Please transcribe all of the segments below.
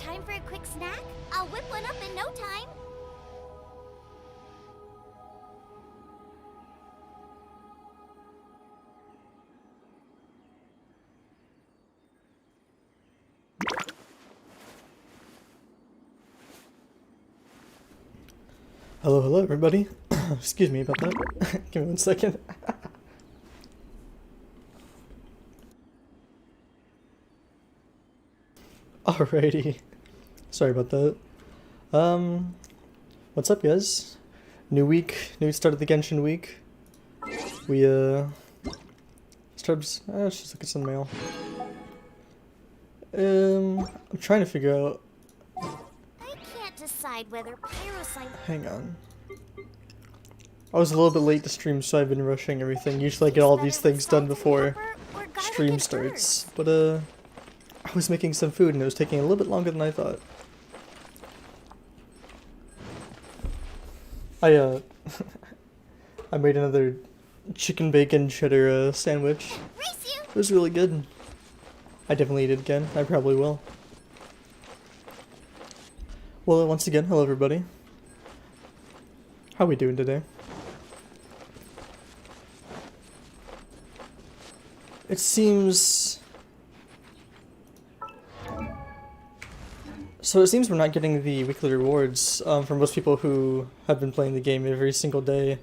Time for a quick snack? I'll whip one up in no time. Hello, hello everybody. Excuse me about that. Give me 1 second. Alrighty. Sorry about that. What's up guys? New week, new start of the Genshin week. We started, let's just look at some mail. I'm trying to figure out. I can't decide whether Pyrocyte... Hang on. I was a little bit late to stream, so I've been rushing everything. Usually I get all these things done before stream starts. But I was making some food and it was taking a little bit longer than I thought. I I made another chicken bacon cheddar sandwich. It was really good. I definitely eat it again. I probably will. Well, once again, hello everybody. How we doing today? It seems... So it seems we're not getting the weekly rewards. For most people who have been playing the game every single day,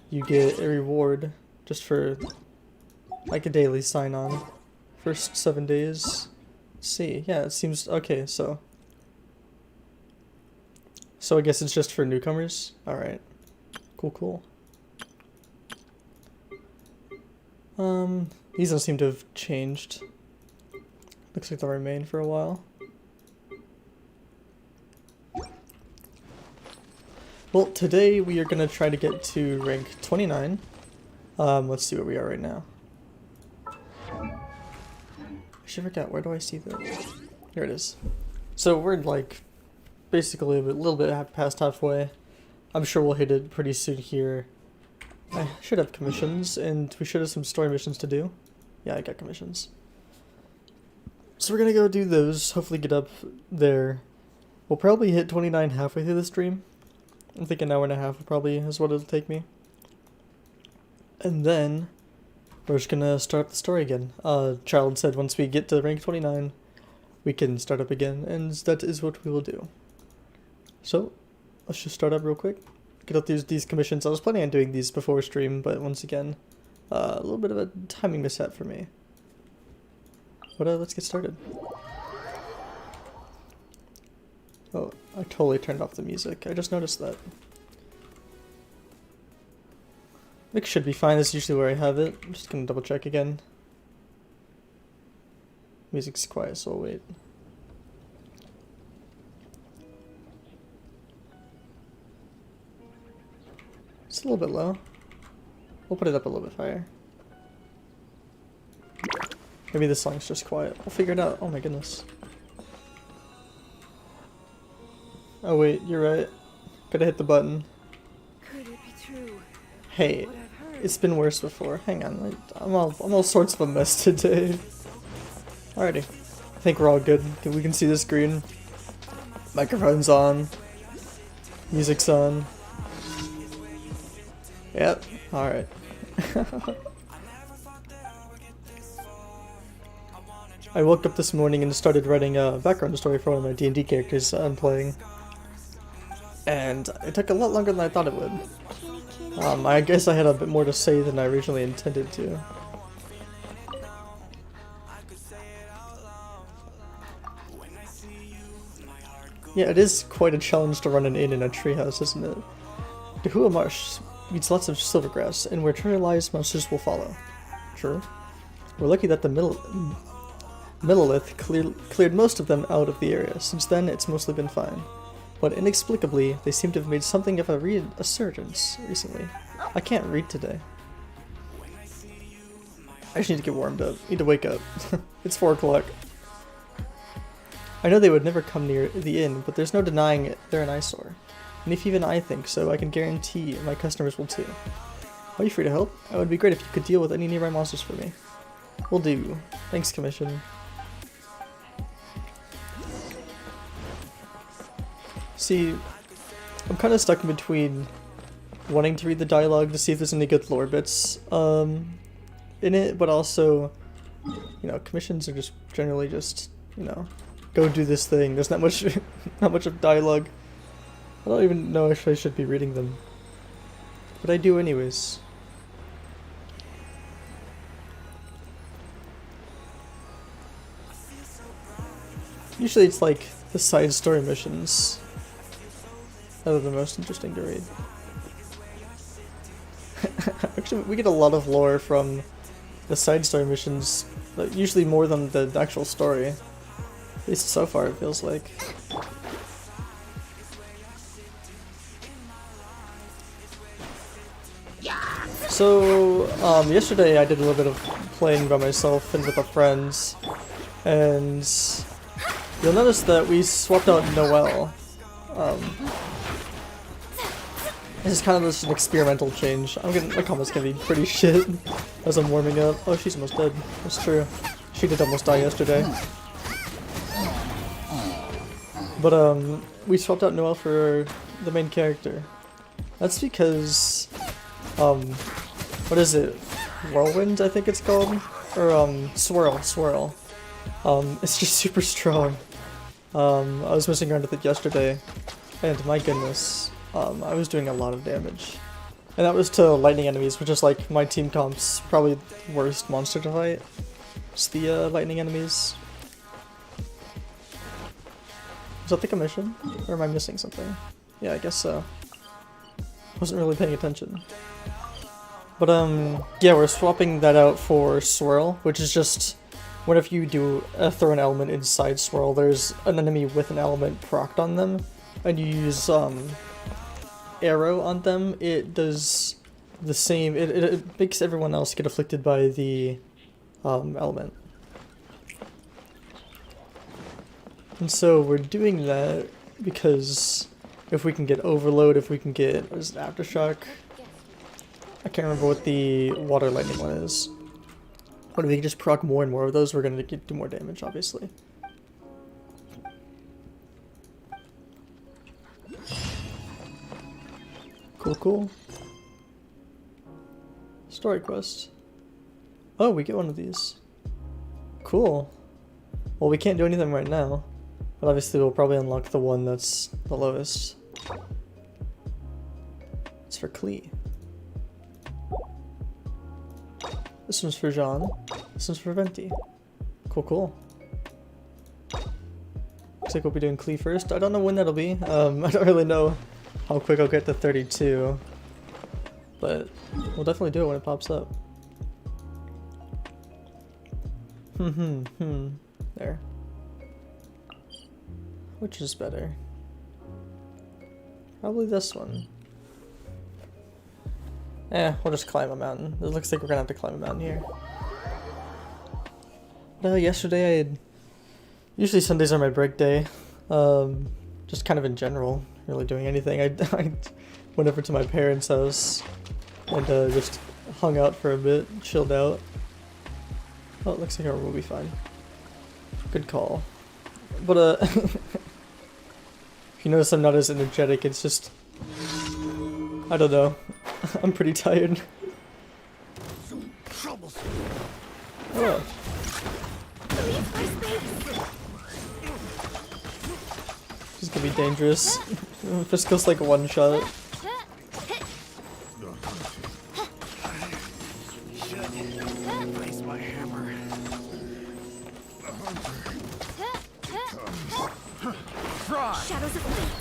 you get a reward just for like a daily sign-on. First 7 days. Let's see, yeah, it seems okay. So I guess it's just for newcomers. All right, cool. These don't seem to have changed. Looks like they'll remain for a while. Well, today we are going to try to get to rank 29. Let's see where we are right now. I should forget, where do I see that? Here it is. So we're like basically a little bit past halfway. I'm sure we'll hit it pretty soon here. I should have commissions, and we should have some story missions to do. Yeah, I got commissions. So we're gonna go do those, hopefully get up there. We'll probably hit 29 halfway through the stream. I think an hour and a half probably is what it'll take me. And then we're just gonna start the story again. Child said once we get to rank 29, we can start up again, and that is what we will do. So, let's just start up real quick. Get up these commissions. I was planning on doing these before stream, but once again, a little bit of a timing mishap for me. But let's get started. Oh, I totally turned off the music. I just noticed that. It should be fine. That's usually where I have it. I'm just gonna double check again. Music's quiet, so I'll wait. It's a little bit low. We'll put it up a little bit higher. Maybe this song's just quiet. We'll figure it out. Oh my goodness. Oh wait, you're right. Gotta hit the button. Could it be true? Hey, it's been worse before. Hang on, I'm all sorts of a mess today. Alrighty, I think we're all good. We can see the screen. Microphone's on. Music's on. Yep. Alright. I woke up this morning and started writing a background story for one of my D&D characters I'm playing. And it took a lot longer than I thought it would. I guess I had a bit more to say than I originally intended to. Yeah, it is quite a challenge to run an inn in a treehouse, isn't it? Dehua Marsh meets lots of silvergrass, and where treasure lies, monsters will follow. True. We're lucky that the Millelith cleared most of them out of the area. Since then, it's mostly been fine. But inexplicably, they seem to have made something of a resurgence recently. I can't read today. I just need to get warmed up. Need to wake up. It's 4 o'clock. I know they would never come near the inn, but there's no denying it. They're an eyesore. And if even I think so, I can guarantee my customers will too. Are you free to help? It would be great if you could deal with any nearby monsters for me. Will do. Thanks, Commission. See, I'm kind of stuck in between wanting to read the dialogue to see if there's any good lore bits in it, but also, you know, commissions are just generally just, you know, go do this thing. There's not much, not much of dialogue. I don't even know if I should be reading them, but I do anyways. Usually it's like the side story missions that are the most interesting to read. Actually, we get a lot of lore from the side story missions, but usually more than the actual story. At least so far it feels like. So, yesterday I did a little bit of playing by myself and with a friend, and you'll notice that we swapped out Noelle. This is kind of just an experimental change. My combo's gonna be pretty shit as I'm warming up. Oh, she's almost dead. That's true. She did almost die yesterday. But we swapped out Noelle for the main character. That's because what is it? Whirlwind, I think it's called? Or Swirl. It's just super strong. I was messing around with it yesterday, and my goodness, I was doing a lot of damage. And that was to lightning enemies, which is like my team comp's probably worst monster to fight. It's the lightning enemies. Was that the commission? Or am I missing something? Yeah, I guess so. Wasn't really paying attention. But yeah, we're swapping that out for Swirl, which is just whenever you do throw an element inside Swirl, there's an enemy with an element procced on them, and you use arrow on them, it does the same, it makes everyone else get afflicted by the element. And so we're doing that because if we can get Overload, if we can get, what is it, Aftershock? I can't remember what the water lightning one is. But if we can just proc more and more of those, we're gonna do more damage, obviously. Cool. Story quest. Oh, we get one of these. Cool. Well, we can't do anything right now, but obviously we'll probably unlock the one that's the lowest. It's for Klee. This one's for Jean. This one's for Venti. Cool. Looks like we'll be doing Klee first. I don't know when that'll be. I don't really know how quick I'll get to 32, but we'll definitely do it when it pops up. There. Which is better? Probably this one. We'll just climb a mountain. It looks like we're gonna have to climb a mountain here. Yesterday usually Sundays are my break day. Just kind of in general, really doing anything. I went over to my parents' house and just hung out for a bit, chilled out. Oh, it looks like we'll be fine. Good call. But if you notice I'm not as energetic, it's just, I don't know. I'm pretty tired. Oh. This is gonna be dangerous. This goes like one shot.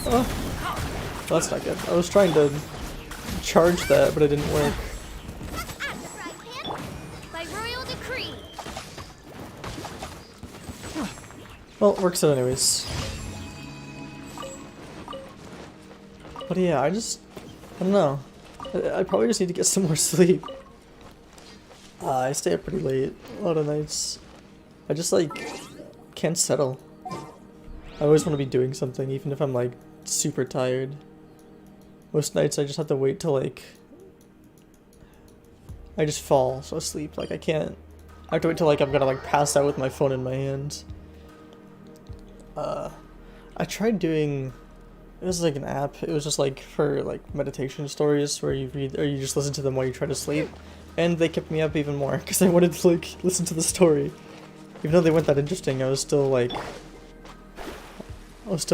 Oh, that's not good. I was trying to charge that, but it didn't work. By royal decree. Well, it works out anyways. But yeah, I don't know. I probably just need to get some more sleep. I stay up pretty late a lot of nights. I just like can't settle. I always want to be doing something, even if I'm like super tired. Most nights I just have to wait till like I just fall asleep. Like I have to wait till like I'm gonna like pass out with my phone in my hand. I tried doing was like an app. It was just like for like meditation stories where you read or you just listen to them while you try to sleep, and they kept me up even more because I wanted to like listen to the story, even though they weren't that interesting. I was still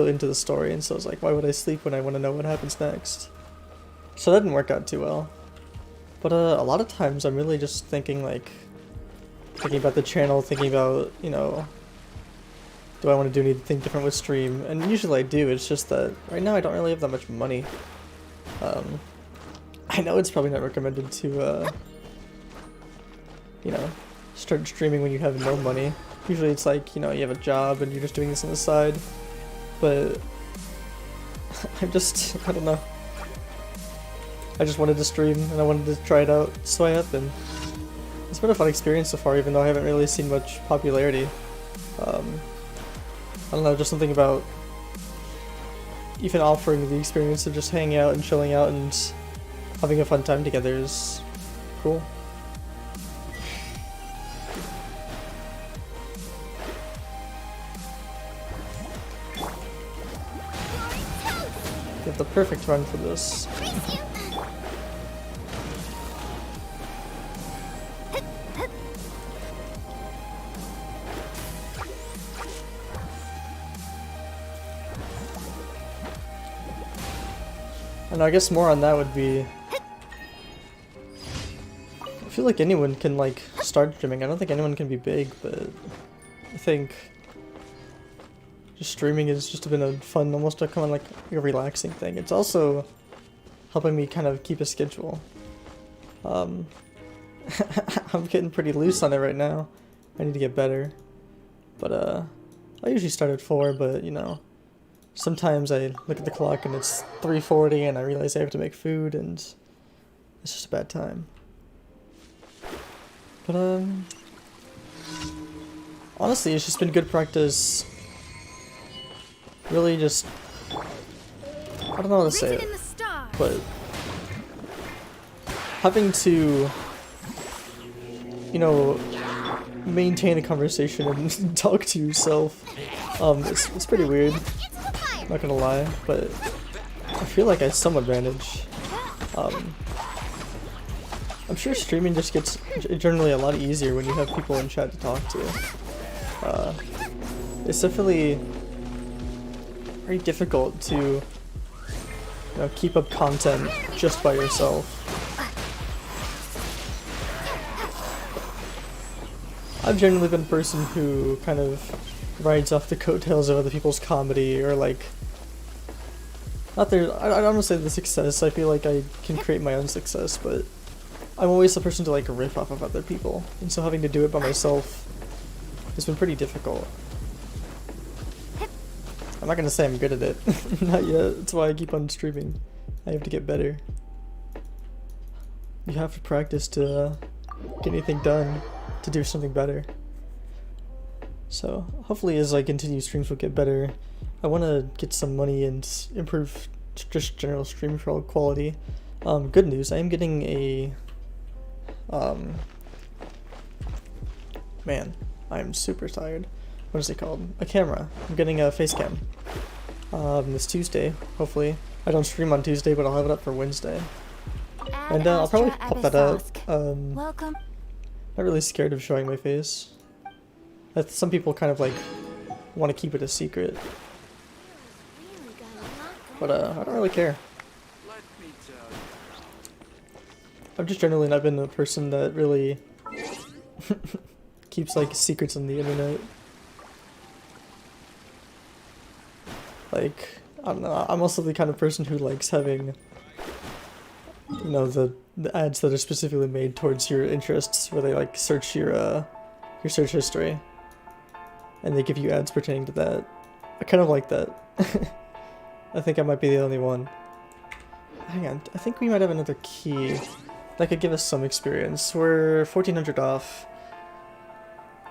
into the story, and so I was like, why would I sleep when I want to know what happens next? So that didn't work out too well. But a lot of times I'm really just thinking about the channel, thinking about, you know, do I want to do anything different with stream? And usually I do, it's just that right now I don't really have that much money. I know it's probably not recommended to, you know, start streaming when you have no money. Usually it's like, you know, you have a job and you're just doing this on the side. But I don't know. I just wanted to stream and I wanted to try it out, so I have been. It's been a fun experience so far, even though I haven't really seen much popularity. I don't know, just something about even offering the experience of just hanging out and chilling out and having a fun time together is cool. You have the perfect run for this. And I guess more on that would be, I feel like anyone can like start streaming. I don't think anyone can be big, but I think just streaming has just been a fun, almost a kind of like a relaxing thing. It's also helping me kind of keep a schedule. I'm getting pretty loose on it right now. I need to get better. But I usually start at 4, but you know, sometimes I look at the clock and it's 3:40 and I realize I have to make food and it's just a bad time. But honestly, it's just been good practice. Really just, I don't know how to say it, but having to, you know, maintain a conversation and talk to yourself, it's pretty weird. Not gonna lie, but I feel like I have some advantage. I'm sure streaming just gets generally a lot easier when you have people in chat to talk to. It's definitely very difficult to, you know, keep up content just by yourself. I've generally been a person who kind of rides off the coattails of other people's comedy, or like, I don't want to say the success, I feel like I can create my own success, but I'm always the person to like riff off of other people, and so having to do it by myself has been pretty difficult. I'm not gonna say I'm good at it, not yet, that's why I keep on streaming. I have to get better. You have to practice to get anything done, to do something better. So hopefully as I continue, streams will get better. I want to get some money and improve just general stream quality. Good news, I am getting a man, I'm super tired. What is it called? A camera. I'm getting a face cam this Tuesday, hopefully. I don't stream on Tuesday, but I'll have it up for Wednesday. And I'll probably pop that out. Welcome. Not really scared of showing my face. Some people kind of like want to keep it a secret. But I don't really care. I've just generally not been a person that really keeps like secrets on the internet. Like, I don't know, I'm also the kind of person who likes having, you know, the ads that are specifically made towards your interests, where they like search your search history, and they give you ads pertaining to that. I kind of like that. I think I might be the only one. Hang on, I think we might have another key that could give us some experience. We're 1400 off.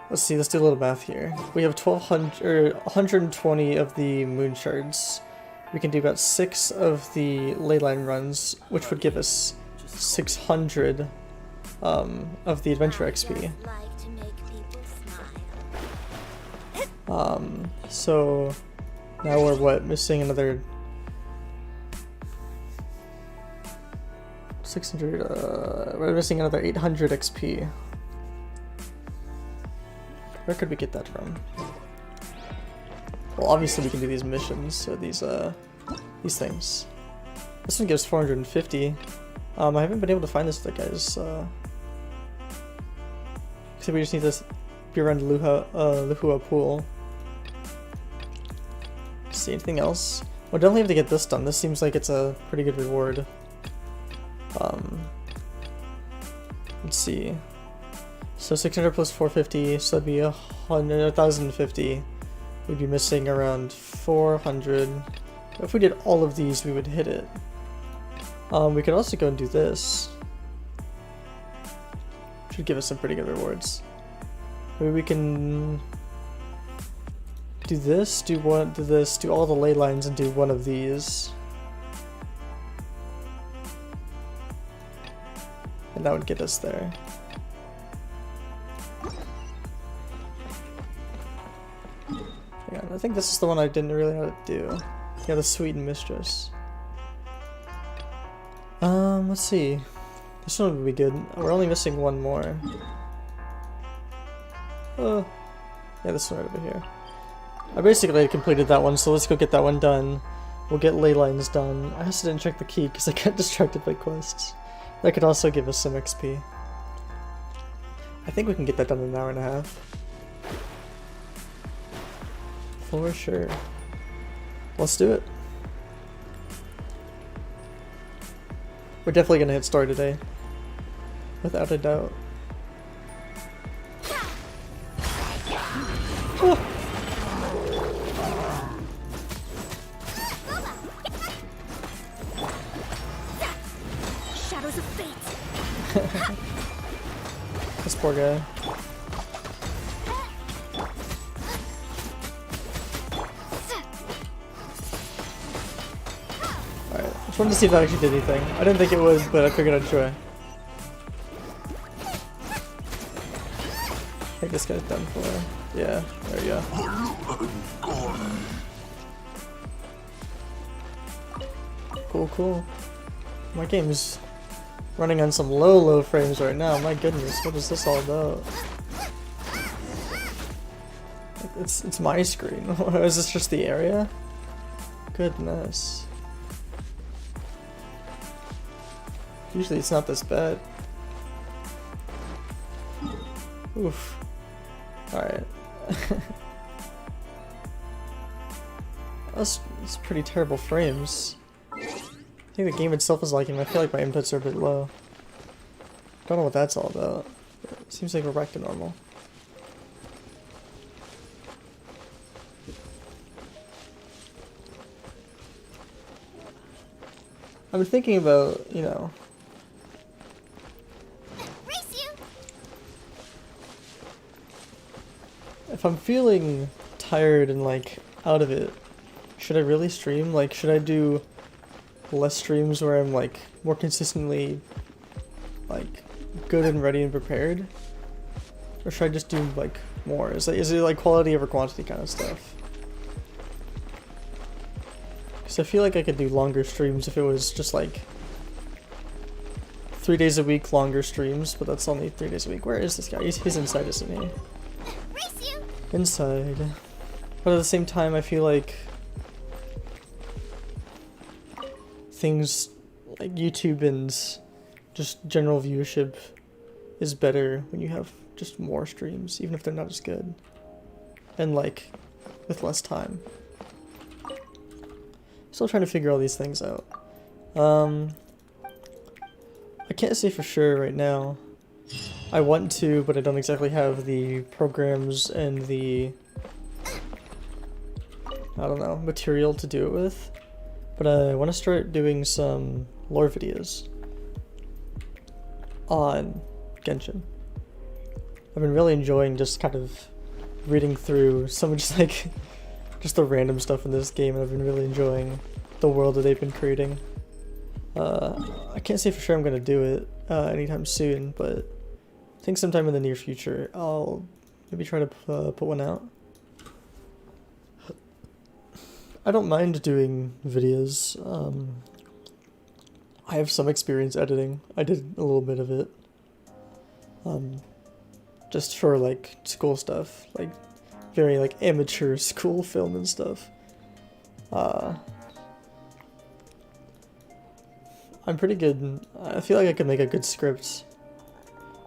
Let's see, let's do a little math here. We have 120 of the moon shards. We can do about 6 of the leyline runs, which would give us 600 of the adventure XP. So now we're what, missing another 600, we're missing another 800 XP. Where could we get that from? Well, obviously we can do these missions, so these things. This one gives 450. I haven't been able to find this other guy's, so we just need to be around Liyue pool. See anything else? We'll definitely have to get this done. This seems like it's a pretty good reward. Let's see. So 600 plus 450, so that'd be 1,050. We'd be missing around 400. If we did all of these, we would hit it. We could also go and do this. Should give us some pretty good rewards. Maybe we can do this, do this, do all the ley lines, and do one of these. And that would get us there. Yeah, I think this is the one I didn't really know how to do. Yeah, the Sweeten Mistress. Let's see. This one would be good. We're only missing one more. Yeah, this one right over here. I basically completed that one, so let's go get that one done. We'll get ley lines done. I also didn't check the key because I got distracted by quests. That could also give us some XP. I think we can get that done in an hour and a half. For sure. Let's do it. We're definitely gonna hit star today. Without a doubt. Oh. Shadows of fate. This poor guy. Alright, just wanted to see if that actually did anything. I didn't think it would, but I figured I'd try. I think this guy's done for. Yeah, there you go. Cool, cool. My game's running on some low frames right now. My goodness, what is this all about? It's my screen. Is this just the area? Goodness. Usually it's not this bad. Oof. Alright. It's pretty terrible frames. I think the game itself is lagging. I feel like my inputs are a bit low. Don't know what that's all about. It seems like we're back to normal. I've been thinking about, you know, if I'm feeling tired and like out of it, should I really stream? Like, should I do less streams where I'm like more consistently like good and ready and prepared? Or should I just do like more? Is it like quality over quantity kind of stuff? Because I feel like I could do longer streams if it was just like 3 days a week longer streams, but that's only 3 days a week. Where is this guy? He's inside, isn't he? Inside. But at the same time, I feel like things like YouTube and just general viewership is better when you have just more streams, even if they're not as good. And like, with less time. Still trying to figure all these things out. I can't say for sure right now. I want to, but I don't exactly have the programs and the, I don't know, material to do it with. But I want to start doing some lore videos on Genshin. I've been really enjoying just kind of reading through some just like, just the random stuff in this game, and I've been really enjoying the world that they've been creating. I can't say for sure I'm going to do it anytime soon, but I think sometime in the near future I'll maybe try to put one out. I don't mind doing videos. I have some experience editing. I did a little bit of it. Just for like school stuff, like very like amateur school film and stuff. I'm pretty good. I feel like I could make a good script.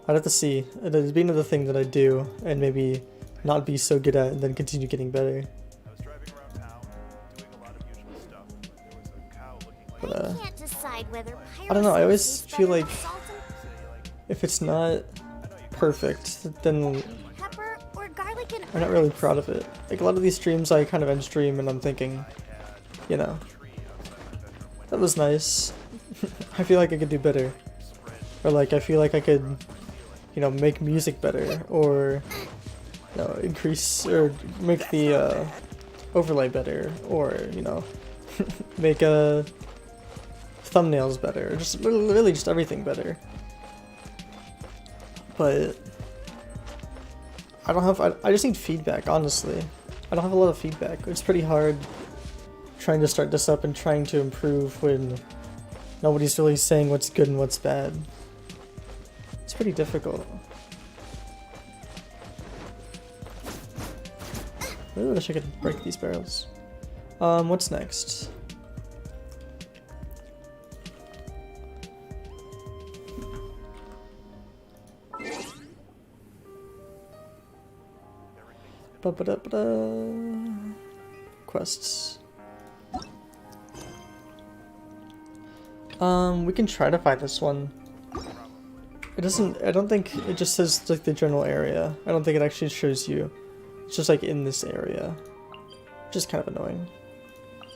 I'd have to see. It'd be another thing that I do and maybe not be so good at and then continue getting better. I was driving around town, doing a lot of usual stuff. There was a cow looking like But I can't decide whether I don't know, I always tastes feel better like with salt if it's not perfect, then and pepper or garlic and I'm not really proud of it. Like a lot of these streams I kind of end stream and I'm thinking, you know, that was nice. I feel like I could do better. Or like I feel like I could, you know, make music better or you know, increase or make the overlay better or, you know, make thumbnails better or just really just everything better. But I don't have, I just need feedback, honestly. I don't have a lot of feedback. It's pretty hard trying to start this up and trying to improve when nobody's really saying what's good and what's bad. It's pretty difficult. I really wish I could break these barrels. What's next? Ba-ba-da-ba-da. Quests. We can try to find this one. It doesn't, I don't think, it just says like the general area. I don't think it actually shows you. It's just like in this area. Which is kind of annoying.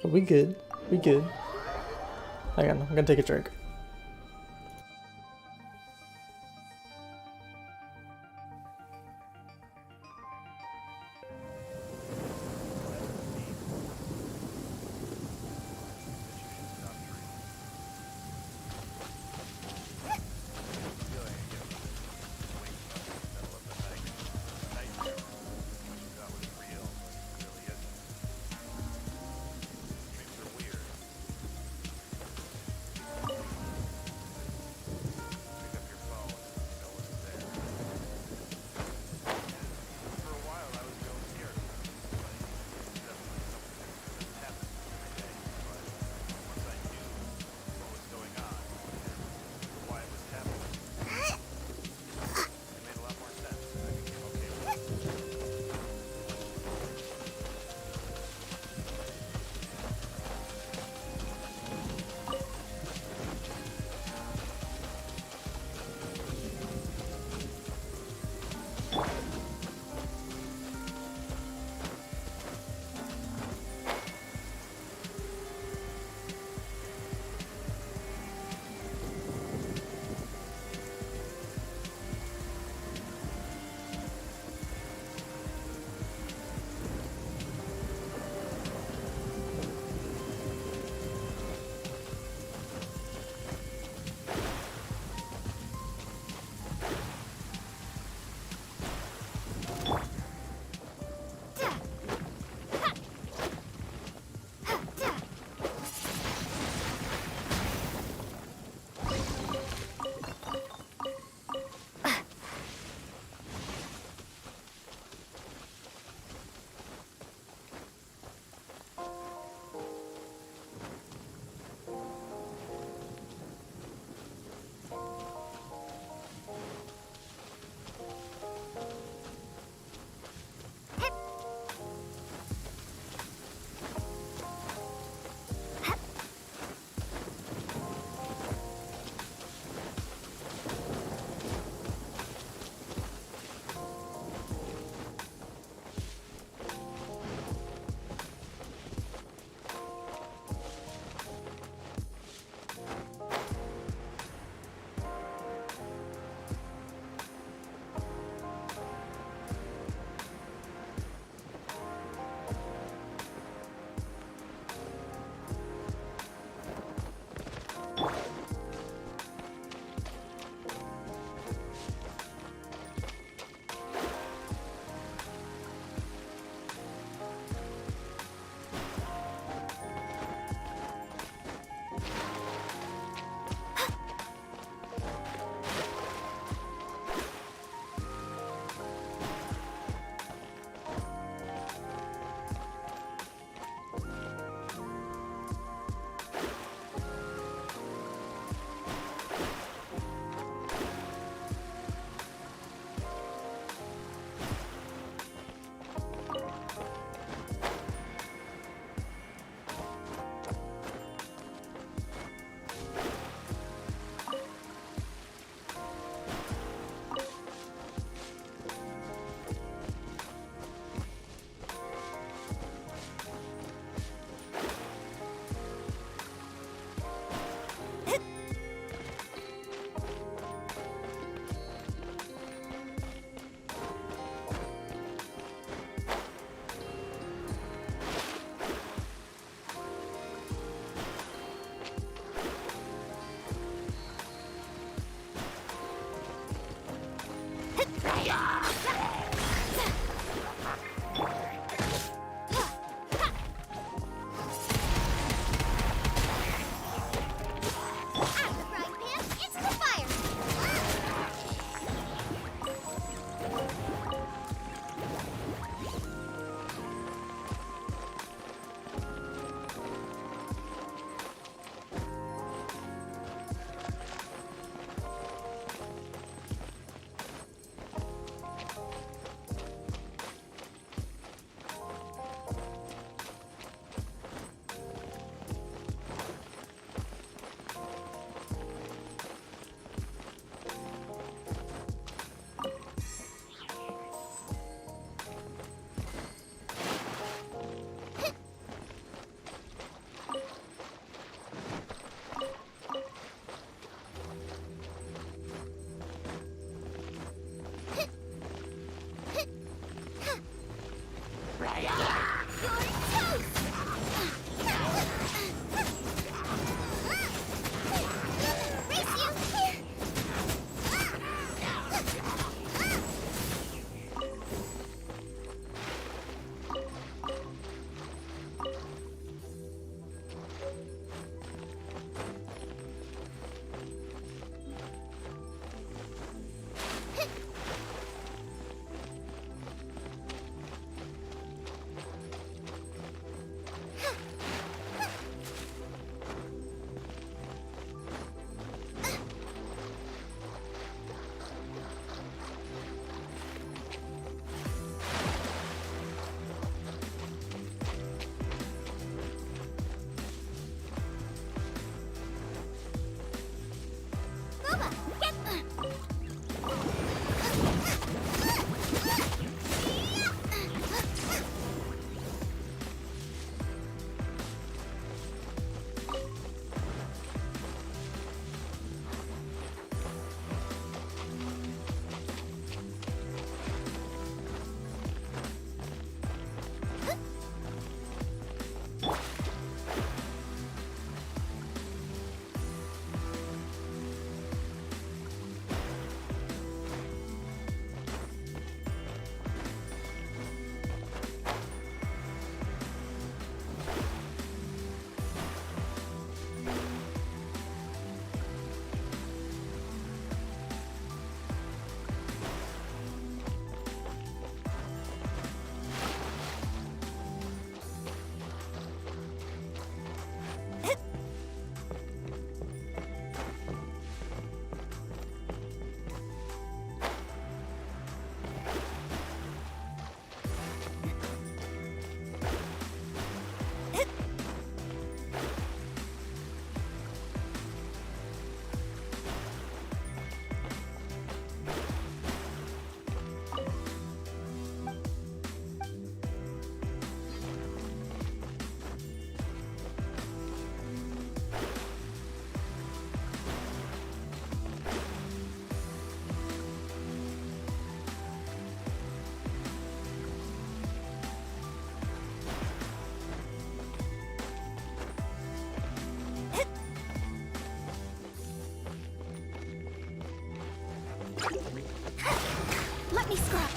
But we good. We good. Hang on, I'm gonna take a drink. Out of the frying pan, into the fire! Let me scrap.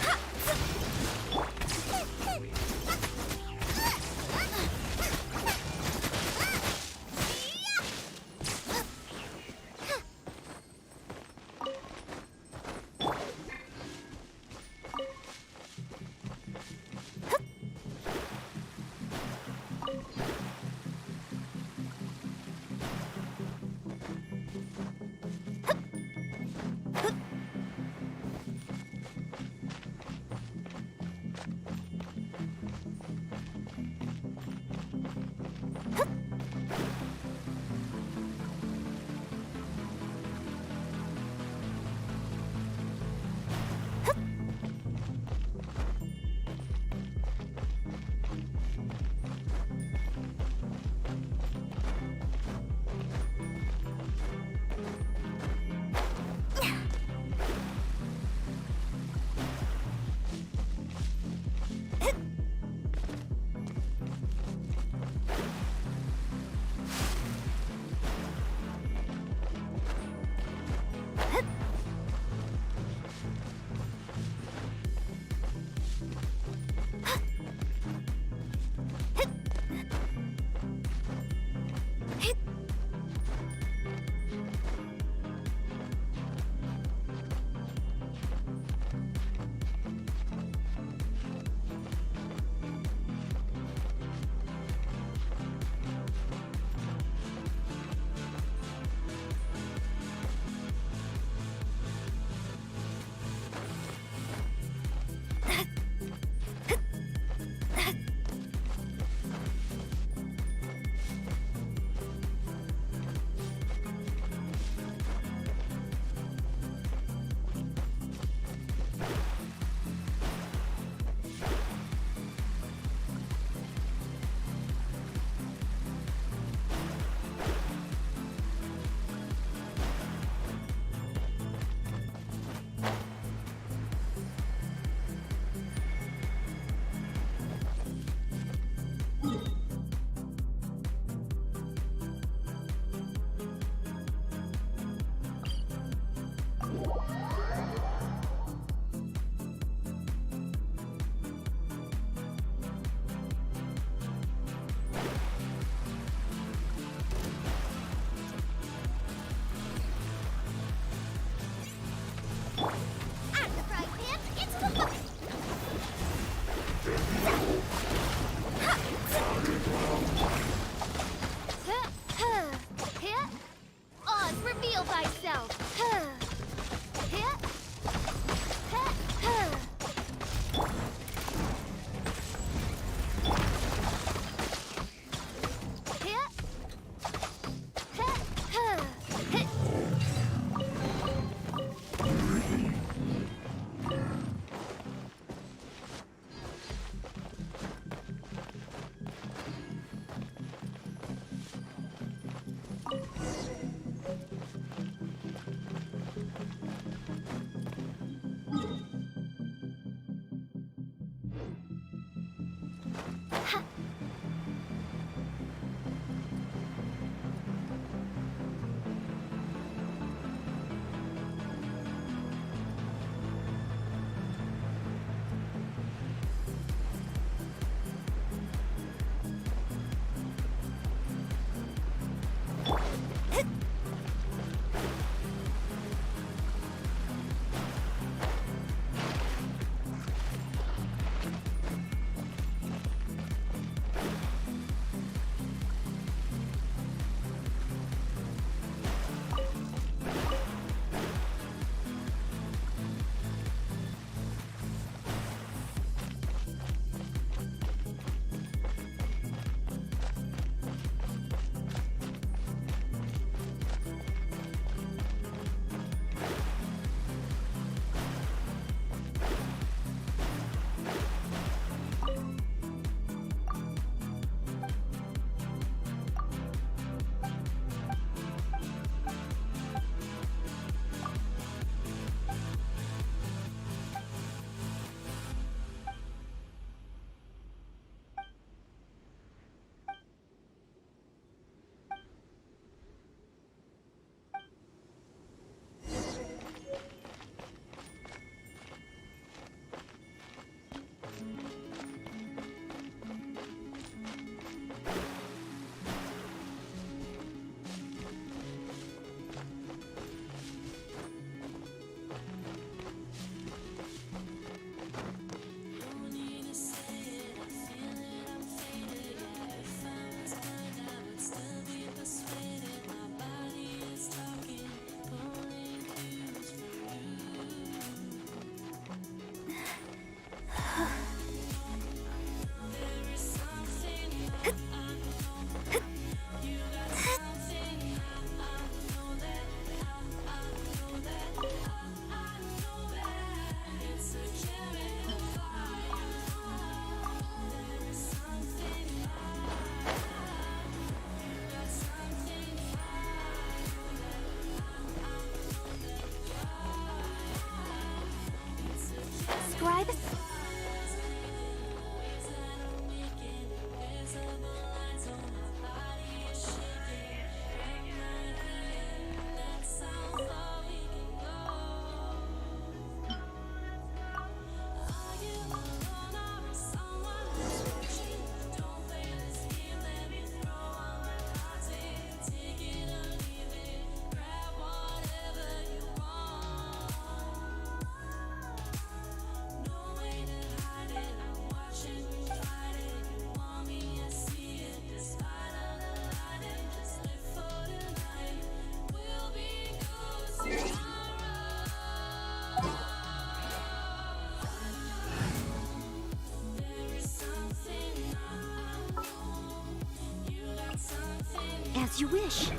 finish.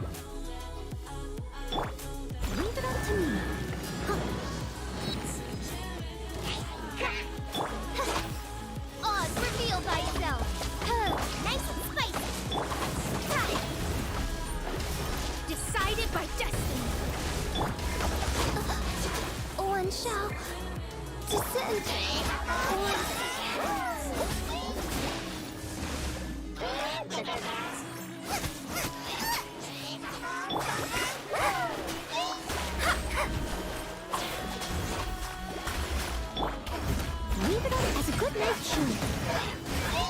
Leave it up to me. Oz, reveal thyself. Nice and spicy. Decided by destiny. One shall descend. Leave it up as a good night tune.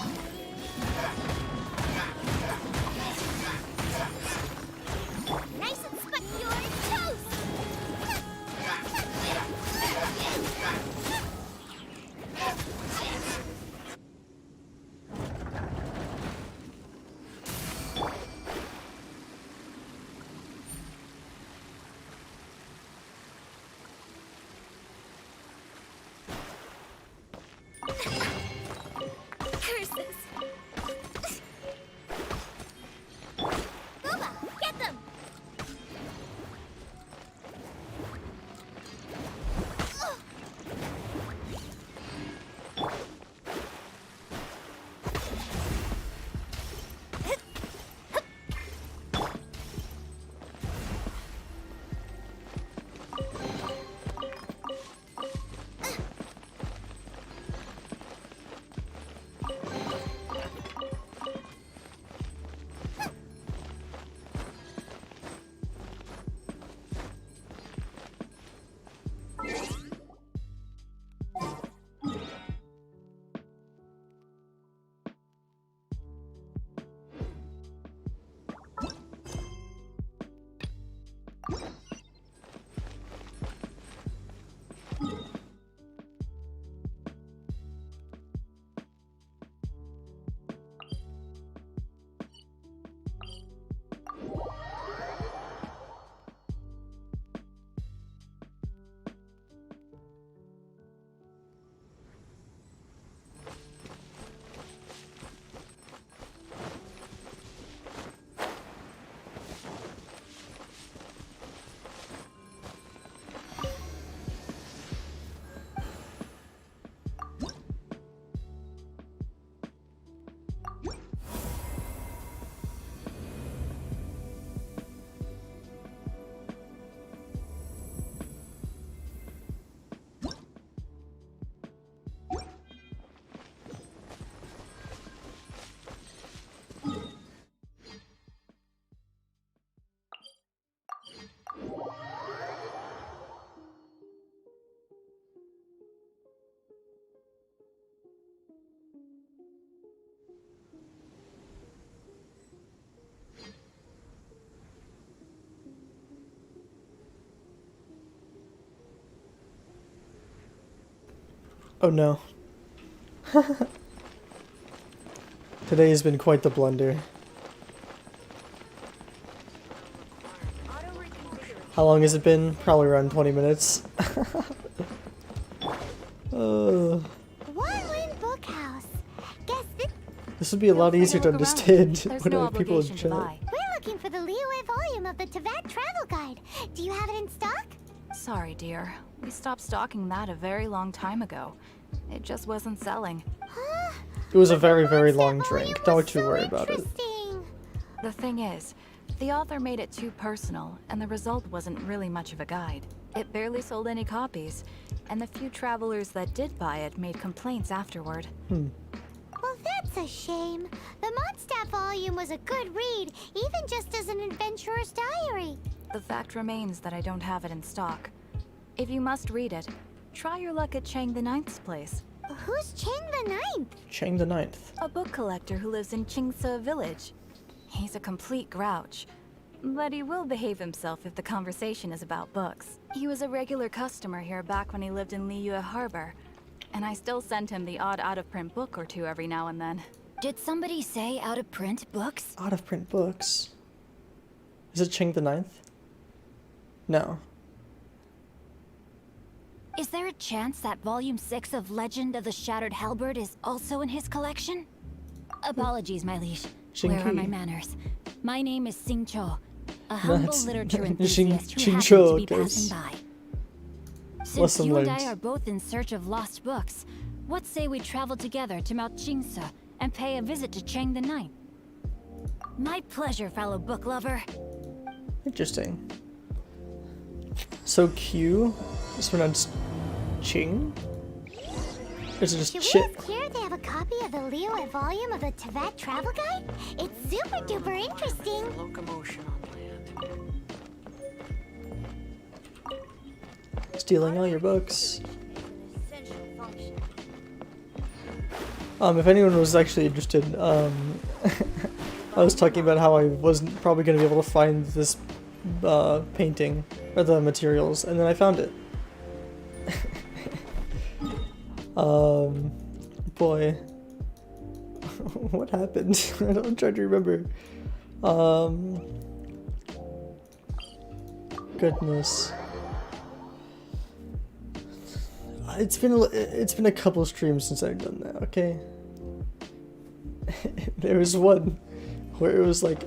Nice and spicy. You're toast. Curses. Booba, get them. Oh no. Today has been quite the blunder. How long has it been? Probably around 20 minutes. One Win Bookhouse. Guess This would be a lot easier to understand There's when no people in obligation to chat. buy. we're looking for the Liyue volume of the Teyvat Travel Guide. Do you have it in stock? Sorry, dear. We stopped stocking that a very long time ago. It just wasn't selling. It was a very, very That long volume drink. was Don't you so worry about it. interesting. The thing is, the author made it too personal, and the result wasn't really much of a guide. It barely sold any copies, and the few travelers that did buy it made complaints afterward. Well, that's a shame. The Mondstadt volume was a good read, even just as an adventurer's diary. The fact remains that I don't have it in stock. If you must read it, try your luck at Chang the Ninth's place. Who's Chang the Ninth? Chang the Ninth. A book collector who lives in Qingse village. He's a complete grouch, but he will behave himself if the conversation is about books. He was a regular customer here back when he lived in Liyue Harbor, and I still send him the odd out-of-print book or two every now and then. Did somebody say out-of-print books? Out of print books. Is it Chang the Ninth? No. Is there a chance that Volume 6 of Legend of the Shattered Halberd is also in his collection? Apologies, my liege. Where are my Shinki. manners? My name is Sing Cho, a humble That's literature Xing- enthusiast who Xingqiu, happened to be guys. passing by. Since Lesson you and learned. I are both in search of lost books, what say we travel together to Mount Jingse and pay a visit to Chang the Ninth? My pleasure, fellow book lover. Interesting. So Q is pronounced Ching? Or is it just Should Chit? we ask here if they have a copy of the Liyue volume of the Tibet Travel Guide? It's super duper interesting. Locomotion on land. Stealing all your books. If anyone was actually interested, I was talking about how I wasn't probably going to be able to find this painting or the materials, and then I found it. Boy, what happened? I'm trying to remember. Goodness. It's been a couple streams since I've done that, okay? There was one where it was like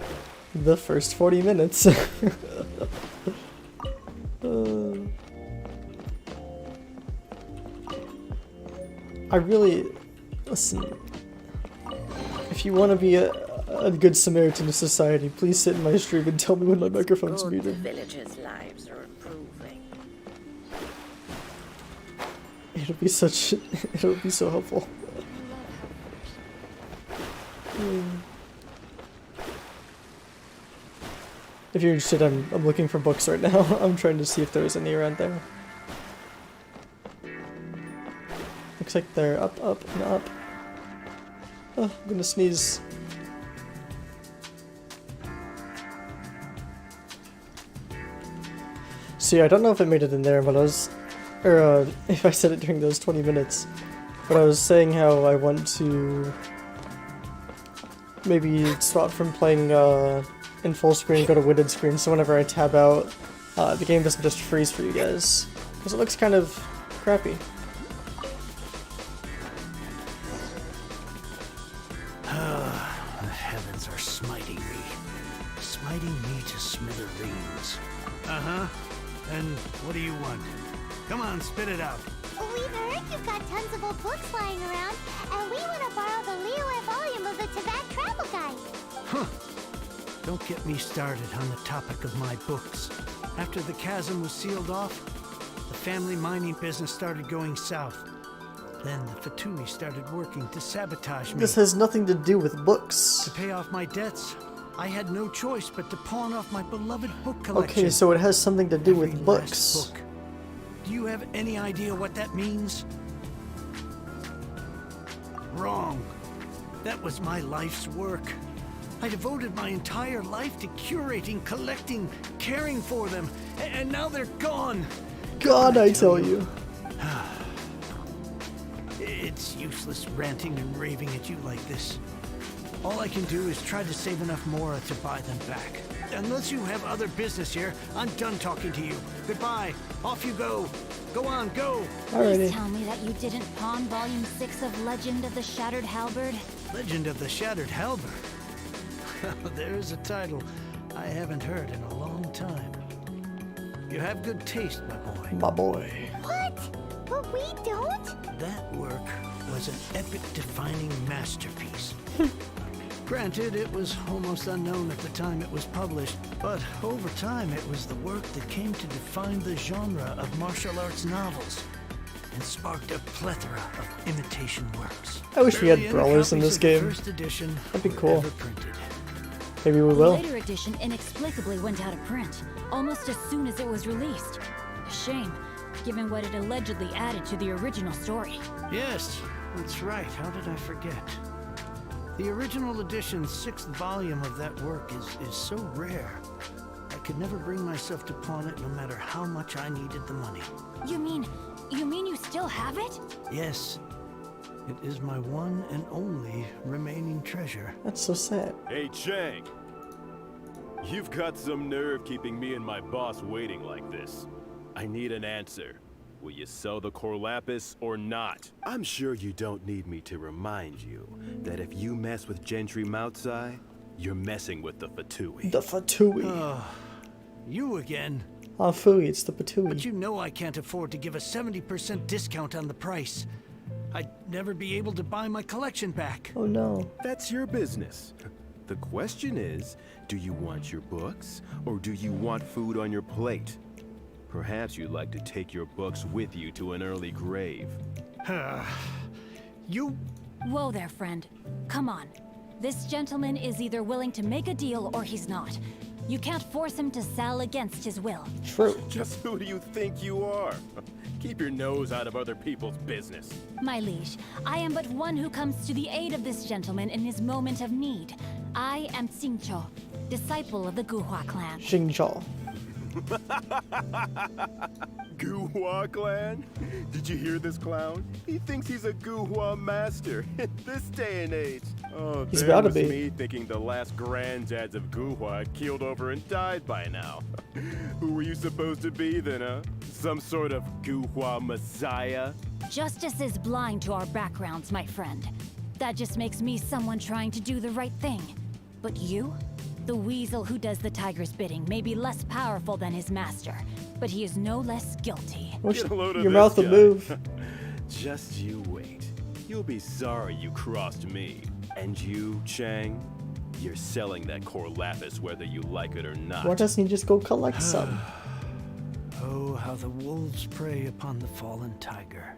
the first 40 minutes. I really listen. If you want to be a good Samaritan to society, please sit in my stream and tell me when my microphone's Good, muted. the villagers' lives are improving. It'll be such. It'll be so helpful. If you're interested, I'm looking for books right now. I'm trying to see if there's any around there. Looks like they're up, and up. Oh, I'm gonna sneeze. So yeah, I don't know if I made it in there, but I was, or if I said it during those 20 minutes, but I was saying how I want to maybe swap from playing in full screen, go to widget screen, so whenever I tab out, the game doesn't just freeze for you guys, because it looks kind of crappy. The heavens are smiting me to smithereens. Uh-huh. And what do you want? Come on, spit it out. We've heard you've got tons of old books lying around, and we want to borrow the Liyue volume of the Tibet Travel Guide. Huh. Don't get me started on the topic of my books. After the chasm was sealed off, the family mining business started going south. Then the Fatui started working to sabotage me. This has nothing to do with books. To pay off my debts, I had no choice but to pawn off my beloved book collection. Okay, so it has something to do Every with last books. book. Do you have any idea what that means? Wrong. That was my life's work. I devoted my entire life to curating, collecting, caring for them, and now they're gone. God, I tell you. It's useless ranting and raving at you like this. All I can do is try to save enough Mora to buy them back. Unless you have other business here, I'm done talking to you. Goodbye. Off you go. Go on, go. Please Alrighty. tell me that you didn't pawn Volume 6 of Legend of the Shattered Halberd. Legend of the Shattered Halberd. There's a title I haven't heard in a long time. You have good taste, my boy. My boy. What? But we don't? That work was an epic-defining masterpiece. Granted, it was almost unknown at the time it was published, but over time it was the work that came to define the genre of martial arts novels and sparked a plethora of imitation works. I wish we had Barely any brawlers in copies this of the game. First edition That'd be were cool. ever printed. Maybe we The will. later edition inexplicably went out of print, almost as soon as it was released. A shame, given what it allegedly added to the original story. Yes, that's right. How did I forget? The original edition's 6th volume of that work is so rare. I could never bring myself to pawn it no matter how much I needed the money. You mean you still have it? Yes, it is my one and only remaining treasure. That's so sad. Hey, Chang. You've got some nerve keeping me and my boss waiting like this. I need an answer. Will you sell the core lapis or not? I'm sure you don't need me to remind you that if you mess with Gentry Moutsai, you're messing with the Fatui. The Fatui. Oh, You again? Ah, phooey, it's the But patooey. you know I can't afford to give a 70% discount on the price. I'd never be able to buy my collection back. Oh no. That's your business. The question is, do you want your books, or do you want food on your plate? Perhaps you'd like to take your books with you to an early grave. You... Whoa there, friend. Come on. This gentleman is either willing to make a deal or he's not. You can't force him to sell against his will. True. Just who do you think you are? Keep your nose out of other people's business. My liege, I am but one who comes to the aid of this gentleman in his moment of need. I am Xingqiu, disciple of the Guhua clan. Xingqiu. Guhua clan? Did you hear this clown? He thinks he's a Guhua master in this day and age. Oh, He's there about to was be. me thinking the last granddads of Guhua had keeled over and died by now. Who were you supposed to be then, huh? Some sort of Guhua messiah? Justice is blind to our backgrounds, my friend. That just makes me someone trying to do the right thing. But you? The weasel who does the tiger's bidding may be less powerful than his master, but he is no less guilty. Wish Get a load of your this mouth will guy. move. Just you wait. You'll be sorry you crossed me. And you, Chang? You're selling that core lapis whether you like it or not. Why doesn't he just go collect some? Oh, how the wolves prey upon the fallen tiger.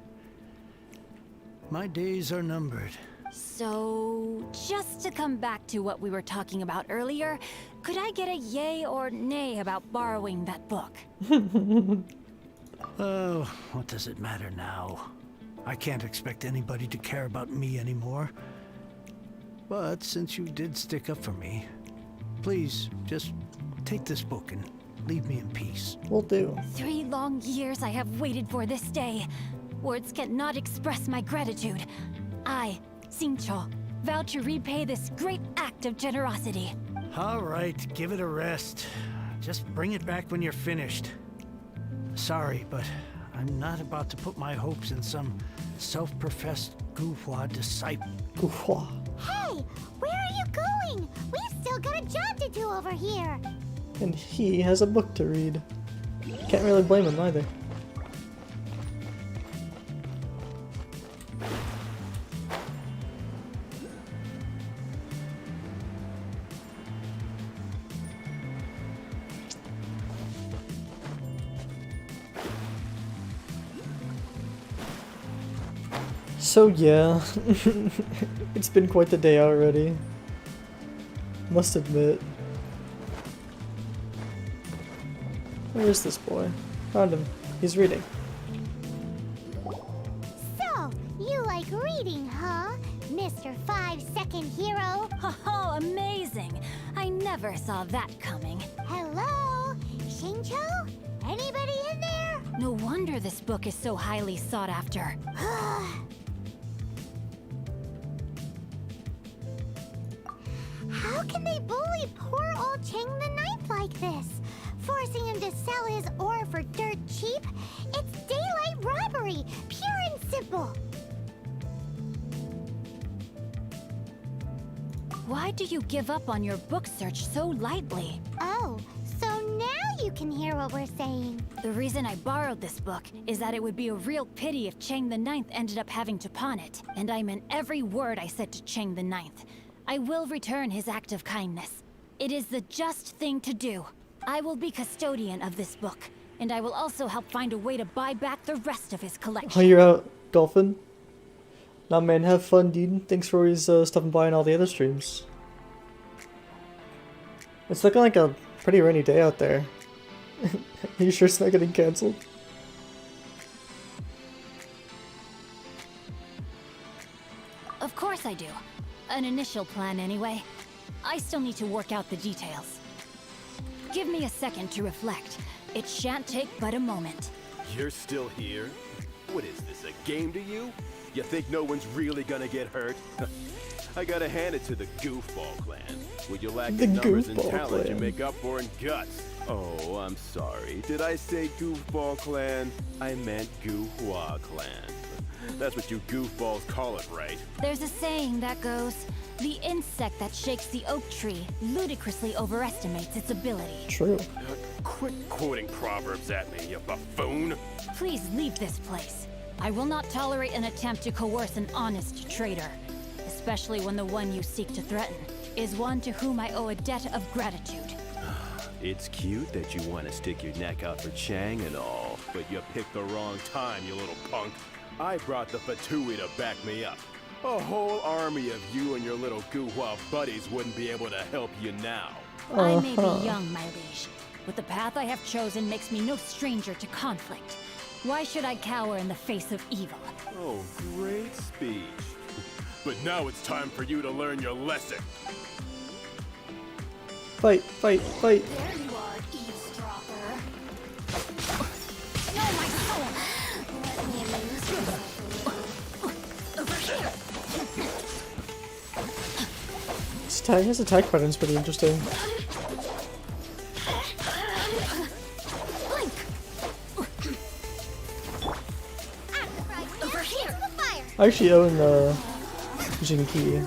My days are numbered. So, just to come back to what we were talking about earlier, could I get a yay or nay about borrowing that book? Oh, what does it matter now? I can't expect anybody to care about me anymore. But since you did stick up for me, please just take this book and leave me in peace. Will do. 3 long years I have waited for this day. Words cannot express my gratitude. I, Xingqiu, vow to repay this great act of generosity. All right, give it a rest. Just bring it back when you're finished. Sorry, but I'm not about to put my hopes in some self-professed Guhua disciple. Guhua. Hey, where are you going? We've still got a job to do over here. And he has a book to read. Can't really blame him either. So yeah, it's been quite the day already. Must admit. Where is this boy? Found him. He's reading. So, you like reading, huh? Mr. 5-second hero? Oh, amazing! I never saw that coming. Hello? Xingqiu? Anybody in there? No wonder this book is so highly sought after. How can they bully poor old Cheng the Ninth like this? Forcing him to sell his ore for dirt cheap? It's daylight robbery, pure and simple. Why do you give up on your book search so lightly? Oh, so now you can hear what we're saying. The reason I borrowed this book is that it would be a real pity if Cheng the Ninth ended up having to pawn it. And I meant every word I said to Cheng the Ninth. I will return his act of kindness. It is the just thing to do. I will be custodian of this book, and I will also help find a way to buy back the rest of his Oh, collection. you're out, Dolphin? Nah, man, have fun, dude. Thanks for always stopping by on all the other streams. It's looking like a pretty rainy day out there. Are you sure it's not getting cancelled? Of course I do. An initial plan, anyway. I still need to work out the details. Give me a second to reflect. It shan't take but a moment. You're still here? What is this, a game to you? You think no one's really gonna get hurt? I gotta hand it to the Goofball clan. When you lack The in numbers and Goofball talent, you clan. make up for in guts. Oh, I'm sorry. Did I say Goofball Clan? I meant Goohua Clan. That's what you goofballs call it, right? There's a saying that goes, the insect that shakes the oak tree ludicrously overestimates its ability. True. Quit quoting proverbs at me, you buffoon! Please leave this place. I will not tolerate an attempt to coerce an honest trader, especially when the one you seek to threaten is one to whom I owe a debt of gratitude. It's cute that you want to stick your neck out for Chang and all, but you picked the wrong time, you little punk. I brought the Fatui to back me up. A whole army of you and your little Guhua buddies wouldn't be able to help you now. I may be young, my liege, but the path I have chosen makes me no stranger to conflict. Why should I cower in the face of evil? Oh, great speech. But now it's time for you to learn your lesson. Fight, fight, fight. There you are, eavesdropper. No, my soul! Let me lose you. Over here! His attack pattern's pretty interesting. Blink! Over here! I actually own Jinki.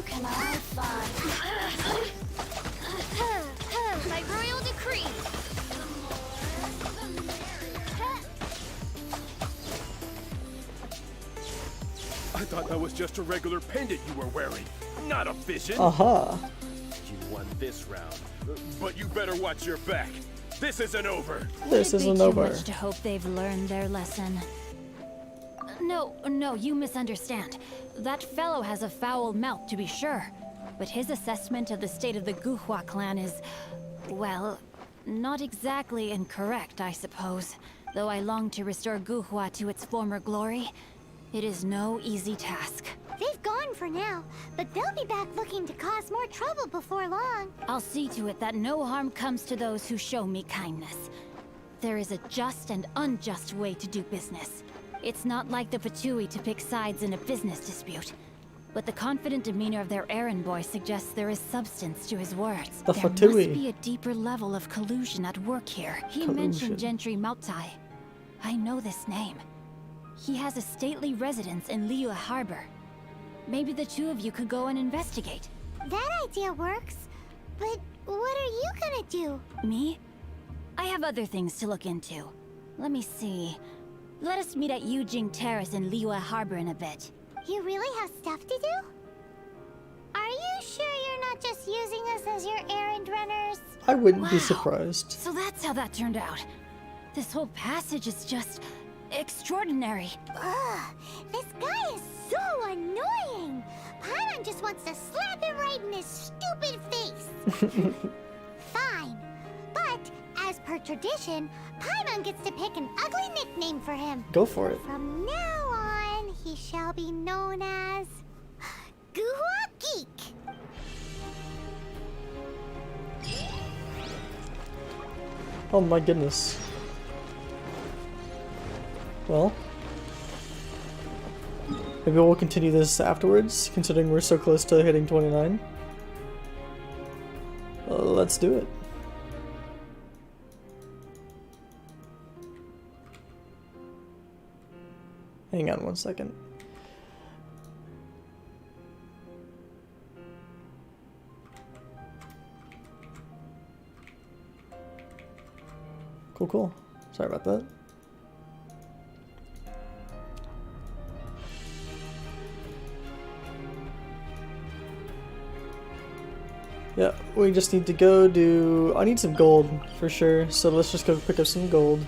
By royal decree. I thought that was just a regular pendant you were wearing, not a vision. Aha. You won this round, but you better watch your back. This isn't over. This Would it be isn't too over. much to hope they've learned their lesson? No, you misunderstand. That fellow has a foul mouth, to be sure. But his assessment of the state of the Guhua clan is, well, not exactly incorrect, I suppose. Though I long to restore Guhua to its former glory, it is no easy task. They've gone for now, but they'll be back looking to cause more trouble before long. I'll see to it that no harm comes to those who show me kindness. There is a just and unjust way to do business. It's not like the Fatui to pick sides in a business dispute. But the confident demeanor of their errand boy suggests there is substance to his words. The There Fatui. must be a deeper level of collusion at work here. He Collusion. mentioned Gentry Mautai. I know this name. He has a stately residence in Liyue Harbor. Maybe the two of you could go and investigate. That idea works. But what are you gonna do? Me? I have other things to look into. Let me see. Let us meet at Yujing Terrace in Liyue Harbor in a bit. You really have stuff to do? Are you sure you're not just using us as your errand runners? I wouldn't be Wow. surprised. So that's how that turned out. This whole passage is just extraordinary. Ugh, this guy is so annoying. Paimon just wants to slap him right in his stupid face. Fine, but as per tradition, Paimon gets to pick an ugly nickname for him. Go for it. From now on, he shall be known as Guhua Geek. Oh my goodness. Well, maybe we'll continue this afterwards, considering we're so close to hitting 29. Let's do it. Hang on one second. Cool. Sorry about that. Yeah, we just need to go do... I need some gold, for sure, so let's just go pick up some gold.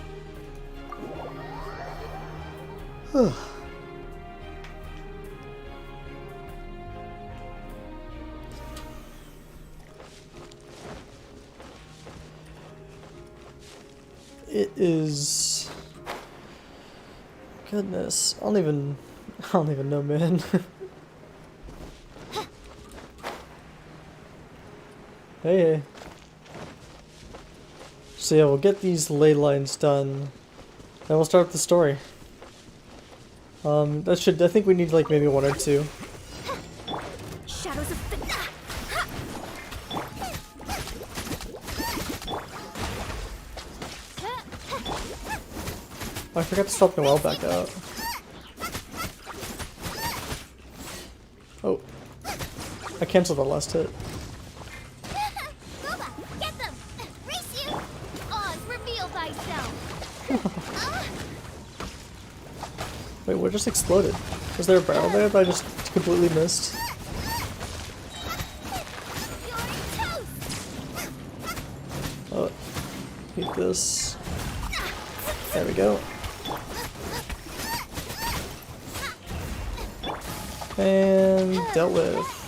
It is... Goodness, I don't even know, man. Hey. So yeah, we'll get these ley lines done, then we'll start the story. I think we need like maybe one or two. Shadows of the... Oh, I forgot to swap Noelle back out. Oh. I canceled the last hit. Boba, get them! Race you! Oz, reveal thyself! Wait, what just exploded? Was there a barrel there that I just completely missed? You're toast! Oh, need this. There we go. And dealt with.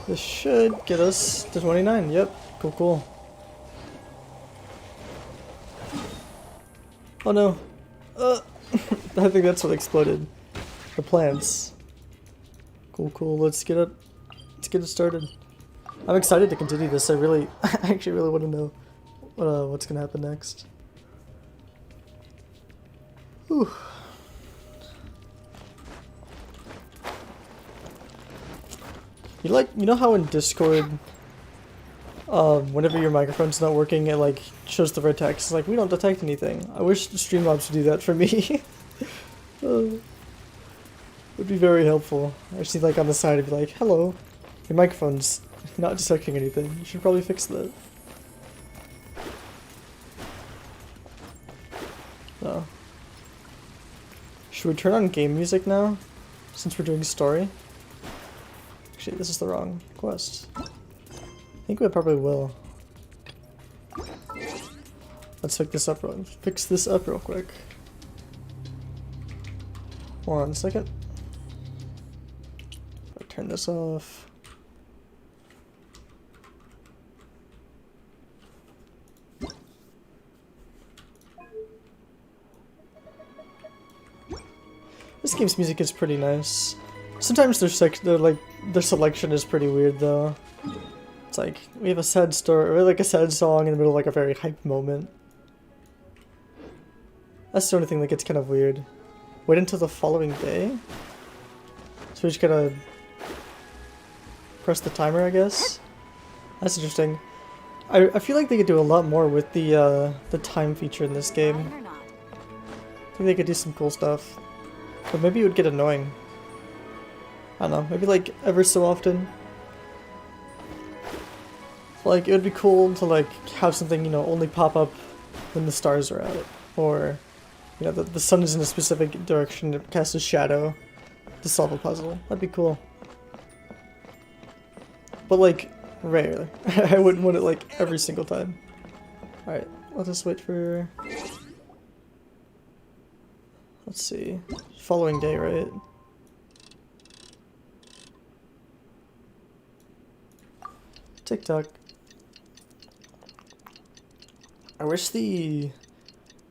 This should get us to 29. Yep. Cool, cool. Oh no. I think that's what exploded. The plants. Cool, cool. Let's get it started. I'm excited to continue this. I actually really want to know what's gonna happen next. Whew. You know how in Discord, whenever your microphone's not working, it like shows the red text. It's like, we don't detect anything. I wish Streamlabs would do that for me. Would be very helpful. I see like on the side, it'd be like, hello, your microphone's not detecting anything. You should probably fix that. No. Should we turn on game music now? Since we're doing story? Actually, this is the wrong quest. I think we probably will. Let's fix this up real quick. 1 second. I'll turn this off. This game's music is pretty nice. Sometimes their selection is pretty weird though. It's like we have a sad story, or like a sad song in the middle of like a very hype moment. That's the only thing that gets kind of weird. Wait until the following day? So we just gotta press the timer, I guess? That's interesting. I feel like they could do a lot more with the time feature in this game. I think they could do some cool stuff. But maybe it would get annoying. I don't know, maybe like ever so often. Like, it would be cool to like have something, you know, only pop up when the stars are out. Or, you know, the sun is in a specific direction, it casts a shadow to solve a puzzle. That'd be cool. But like, rarely. I wouldn't want it like every single time. Alright, I'll just wait for... Let's see. Following day, right? TikTok. I wish the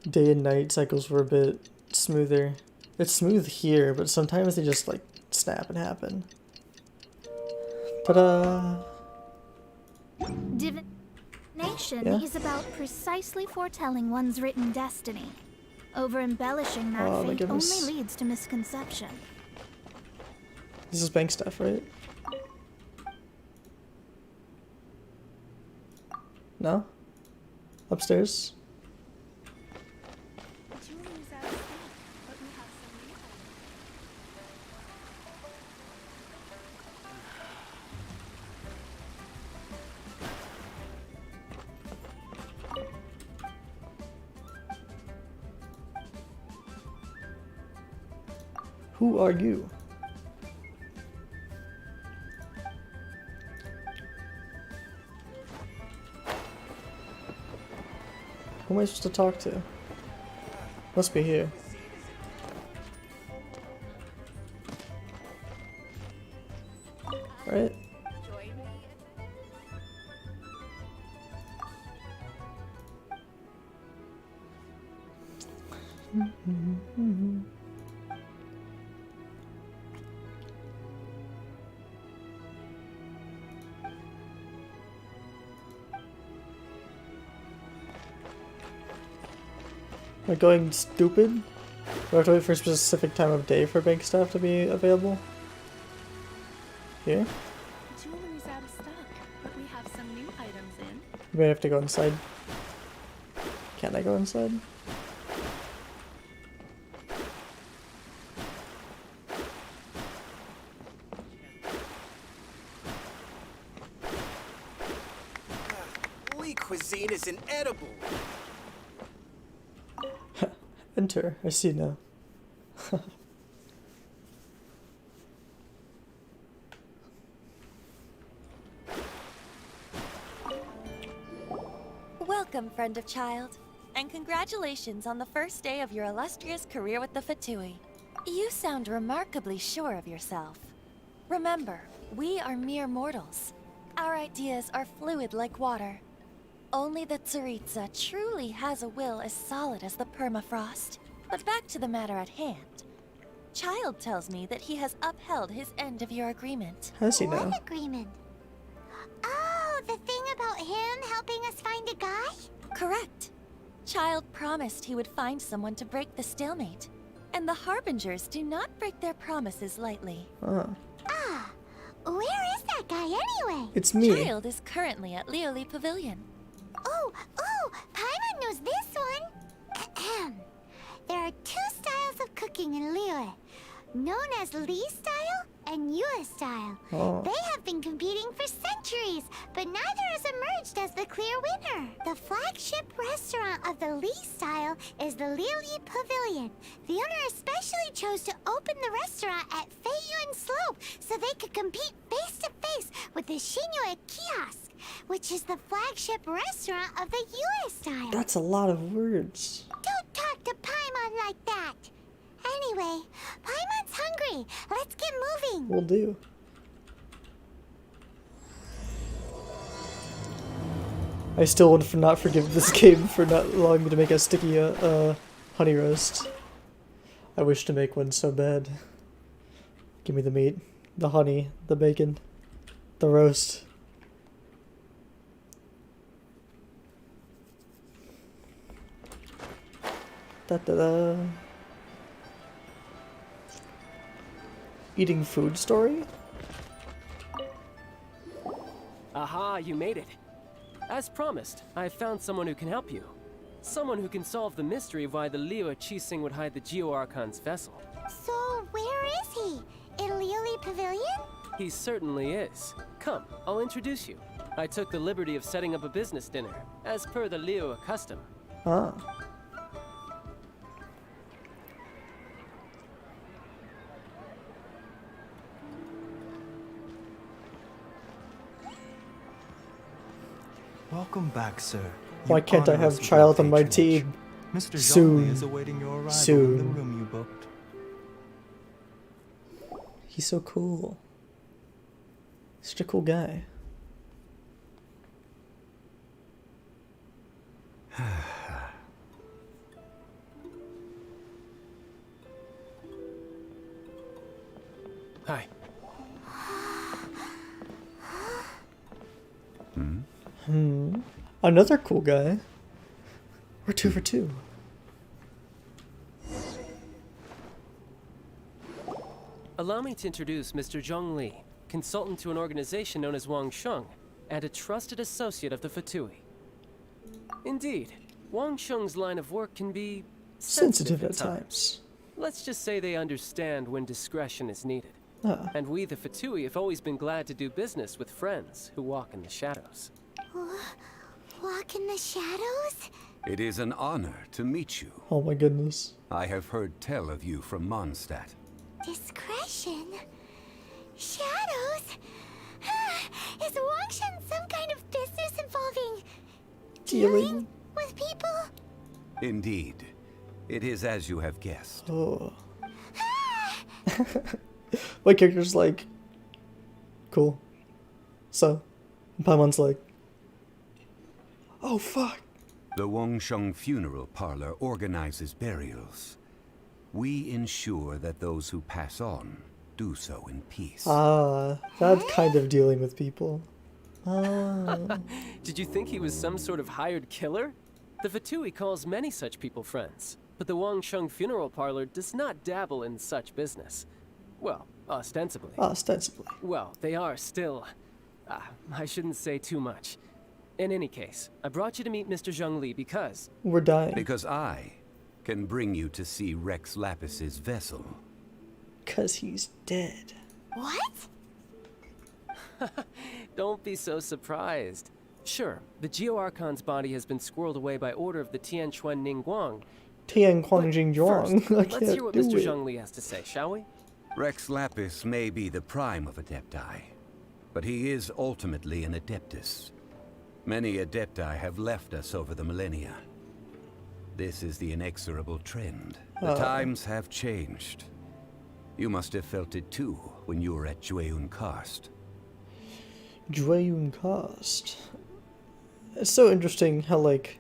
day and night cycles were a bit smoother. It's smooth here, but sometimes they just like snap and happen. Ta-da! Divination Yeah? is about precisely foretelling one's written destiny. Over-embellishing that Oh, my fate goodness. only leads to misconception. This is bank stuff, right? No? Upstairs? Who are you? Who am I supposed to talk to? Must be here. Right? Am I going stupid? Do I have to wait for a specific time of day for bank staff to be available? Here? Jewelry's out of stock, but we have some new items in. You may have to go inside. Can't I go inside? cuisine is inedible. Enter. I see now. Welcome, friend of child, and congratulations on the first day of your illustrious career with the Fatui. You sound remarkably sure of yourself. Remember, we are mere mortals. Our ideas are fluid like water. Only the Tsaritsa truly has a will as solid as the permafrost. But back to the matter at hand. Child tells me that he has upheld his end of your agreement. How does he know? What agreement? Oh, the thing about him helping us find a guy? Correct. Child promised he would find someone to break the stalemate. And the Harbingers do not break their promises lightly. Ah, Where is that guy anyway? it's me. Child is currently at Liyue Pavilion. Oh, Paimon knows this one. There are two styles of cooking in Liyue, known as Li style and Yue style. Oh. They have been competing for centuries, but neither has emerged as the clear winner. The flagship restaurant of the Li style is the Liyue Pavilion. The owner especially chose to open the restaurant at Feiyuan Slope so they could compete face to face with the Xinyue Kiosk, which is the flagship restaurant of the Yue style. That's a lot of words. Don't talk to Paimon like that. Anyway, Paimon's hungry. Let's get moving. Will do. I still would not forgive this game for not allowing me to make a sticky honey roast. I wish to make one so bad. Give me the meat, the honey, the bacon, the roast. Da-da-da. Eating food story? Aha, you made it. As promised, I found someone who can help you. Someone who can solve the mystery of why the Liyue Qixing would hide the Geo-Archon's vessel. So, where is he? In Liyue Pavilion? He certainly is. Come, I'll introduce you. I took the liberty of setting up a business dinner, as per the Liyue custom. Ah. Welcome back, sir. Why You can't I honor have us with child your on my patronage. team? Mr. Soon. Zhongli is awaiting your arrival in the Soon. room you booked. He's so cool. Such a cool guy. Hi. Another cool guy. We're 2 for 2. Allow me to introduce Mr. Zhongli, consultant to an organization known as Wang Sheng, and a trusted associate of the Fatui. Indeed, Wang Sheng's line of work can be Sensitive at times. Let's just say they understand when discretion is needed. Ah. And we, the Fatui, have always been glad to do business with friends who walk in the shadows. Walk in the shadows? It is an honor to meet you. Oh my goodness. I have heard tell of you from Mondstadt. Discretion? Shadows? Is Wangshan some kind of business involving dealing with people? Indeed. It is as you have guessed. Oh. My character's like, cool. So, Paimon's like, oh fuck. The Wangsheng Funeral Parlor organizes burials. We ensure that those who pass on do so in peace. Ah, that kind of dealing with people. Ah. Did you think he was some sort of hired killer? The Fatui calls many such people friends, but the Wangsheng Funeral Parlor does not dabble in such business. Well, ostensibly. Ostensibly. Well, they are still... I shouldn't say too much. In any case, I brought you to meet Mr. Zhongli because... We're dying. Because I can bring you to see Rex Lapis's vessel. Because he's dead. What? Don't be so surprised. Sure, the Geo Archon's body has been squirreled away by order of the Tianquan Ningguang. Tian Kuang But Jing first, Zhuang. I let's can't hear what do Mr. it. Zhongli has to say, shall we? Rex Lapis may be the prime of Adepti, but he is ultimately an Adeptus. Many Adepti have left us over the millennia. This is the inexorable trend. The times have changed. You must have felt it too when you were at Jueyun Karst. Jueyun Karst. It's so interesting how, like,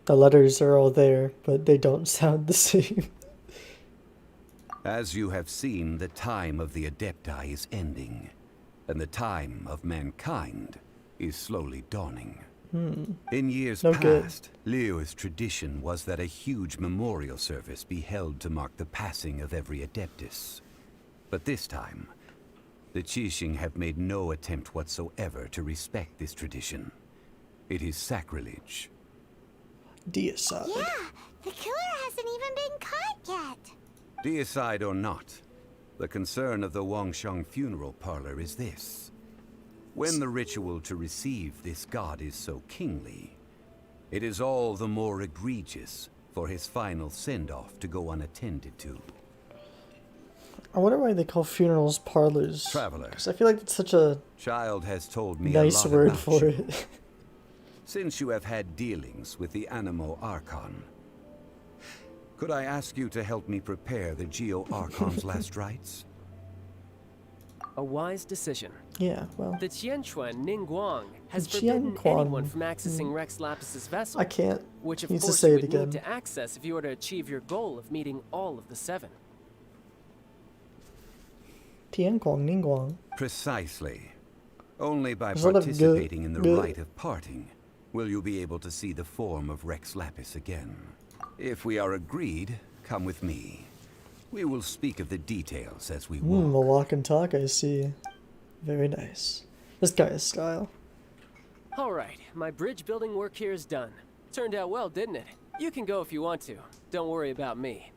the letters are all there, but they don't sound the same. As you have seen, the time of the Adepti is ending, and the time of mankind is slowly dawning. In years past, Liyue's tradition was that a huge memorial service be held to mark the passing of every Adeptus. But this time, the Qixing have made no attempt whatsoever to respect this tradition. It is sacrilege. Deicide. Yeah, the killer hasn't even been caught yet. Deicide or not, the concern of the Wangsheng funeral parlor is this. When the ritual to receive this god is so kingly, it is all the more egregious for his final send-off to go unattended to. I wonder why they call funerals parlors. Traveler. Because I feel like it's such a Child has told me nice a lot word about for you. it. Since you have had dealings with the Animo Archon, could I ask you to help me prepare the Geo Archon's last rites? A wise decision. Yeah, well, The Tianquan Ningguang has The forbidden Tianquan- anyone from accessing Rex Lapis's vessel. I can't. Which of Needs to course say you it would again. need to access if you were to achieve your goal of meeting all of the 7. Tian Kuang Ningguang. Precisely. Only by There's a lot of participating in the good- rite of parting will you be able to see the form of Rex Lapis again. If we are agreed, come with me. We will speak of the details as we walk. A walk and talk, I see. Very nice. This guy has style. Alright, my bridge building work here is done. Turned out well, didn't it? You can go if you want to. Don't worry about me.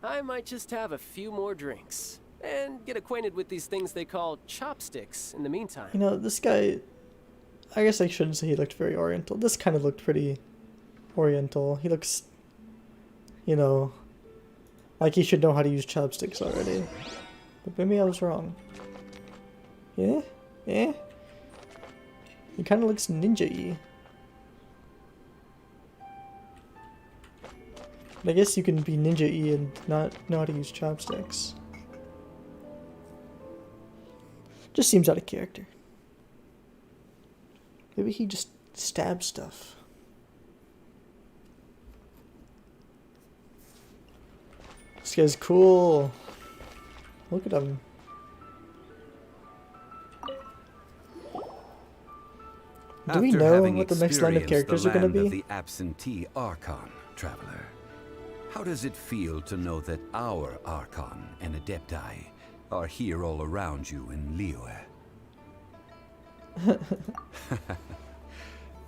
I might just have a few more drinks. And get acquainted with these things they call chopsticks in the meantime. You know, this guy... I guess I shouldn't say he looked very oriental. This kind of looked pretty oriental. He looks... You know... Like he should know how to use chopsticks already. But maybe I was wrong. Yeah? Yeah? He kind of looks ninja-y. But I guess you can be ninja-y and not know how to use chopsticks. Just seems out of character. Maybe he just stabs stuff. This guy's cool. Look at him. Do we After know having what the next line of experienced characters are going to the land be? of the absentee Archon, Traveler, how does it feel to know that our Archon and Adepti are here all around you in Liyue?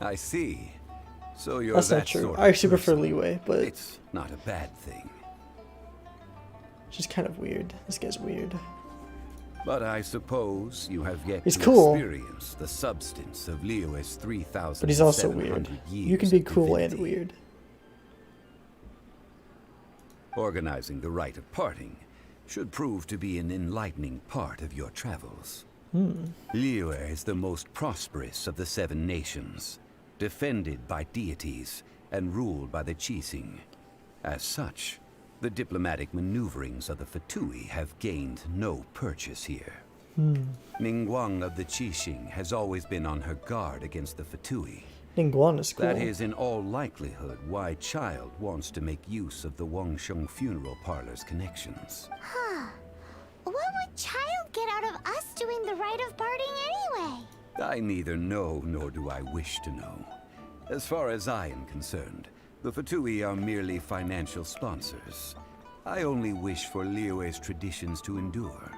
I see. So you're That's that not true. sort of I actually prefer person. Liyue, but It's not a bad thing. it's just kind of weird. This guy's weird. But I suppose you have yet He's to cool. experience the substance of Liyue's 3,700 But he's also weird. years You can be of cool and divinity. weird. Organizing the rite of parting should prove to be an enlightening part of your travels. Liyue is the most prosperous of the 7 nations, defended by deities and ruled by the Qixing. As such, the diplomatic maneuverings of the Fatui have gained no purchase here. Ningguang of the Qixing has always been on her guard against the Fatui. Ningguang is cool. That is in all likelihood why Child wants to make use of the Wangsheng funeral parlor's connections. Huh. What would Child get out of us doing the rite of parting anyway? I neither know nor do I wish to know. As far as I am concerned, the Fatui are merely financial sponsors. I only wish for Liyue's traditions to endure.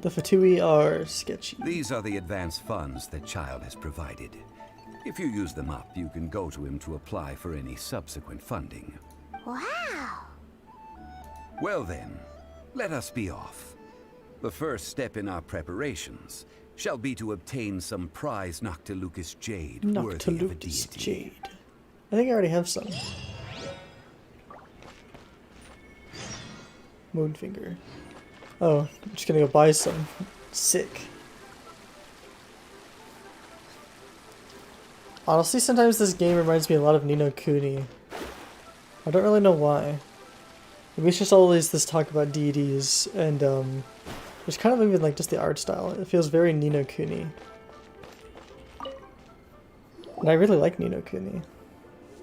The Fatui are sketchy. These are the advance funds that Child has provided. If you use them up, you can go to him to apply for any subsequent funding. Wow. Well then, let us be off. The first step in our preparations shall be to obtain some prize Noctilucous jade worthy of a Noctilucous deity. jade. I think I already have some. Moonfinger. Oh, I'm just gonna go buy some. Sick. Honestly, sometimes this game reminds me a lot of Ni no Kuni. I don't really know why. Maybe it's just always this talk about deities, and there's kind of even like just the art style. It feels very Ni no Kuni. And I really like Ni no Kuni.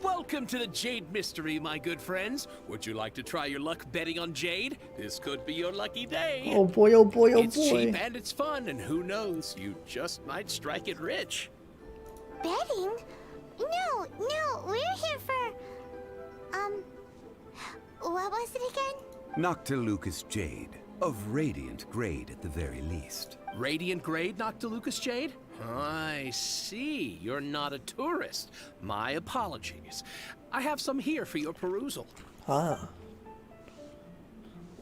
Welcome to the Jade Mystery, my good friends. Would you like to try your luck betting on Jade? This could be your lucky day. Oh boy, oh boy, oh It's boy. cheap and it's fun, and who knows, you just might strike it rich. Betting? No, we're here for... what was it again? Noctilucous jade, of radiant grade at the very least. Radiant grade, Noctilucous Jade? I see. You're not a tourist. My apologies. I have some here for your perusal. Ah.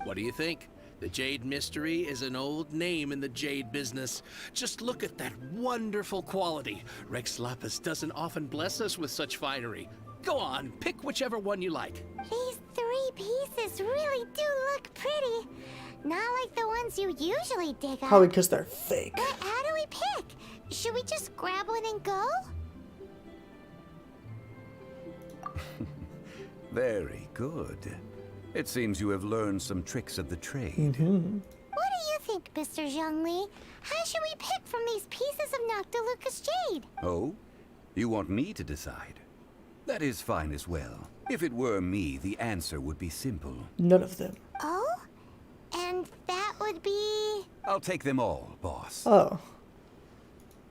What do you think? The Jade Mystery is an old name in the jade business. Just look at that wonderful quality. Rex Lapis doesn't often bless us with such finery. Go on, pick whichever one you like. These 3 pieces really do look pretty. Not like the ones you usually dig up. Probably because they're fake. But how do we pick? Should we just grab one and go? Very good. It seems you have learned some tricks of the trade. What do you think, Mr. Zhongli? How should we pick from these pieces of Noctilucous jade? Oh? You want me to decide? That is fine as well. If it were me, the answer would be simple. None of them. Oh? And that would be... I'll take them all, boss. Oh.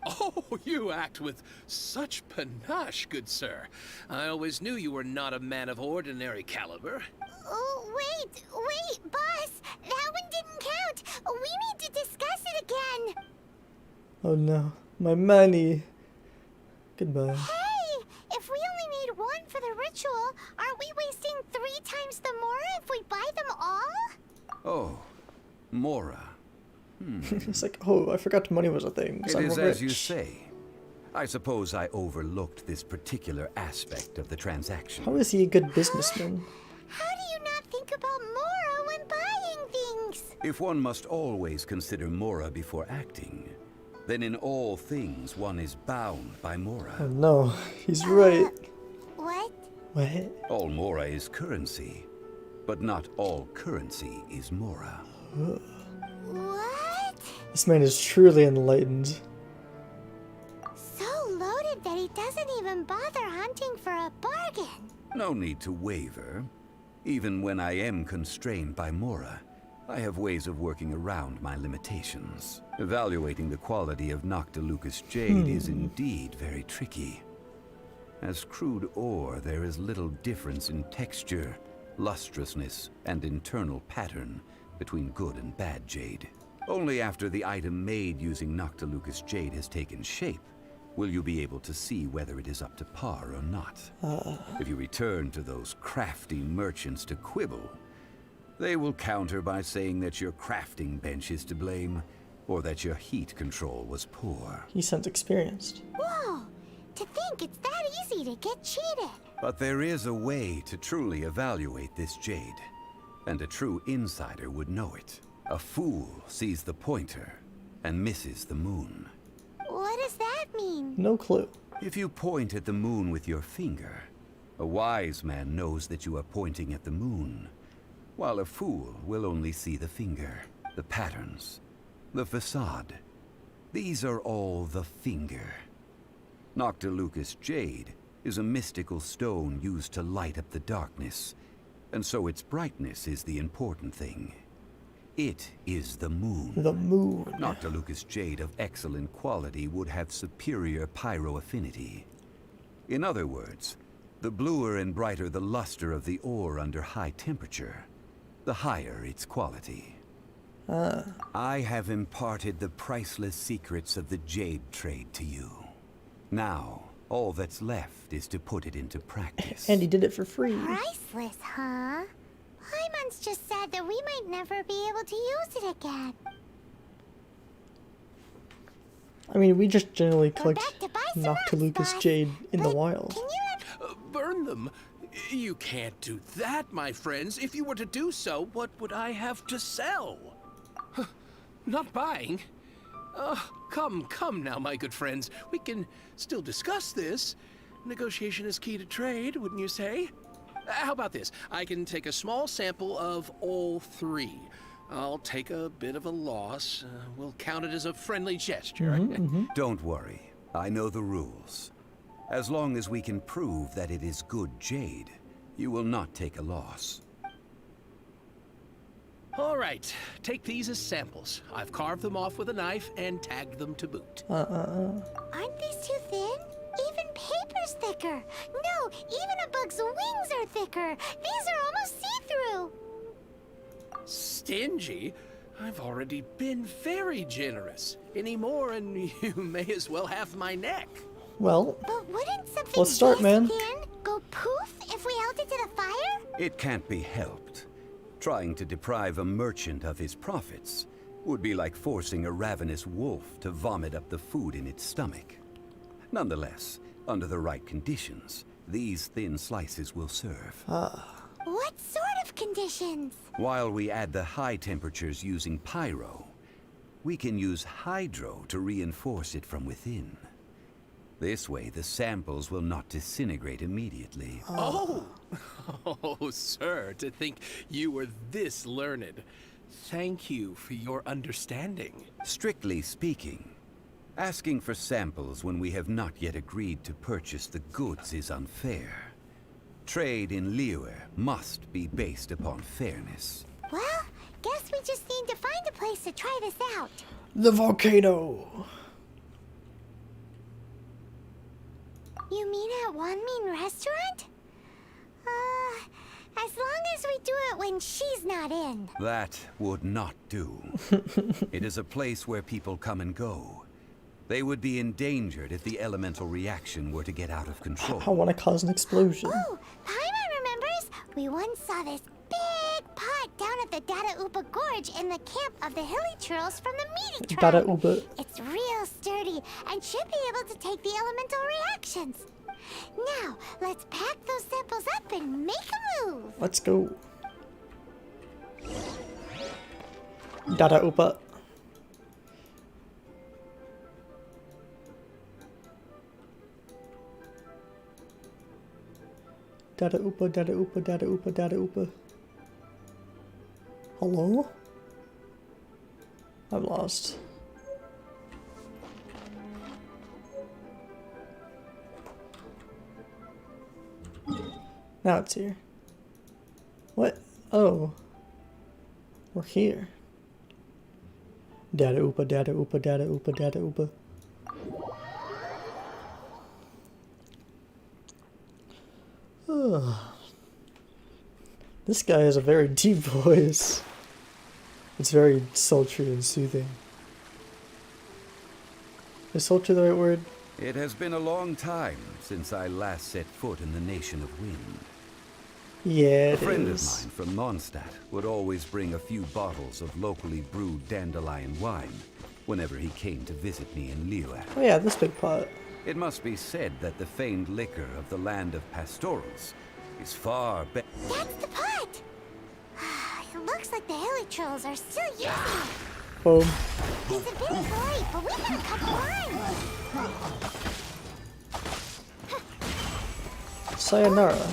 Oh, you act with such panache, good sir. I always knew you were not a man of ordinary caliber. Oh, wait, boss! That one didn't count! We need to discuss it again! Oh no. My money. Goodbye. Hey! If we only need 1 for the ritual, aren't we wasting 3 times the Mora if we buy them all? Oh, Mora. It's like, oh, I forgot money was a thing. 'Cause It I'm is rich. as you say. I suppose I overlooked this particular aspect of the transaction. How is he a good businessman? How do you not think about Mora when buying things? If one must always consider Mora before acting, then in all things one is bound by Mora. Oh no, he's right. What? What? All Mora is currency, but not all currency is Mora. What? This man is truly enlightened. So loaded that he doesn't even bother hunting for a bargain. No need to waver. Even when I am constrained by Mora, I have ways of working around my limitations. Evaluating the quality of Noctilucous jade is indeed very tricky. As crude ore, there is little difference in texture, lustrousness, and internal pattern between good and bad jade. Only after the item made using Noctilucous jade has taken shape will you be able to see whether it is up to par or not. If you return to those crafty merchants to quibble, they will counter by saying that your crafting bench is to blame, or that your heat control was poor. He sounds experienced. Whoa! To think it's that easy to get cheated. But there is a way to truly evaluate this jade, and a true insider would know it. A fool sees the pointer and misses the moon. What does that mean? No clue. If you point at the moon with your finger, a wise man knows that you are pointing at the moon, while a fool will only see the finger, the patterns, the facade. These are all the finger. Noctilucous jade is a mystical stone used to light up the darkness, and so its brightness is the important thing. It is the moon. The moon. Noctilucous jade of excellent quality would have superior pyroaffinity. In other words, the bluer and brighter the luster of the ore under high temperature, the higher its quality. I have imparted the priceless secrets of the jade trade to you. Now, all that's left is to put it into practice. And he did it for free. Priceless, huh? Paimon's just said that we might never be able to use it again. I mean, we just generally We're collect back to buy some rocks, Noctilucous boss. jade in the But wild. Can you Burn them? You can't do that, my friends. If you were to do so, what would I have to sell? Not buying? Come now, my good friends. We can still discuss this. Negotiation is key to trade, wouldn't you say? How about this? I can take a small sample of all three. I'll take a bit of a loss. We'll count it as a friendly gesture. Don't worry. I know the rules. As long as we can prove that it is good jade, you will not take a loss. All right, take these as samples. I've carved them off with a knife and tagged them to boot. Aren't these too thin? Even paper's thicker. No, even a bug's wings are thicker. These are almost see-through. Stingy? I've already been very generous. Any more and you may as well have my neck. Well, But wouldn't something let's start, this man. thin go poof if we held it to the fire? It can't be helped. Trying to deprive a merchant of his profits would be like forcing a ravenous wolf to vomit up the food in its stomach. Nonetheless, under the right conditions, these thin slices will serve. What sort of conditions? While we add the high temperatures using pyro, we can use hydro to reinforce it from within. This way, the samples will not disintegrate immediately. Oh, sir, to think you were this learned. Thank you for your understanding. Strictly speaking, asking for samples when we have not yet agreed to purchase the goods is unfair. Trade in Liyue must be based upon fairness. Well, guess we just need to find a place to try this out. the volcano. You mean at Wanmin Restaurant? As long as we do it when she's not in. That would not do. It is a place where people come and go. They would be endangered if the elemental reaction were to get out of control. I want to cause an explosion. Oh, Paimon remembers we once saw this big pot down at the Dada Upa Gorge in the camp of the hilly churls from the meaty tribe. Dada Upa. It's real sturdy and should be able to take the elemental reactions. Now, let's pack those samples up and make a move. Let's go. Dada Upa. Dada Upa, Dada Upa, Dada Upa, Dada Upa. Hello? I'm lost. Now it's here. What? Oh. We're here. Dada Upa, Dada Upa, Dada Upa, Dada Upa. This guy has a very deep voice. It's very sultry and soothing. Is sultry the right word? It has been a long time since I last set foot in the Nation of Wind. Yeah, A it friend is. of mine from Mondstadt would always bring a few bottles of locally brewed dandelion wine whenever he came to visit me in Liyue. Oh yeah, this big pot. It must be said that the famed liquor of the land of pastorals is far better. That's the pot! It looks like the hilly trolls are still using it. Boom. It's a bit late, but we gotta cut the line. Sayonara.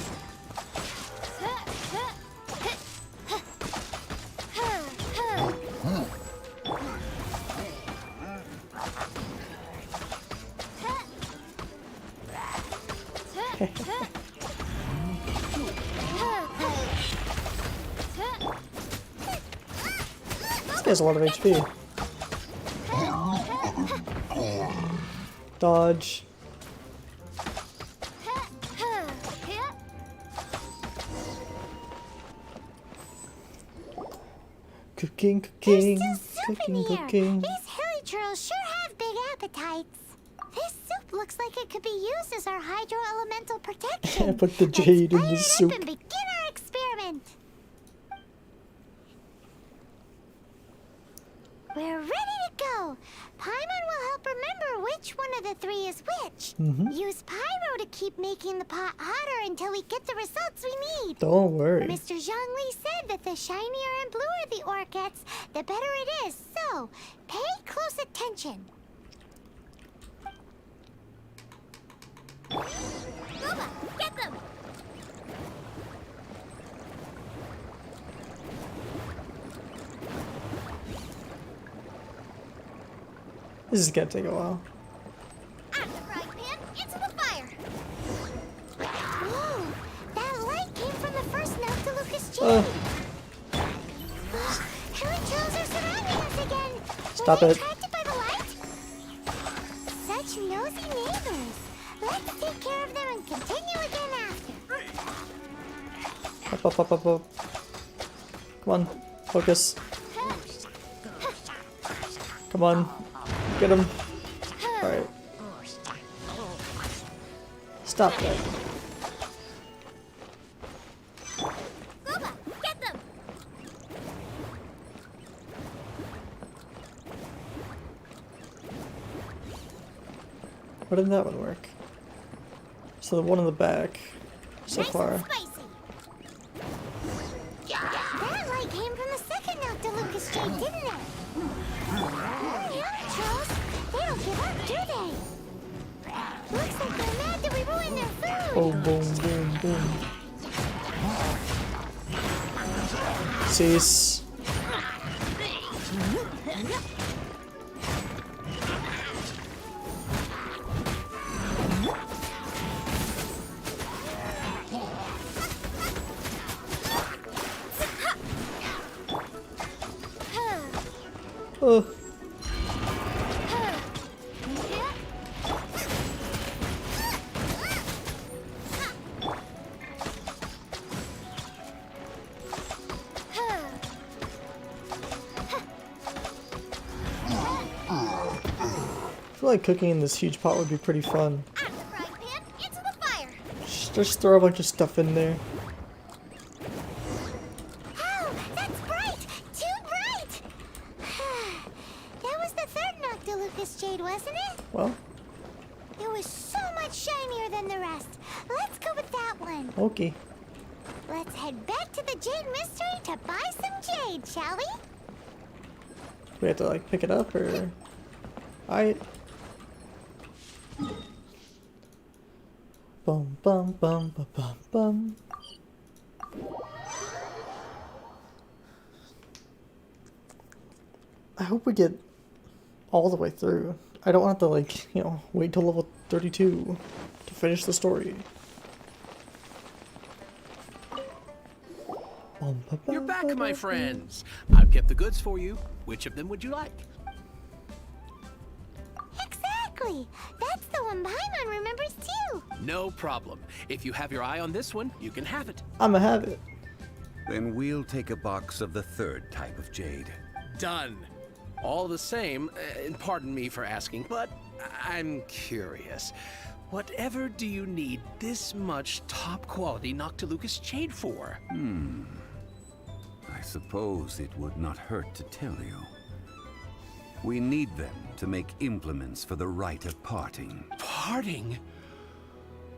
This guy's a lot of HP. Dodge. Cooking, cooking, There's still soup cooking, in here. cooking. These hilly trolls sure have big appetites. This soup looks like it could be used as our hydro-elemental protection. Put the jade in the Let's soup. fire it up and begin our experiment. We're ready to go. Paimon will help remember which one of the three is which. Use Pyro to keep making the pot hotter until we get the results we need. Don't worry. Mr. Zhongli said that the shinier and bluer the ore gets, the better it is. So, pay close attention. Gooba, get them! This is gonna take a while. Out the frying pan, into the fire! Whoa! That light came from the first Noctilucous jade! Helichels are surrounding us again! Stop Were they it. attracted by the light? Such nosy neighbors! Let's take care of them and continue again after. Up. Come on, focus. Come on, get him. Alright. Stop that. Gooba, get them! Why didn't that one work? So the one in the back, so Nice far. and spicy. That light came from the second Noctilucous jade, didn't it? Trolls, they don't give up, do they? Looks like they're mad that we ruined their food. Boom, boom, boom, boom. Cease. Oh. I feel like cooking in this huge pot would be pretty fun. Out the frying pan, into the fire. Just throw a bunch of stuff in there. Oh, that's bright! Too bright! That was the third Noctilucous jade, wasn't it? Well, It was so much shinier than the rest. Let's go with that one. okay. Let's head back to the Jade Mystery to buy some jade, shall we? We have to like pick it up or I bum bum bum bum bum bum. I hope we get all the way through. I don't have to like, you know, wait till level 32 to finish the story. Bum, bum, You're bum, back, bum, my bum. friends. I've kept the goods for you. Which of them would you like? Exactly! That's the one Paimon remembers too! No problem. If you have your eye on this one, you can have it. I'ma have it. Then we'll take a box of the third type of jade. Done. All the same, and pardon me for asking, but I'm curious. Whatever do you need this much top-quality Noctilucous jade for? I suppose it would not hurt to tell you. We need them to make implements for the rite of parting. Parting?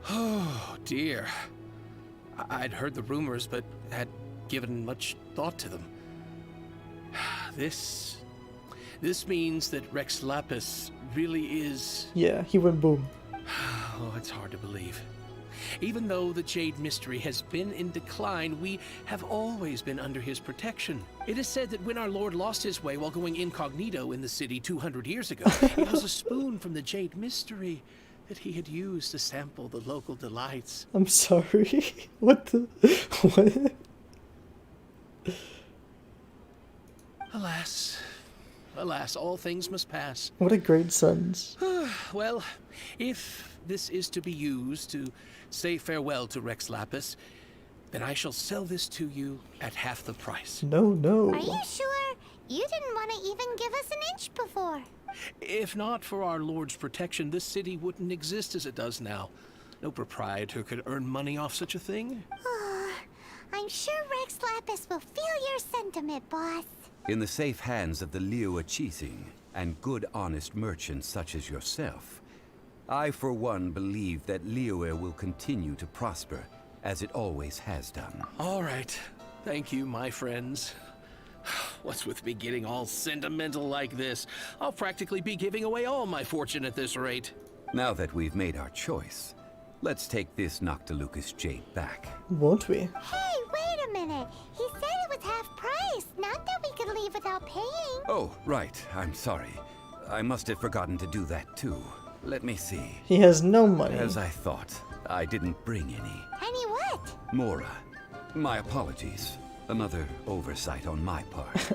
Oh, dear. I'd heard the rumors, but had given much thought to them. This means that Rex Lapis really is... Yeah, he went boom. Oh, it's hard to believe. Even though the Jade Mystery has been in decline, we have always been under his protection. It is said that when our Lord lost his way while going incognito in the city 200 years ago, it was a spoon from the Jade Mystery that he had used to sample the local delights. I'm sorry. What the? What? Alas, all things must pass. What a great sentence. Well, if this is to be used to say farewell to Rex Lapis, then I shall sell this to you at half the price. No, no. Are you sure? You didn't want to even give us an inch before. If not for our Lord's protection, this city wouldn't exist as it does now. No proprietor could earn money off such a thing. I'm sure Rex Lapis will feel your sentiment, boss. In the safe hands of the Liyue Qixing and good honest merchants such as yourself, I for one believe that Liyue will continue to prosper as it always has done. All right. Thank you, my friends. What's with me getting all sentimental like this? I'll practically be giving away all my fortune at this rate. Now that we've made our choice, let's take this Noctilucus jade back. Won't we? Hey, wait a minute. He said it was half price, not that we could leave without paying. Oh, right. I'm sorry. I must have forgotten to do that too. Let me see. He has no money. As I thought, I didn't bring any. Any what? Mora, my apologies. Another oversight on my part.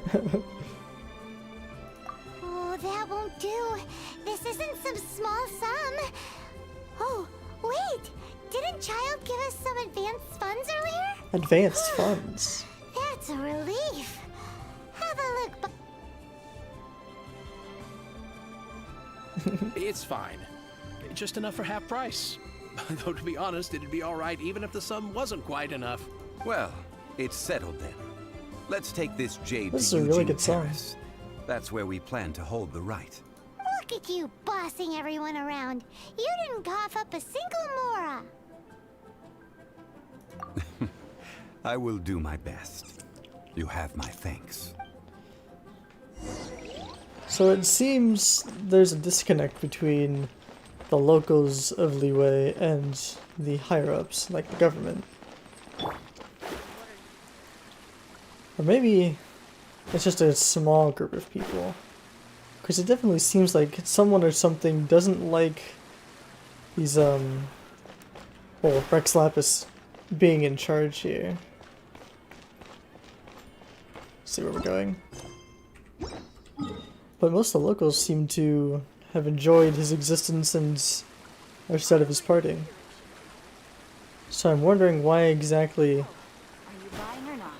Oh, that won't do. This isn't some small sum. Oh, wait. Didn't Child give us some advanced funds earlier? Advanced funds. That's a relief. Have a look. It's fine. Just enough for half price. Though to be honest, it'd be all right even if the sum wasn't quite enough. Well, it's settled then. Let's take this jade This is to a really Eugene good song. Terrace. That's where we plan to hold the rite. Look at you bossing everyone around. You didn't cough up a single Mora. I will do my best. You have my thanks. So it seems there's a disconnect between the locals of Liyue and the higher-ups, like the government. Or maybe it's just a small group of people. Because it definitely seems like someone or something doesn't like these, well, Rex Lapis being in charge here. See where we're going. But most of the locals seem to have enjoyed his existence and are sad of his parting. So I'm wondering why exactly. Are you buying or not?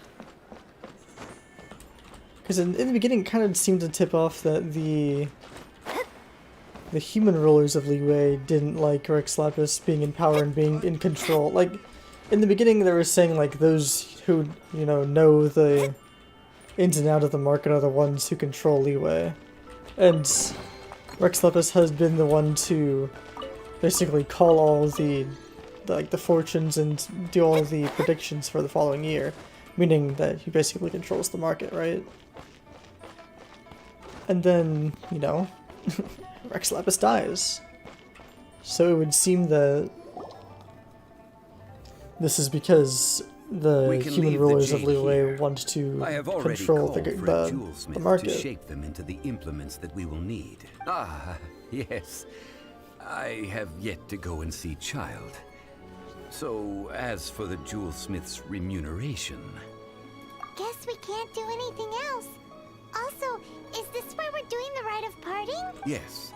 Because in the beginning it kind of seemed to tip off that the human rulers of Liyue didn't like Rex Lapis being in power and being in control. Like, in the beginning they were saying like those who, you know the ins and out of the market are the ones who control Liyue. And Rex Lapis has been the one to basically call all the fortunes and do all the predictions for the following year, meaning that he basically controls the market, right? And then, Rex Lapis dies. So it would seem that this is because the human rulers of Liyue want to control the market. To shape them into the implements that we will need. Ah, yes. I have yet to go and see Child. So, as for the jewelsmith's remuneration... Guess we can't do anything else. Also, is this where we're doing the rite of parting? Yes.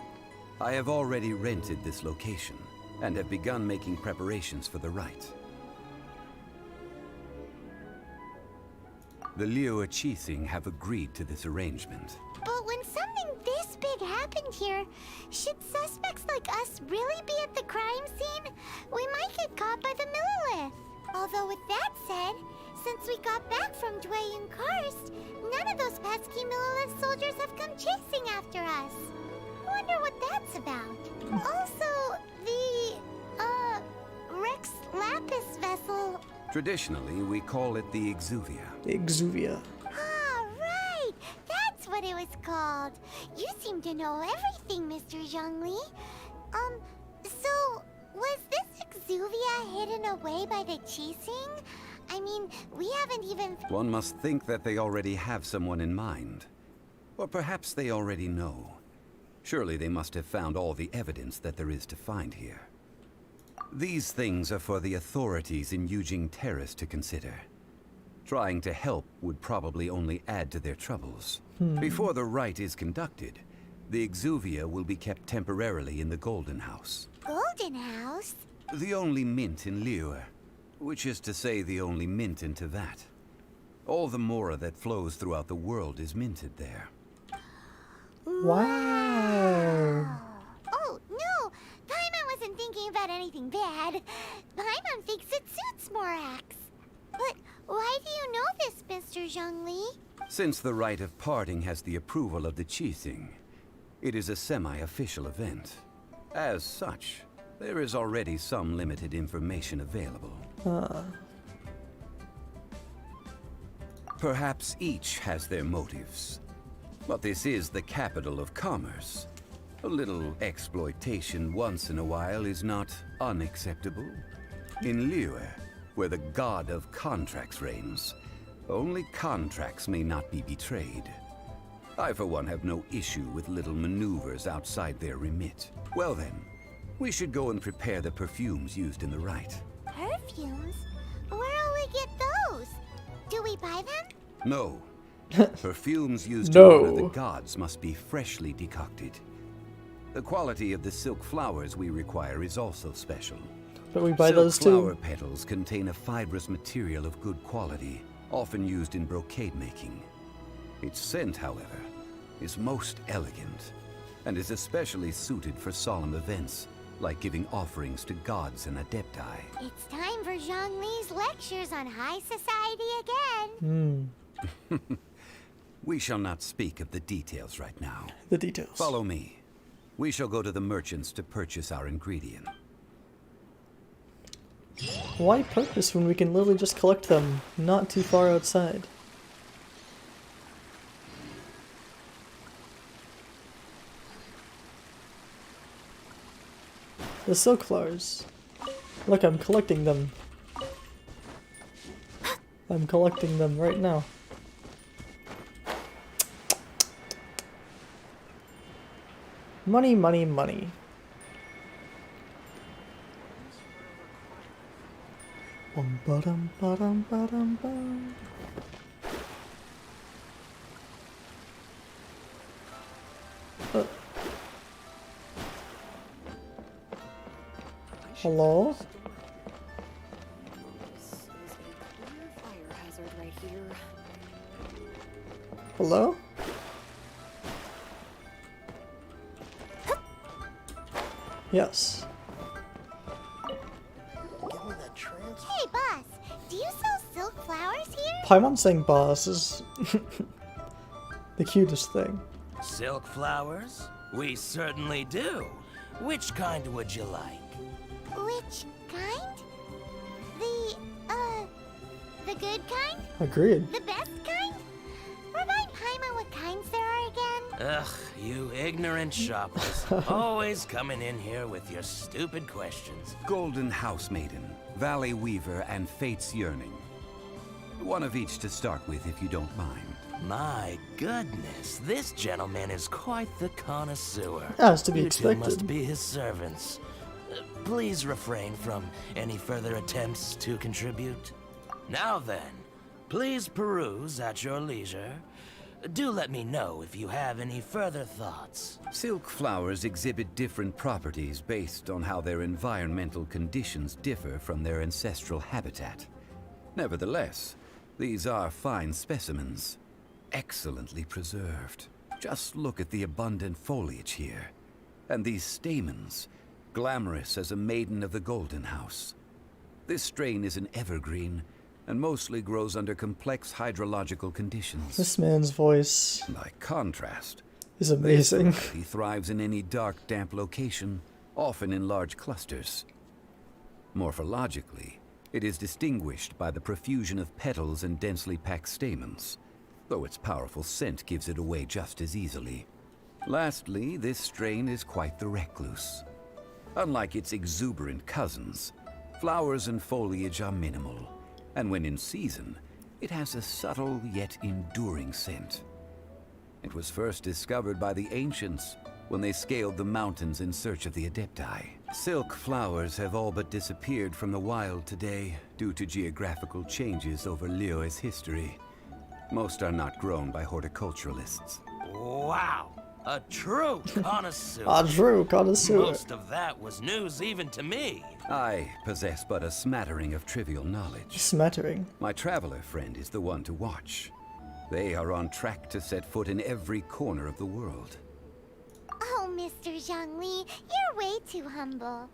I have already rented this location, and have begun making preparations for the rite. The Liyue Qixing have agreed to this arrangement. But when something this big happened here, should suspects like us really be at the crime scene? We might get caught by the Millilith. Although with that said, since we got back from Dwayne Karst, none of those pesky Millilith soldiers have come chasing after us. Wonder what that's about. Also, the, Rex Lapis vessel... Traditionally, we call it the Exuvia. Exuvia. Ah, right! That's what it was called. You seem to know everything, Mr. Zhongli. So, was this Exuvia hidden away by the Qixing? I mean, we haven't even... One must think that they already have someone in mind. Or perhaps they already know. Surely they must have found all the evidence that there is to find here. These things are for the authorities in Eugene Terrace to consider. Trying to help would probably only add to their troubles. Before the rite is conducted, the Exuvia will be kept temporarily in the Golden House. Golden House? The only mint in Liyue, which is to say the only mint in Teyvat. All the Mora that flows throughout the world is minted there. Wow. Oh, no! Paimon wasn't thinking about anything bad. Paimon thinks it suits Morax. But why do you know this, Mr. Zhongli? Since the rite of parting has the approval of the Qixing, it is a semi-official event. As such, there is already some limited information available. Perhaps each has their motives. But this is the capital of commerce. A little exploitation once in a while is not unacceptable. In Liyue, where the god of contracts reigns, only contracts may not be betrayed. I, for one, have no issue with little maneuvers outside their remit. Well then, we should go and prepare the perfumes used in the rite. Perfumes? Where'll we get those? Do we buy them? No. Perfumes used to honor the gods must be freshly decocted. The quality of the silk flowers we require is also special. But we buy those too. Flower petals contain a fibrous material of good quality, often used in brocade making. Its scent, however, is most elegant, and is especially suited for solemn events, like giving offerings to gods and adepti. It's time for Zhongli's lectures on high society again. We shall not speak of the details right now. The details. Follow me. We shall go to the merchants to purchase our ingredient. Why purchase when we can literally just collect them not too far outside? The silk flowers. Look, I'm collecting them. I'm collecting them right now. Money, money, money. Ba-dum, ba-dum, ba-dum, ba. Hello? Fire hazard right here. Hello? Yes. Hey, boss, do you sell silk flowers here? Paimon saying boss is the cutest thing. Silk flowers? We certainly do. Which kind would you like? Which kind? The good kind? Agreed. The best kind? Remind Paimon what kinds there are again. Ugh, you ignorant shoppers. Always coming in here with your stupid questions. Golden House Maiden, Valley Weaver, and Fate's Yearning. One of each to start with, if you don't mind. My goodness, this gentleman is quite the connoisseur. As to be You two expected. must be his servants. Please refrain from any further attempts to contribute. Now then, please peruse at your leisure. Do let me know if you have any further thoughts. Silk flowers exhibit different properties based on how their environmental conditions differ from their ancestral habitat. Nevertheless, these are fine specimens, excellently preserved. Just look at the abundant foliage here, and these stamens, glamorous as a maiden of the Golden House. This strain is an evergreen, and mostly grows under complex hydrological conditions. This man's voice By contrast, is amazing. he thrives in any dark, damp location, often in large clusters. Morphologically, it is distinguished by the profusion of petals and densely packed stamens, though its powerful scent gives it away just as easily. Lastly, this strain is quite the recluse. Unlike its exuberant cousins, flowers and foliage are minimal, and when in season, it has a subtle yet enduring scent. It was first discovered by the ancients when they scaled the mountains in search of the Adepti. Silk flowers have all but disappeared from the wild today due to geographical changes over Liyue's history. Most are not grown by horticulturalists. Wow, a true connoisseur. A true connoisseur. Most of that was news even to me. I possess but a smattering of trivial knowledge. Smattering. My traveler friend is the one to watch. They are on track to set foot in every corner of the world. Oh, Mr. Zhongli, you're way too humble.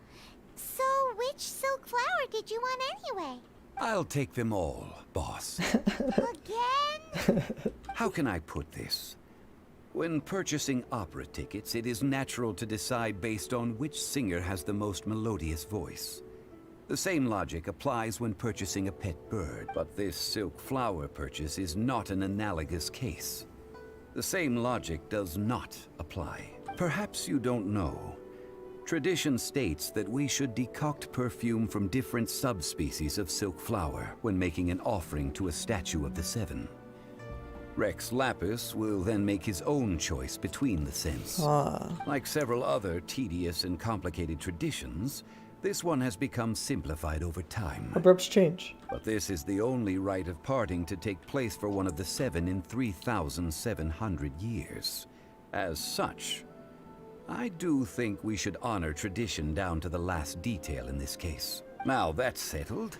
So, which silk flower did you want anyway? I'll take them all, boss. Again? How can I put this? When purchasing opera tickets, it is natural to decide based on which singer has the most melodious voice. The same logic applies when purchasing a pet bird, but this silk flower purchase is not an analogous case. The same logic does not apply. Perhaps you don't know. Tradition states that we should decoct perfume from different subspecies of silk flower when making an offering to a statue of the seven. Rex Lapis will then make his own choice between the scents. Like several other tedious and complicated traditions, this one has become simplified over time. Abrupt change. But this is the only rite of parting to take place for one of the seven in 3,700 years. As such, I do think we should honor tradition down to the last detail in this case. Now that's settled,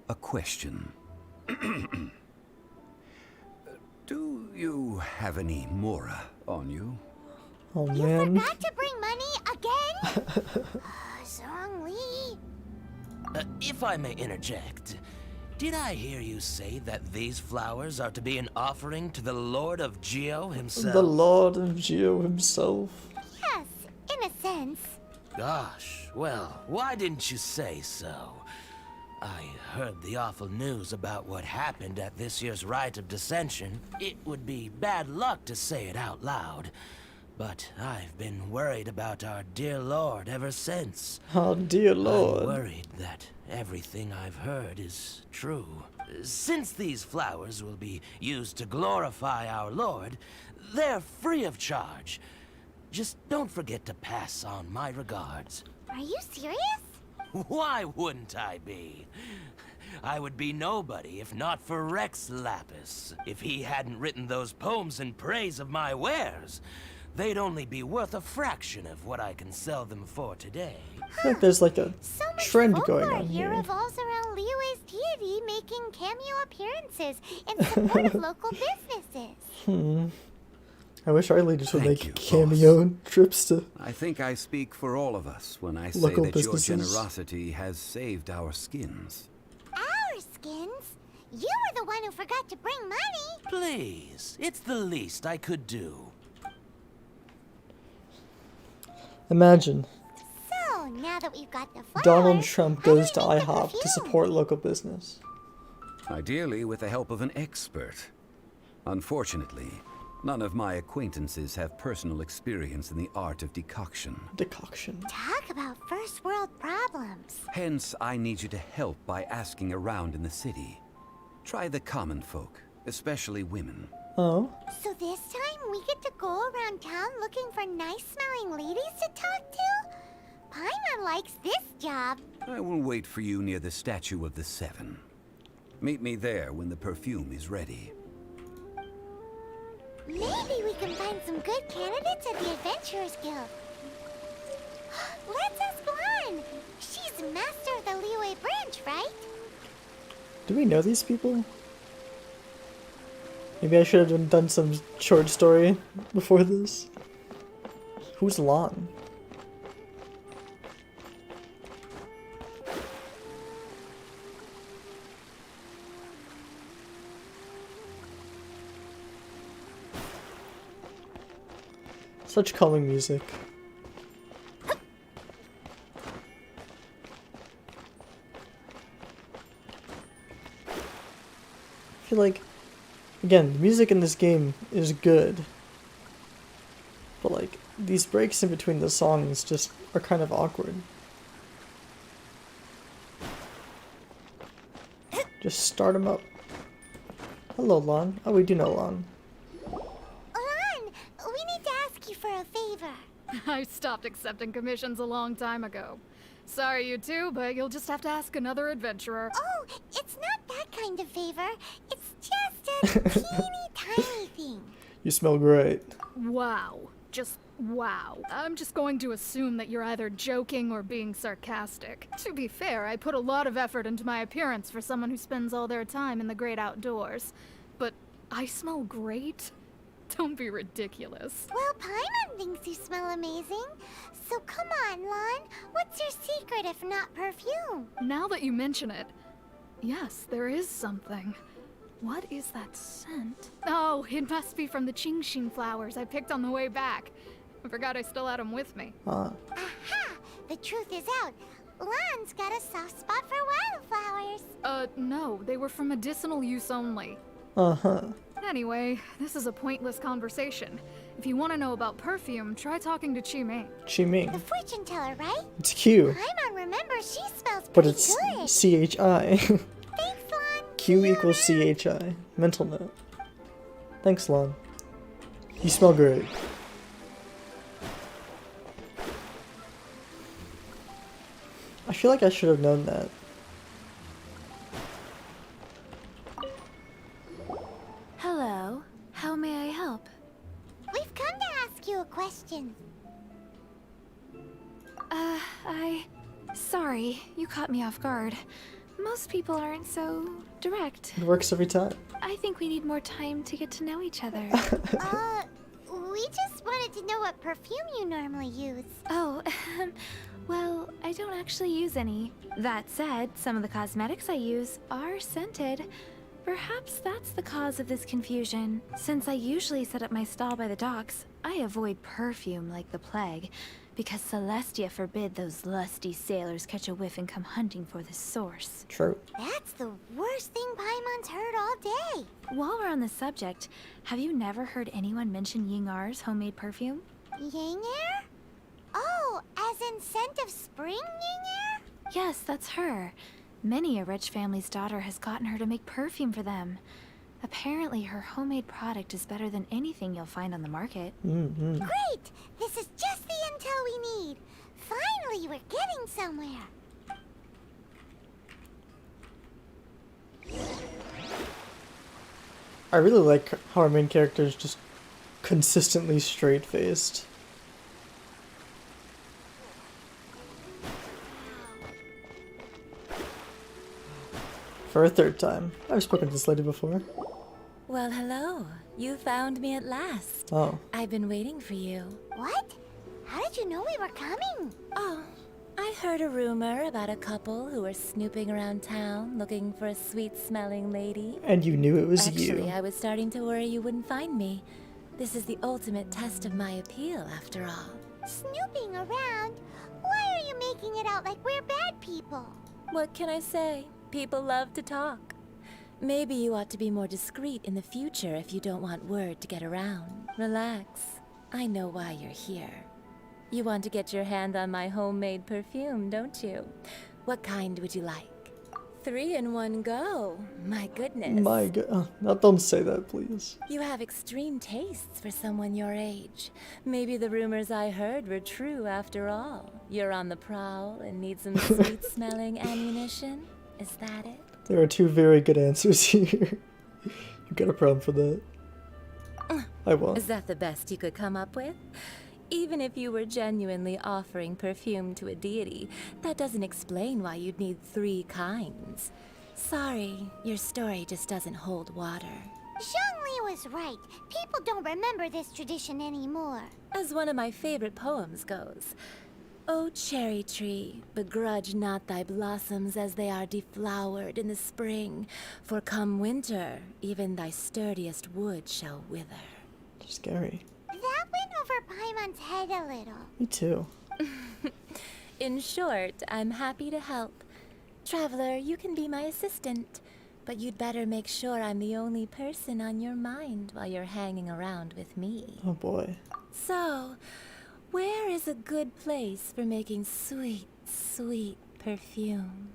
a question. Do you have any Mora on you? Oh You man. forgot to bring money again? Zhongli. If I may interject, did I hear you say that these flowers are to be an offering to the Lord of Geo himself? The Lord of Geo himself. Yes, in a sense. Gosh, well, why didn't you say so? I heard the awful news about what happened at this year's Rite of Dissension. It would be bad luck to say it out loud, but I've been worried about our dear Lord ever since. Oh dear Lord. I'm worried that everything I've heard is true. Since these flowers will be used to glorify our Lord, they're free of charge. Just don't forget to pass on my regards. Are you serious? Why wouldn't I be? I would be nobody if not for Rex Lapis. If he hadn't written those poems in praise of my wares, they'd only be worth a fraction of what I can sell them for today. I feel like there's like a So much trend folklore going on here here. revolves around Liyue's deity making cameo appearances in support of local businesses. I wish our leaders would Thank make you, cameo trips to. I think I speak for all of us when I say Local that businesses. your generosity has saved our skins. Our skins? You were the one who forgot to bring money. Please, it's the least I could do. Imagine So, now that we've got the flowers, Donald Trump how do goes to we make the IHOP to perfume? support local business. Ideally with the help of an expert. Unfortunately, none of my acquaintances have personal experience in the art of decoction. Decoction. Talk about first world problems. Hence, I need you to help by asking around in the city. Try the common folk, especially women. Oh. So this time we get to go around town looking for nice-smelling ladies to talk to? Paimon likes this job. I will wait for you near the statue of the seven. Meet me there when the perfume is ready. Maybe we can find some good candidates at the Adventurers Guild. Let's ask Lan. She's master of the Liyue branch, right? Do we know these people? Maybe I should have done some short story before this. Who's Lan? Such calming music. I feel like, again, the music in this game is good, but like these breaks in between the songs just are kind of awkward. Just start them up. Hello, Lan. Oh, we do know Lan. Lan, we need to ask you for a favor. I stopped accepting commissions a long time ago. Sorry, you two, but you'll just have to ask another adventurer. Oh, it's not that kind of favor. It's just a teeny tiny thing. You smell great. Wow. Just wow. I'm just going to assume that you're either joking or being sarcastic. To be fair, I put a lot of effort into my appearance for someone who spends all their time in the great outdoors. But I smell great? Don't be ridiculous. Well, Paimon thinks you smell amazing. So come on, Lan. What's your secret if not perfume? Now that you mention it, yes, there is something. What is that scent? Oh, Oh, it must be from the Qingxin flowers I picked on the way back. I forgot I still had them with me. Ah. Aha! The truth is out. Lan's got a soft spot for wildflowers. No, they were for medicinal use only. Uh-huh. Anyway, this is a pointless conversation. If you want to know about perfume, try talking to Qiming. Qiming. The fortune teller, right? It's Q. Paimon remembers she spells But pretty it's good. C-H-I. Thanks, Lan. Q equals C-H-I. Mental note. Thanks, Lon. You smell great. I feel like I should have known that. Hello. How may I help? We've come to ask you a question. Sorry, you caught me off guard. Most people aren't so direct. It works every time. I think we need more time to get to know each other. We just wanted to know what perfume you normally use. Oh, well, I don't actually use any. That said, some of the cosmetics I use are scented. Perhaps that's the cause of this confusion. Since I usually set up my stall by the docks, I avoid perfume like the plague, because Celestia forbid those lusty sailors catch a whiff and come hunting for the source. True. That's the worst thing Paimon's heard all day. While we're on the subject, have you never heard anyone mention Yingar's homemade perfume? Yinger? Oh, as in scent of spring, Yinger? Yes, that's her. Many a rich family's daughter has gotten her to make perfume for them. Apparently, her homemade product is better than anything you'll find on the market. Mm-hmm. Great! This is just the intel we need. Finally, we're getting somewhere. I really like how our main character is just consistently straight-faced. For a third time. I've spoken to this lady before. Well, hello. You found me at last. Oh. I've been waiting for you. What? How did you know we were coming? Oh, I heard a rumor about a couple who were snooping around town looking for a sweet-smelling lady. And you knew it was you. Actually, I was starting to worry you wouldn't find me. This is the ultimate test of my appeal, after all. Snooping around? Why are you making it out like we're bad people? What can I say? People love to talk. Maybe you ought to be more discreet in the future if you don't want word to get around. Relax. I know why you're here. You want to get your hand on my homemade perfume, don't you? What kind would you like? 3 in one go. My goodness. My god. No, don't say that, please. You have extreme tastes for someone your age. Maybe the rumors I heard were true after all. You're on the prowl and need some sweet-smelling ammunition? Is that it? There are 2 very good answers here. You got a problem for that? I won't. Is that the best you could come up with? Even if you were genuinely offering perfume to a deity, that doesn't explain why you'd need 3 kinds. Sorry, your story just doesn't hold water. Zhongli was right. People don't remember this tradition anymore. As one of my favorite poems goes, O cherry tree, begrudge not thy blossoms as they are deflowered in the spring, for come winter, even thy sturdiest wood shall wither. Scary. That went over Paimon's head a little. Me too. In short, I'm happy to help. Traveler, you can be my assistant, but you'd better make sure I'm the only person on your mind while you're hanging around with me. Oh boy. So, where is a good place for making sweet, sweet perfume?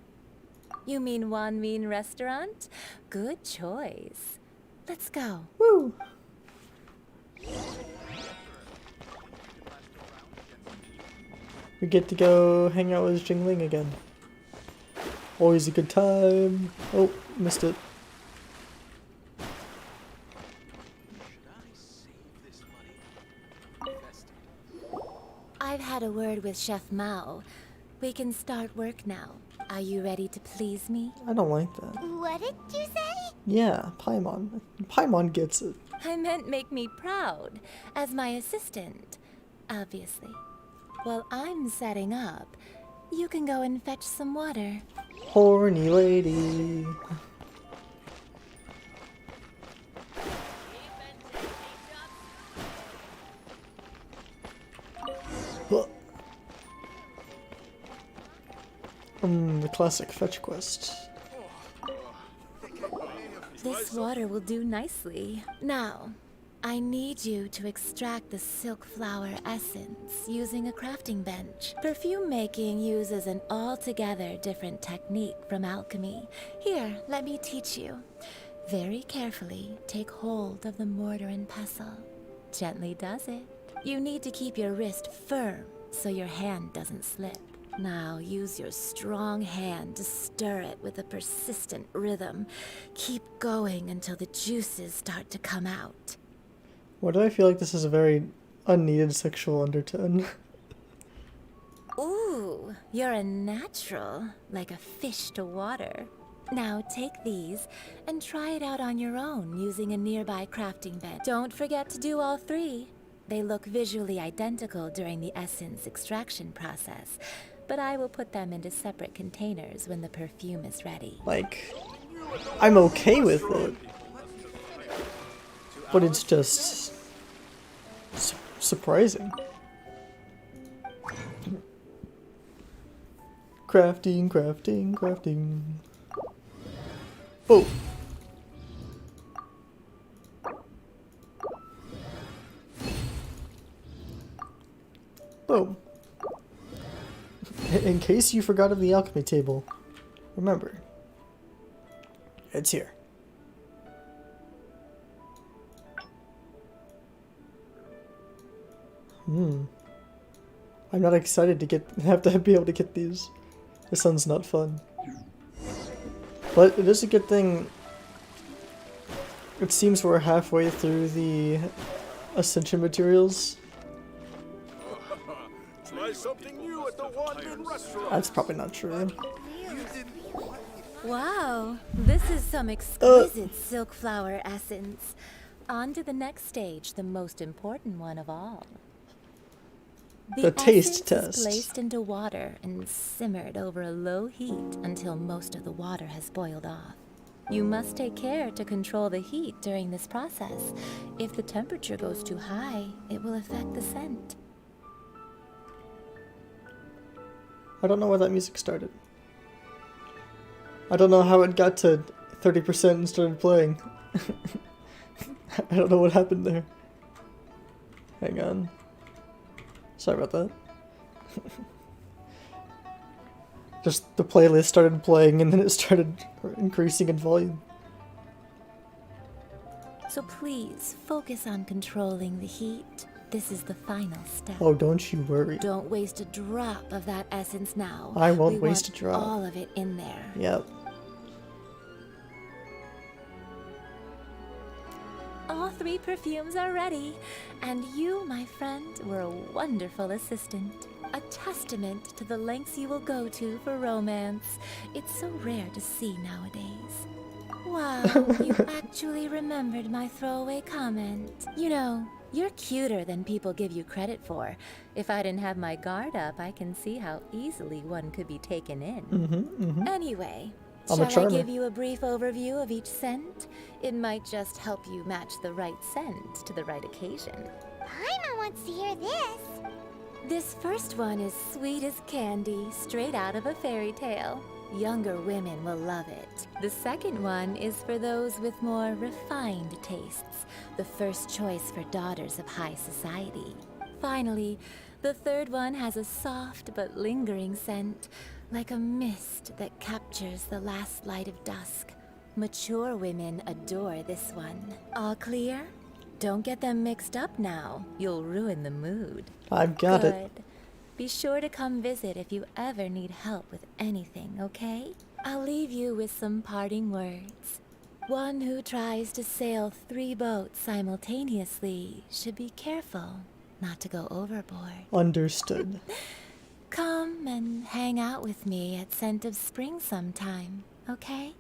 You mean Wan Min Restaurant? Good choice. Let's go. Woo! We get to go hang out with Jingling again. Always a good time. Oh, missed it. I've had a word with Chef Mao. We can start work now. Are you ready to please me? I don't like that. What did you say? Yeah, Paimon. Paimon gets it. I meant make me proud, as my assistant, obviously. While I'm setting up, you can go and fetch some water. Horny lady. The classic fetch quest. This water will do nicely. Now, I need you to extract the silk flower essence using a crafting bench. Perfume making uses an altogether different technique from alchemy. Here, let me teach you. Very carefully, take hold of the mortar and pestle. Gently does it. You need to keep your wrist firm so your hand doesn't slip. Now use your strong hand to stir it with a persistent rhythm. Keep going until the juices start to come out. Why do I feel like this is a very unneeded sexual undertone? Ooh, you're a natural, like a fish to water. Now take these and try it out on your own using a nearby crafting bench. Don't forget to do all three. They look visually identical during the essence extraction process, but I will put them into separate containers when the perfume is ready. Like, I'm okay with it, but it's just surprising. Crafting, crafting, crafting. Oh. Boom. In case you forgot of the alchemy table, remember, it's here. I'm not excited to have to be able to get these. This sounds not fun. But it is a good thing. It seems we're halfway through the Ascension materials. Try something new at the Wandering Restaurant. That's probably not true. Wow, this is some exquisite silk flower essence. On to the next stage, the most important one of all. The taste essence test. Is placed into water and simmered over a low heat until most of the water has boiled off. You must take care to control the heat during this process. If the temperature goes too high, it will affect the scent. I don't know why that music started. I don't know how it got to 30% and started playing. I don't know what happened there. Hang on. Sorry about that. Just the playlist started playing and then it started increasing in volume. So please, focus on controlling the heat. This is the final step. Oh, don't you worry. Don't waste a drop of that essence now. I won't We waste want a drop. all of it in there. Yep. All three perfumes are ready, and you, my friend, were a wonderful assistant. A testament to the lengths you will go to for romance. It's so rare to see nowadays. Wow, you actually remembered my throwaway comment. You know, you're cuter than people give you credit for. If I didn't have my guard up, I can see how easily one could be taken in. Anyway, I'm a shall I charmer. give you a brief overview of each scent? It might just help you match the right scent to the right occasion. Paimon wants to hear this. This first one is sweet as candy, straight out of a fairy tale. Younger women will love it. The second one is for those with more refined tastes, the first choice for daughters of high society. Finally, the third one has a soft but lingering scent, like a mist that captures the last light of dusk. Mature women adore this one. All clear? Don't get them mixed up now. You'll ruin the mood. I've got Good. it. Be sure to come visit if you ever need help with anything, okay? I'll leave you with some parting words. One who tries to sail 3 boats simultaneously should be careful not to go overboard. Understood. Come and hang out with me at Scent of Spring sometime, okay?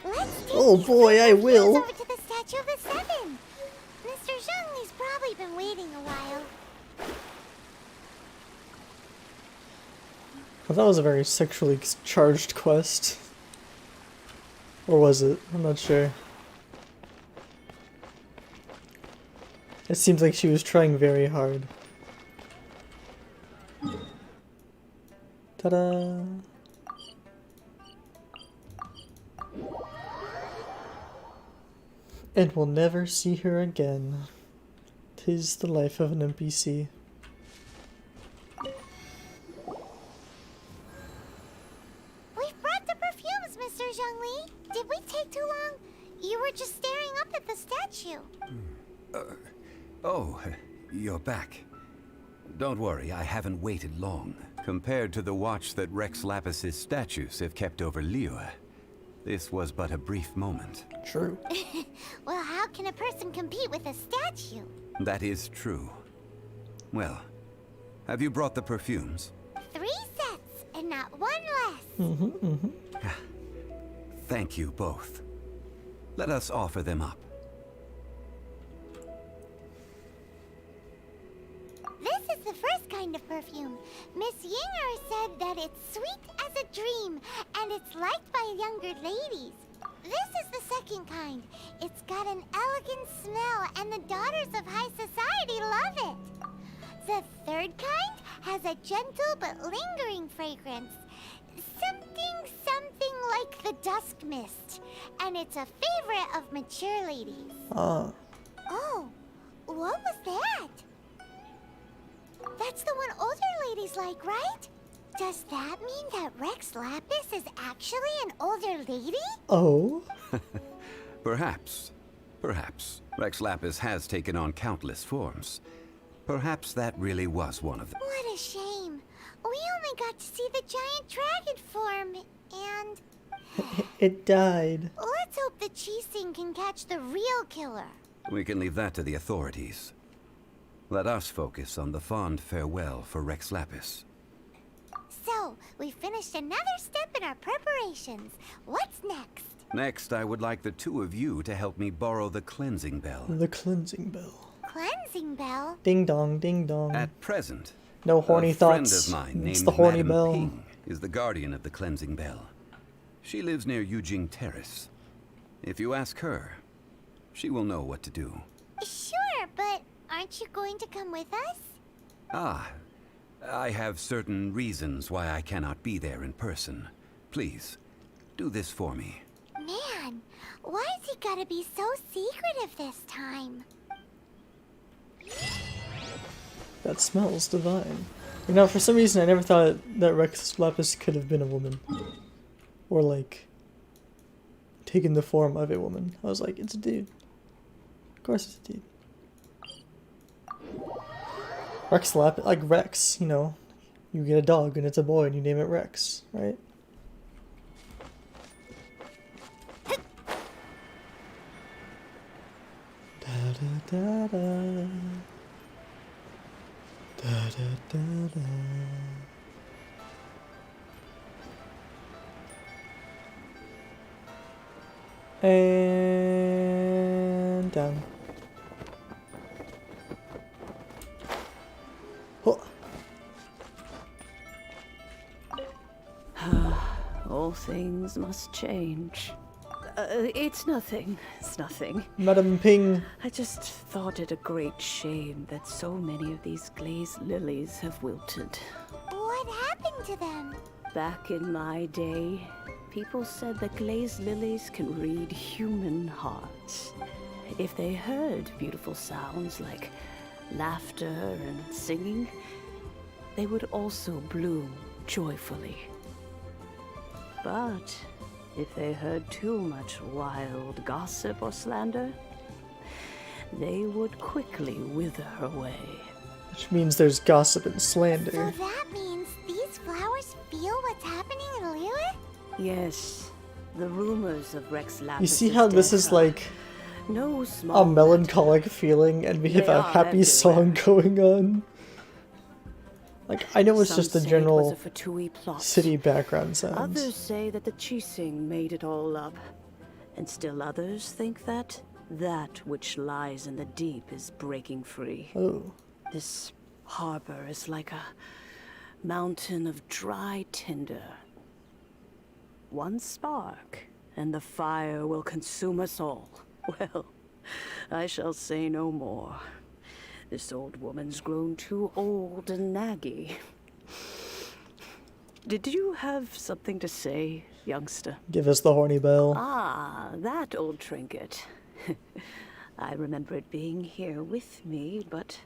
Let's take Oh these boy, I perfumes will. over to the Statue of the Seven. Mr. Zhongli's probably been waiting a while. Well, that was a very sexually charged quest. Or was it? I'm not sure. It seems like she was trying very hard. Ta-da! And we'll never see her again. 'Tis the life of an NPC. We've brought the perfumes, Mr. Zhongli. Did we take too long? You were just staring up at the statue. Oh, you're back. Don't worry, I haven't waited long. Compared to the watch that Rex Lapis's statues have kept over Liyue, this was but a brief moment. True. Well, how can a person compete with a statue? That is true. Well, have you brought the perfumes? 3 sets, and not one less. Thank you both. Let us offer them up. This is the first kind of perfume. Miss Yinger said that it's sweet as a dream, and it's liked by younger ladies. This is the second kind. It's got an elegant smell, and the daughters of high society love it. The third kind has a gentle but lingering fragrance. Something like the dusk mist, and it's a favorite of mature ladies. Ah. Oh, what was that? That's the one older ladies like, right? Does that mean that Rex Lapis is actually an older lady? Oh? Perhaps. Perhaps. Rex Lapis has taken on countless forms. Perhaps that really was one of them. What a shame. We only got to see the giant dragon form, and... It died. Let's hope the Qixing can catch the real killer. We can leave that to the authorities. Let us focus on the fond farewell for Rex Lapis. So, we finished another step in our preparations. What's next? Next, I would like the two of you to help me borrow the cleansing bell. The cleansing bell. Cleansing bell? Ding dong, ding dong. At present, no horny a thoughts. friend of mine It's named the horny Madame bell. Ping is the guardian of the cleansing bell. She lives near Yujing Terrace. If you ask her, she will know what to do. Sure, but aren't you going to come with us? Ah, I have certain reasons why I cannot be there in person. Please, do this for me. Man, why has he gotta be so secretive this time? That smells divine. You know, for some reason I never thought that Rex Lapis could have been a woman. Or like, taken the form of a woman. I was like, it's a dude. Of course it's a dude. Rex Lapis, like Rex, you know. You get a dog and it's a boy and you name it Rex, right? Da da da da. Da da da da. And down. Oh. All things must change. It's nothing. It's nothing. Madam Ping. I just thought it a great shame that so many of these glazed lilies have wilted. What happened to them? Back in my day, people said that glazed lilies can read human hearts. If they heard beautiful sounds like laughter and singing, they would also bloom joyfully. But if they heard too much wild gossip or slander, they would quickly wither away. Which means there's gossip and slander. So that means these flowers feel what's happening in Liyue? Yes, the rumors of Rex Lapis. You see how this is like no small a melancholic feeling and we have They a are happy everywhere. song going on? Like, I know it's Some just the say it general was a Fatui plot. city background sounds. Others say that the Qixing made it all up. And still others think that that which lies in the deep is breaking free. Oh. This harbor is like a mountain of dry tinder. One spark, and the fire will consume us all. Well, I shall say no more. This old woman's grown too old and naggy. Did you have something to say, youngster? Give us the horny bell. Ah, that old trinket. I remember it being here with me, but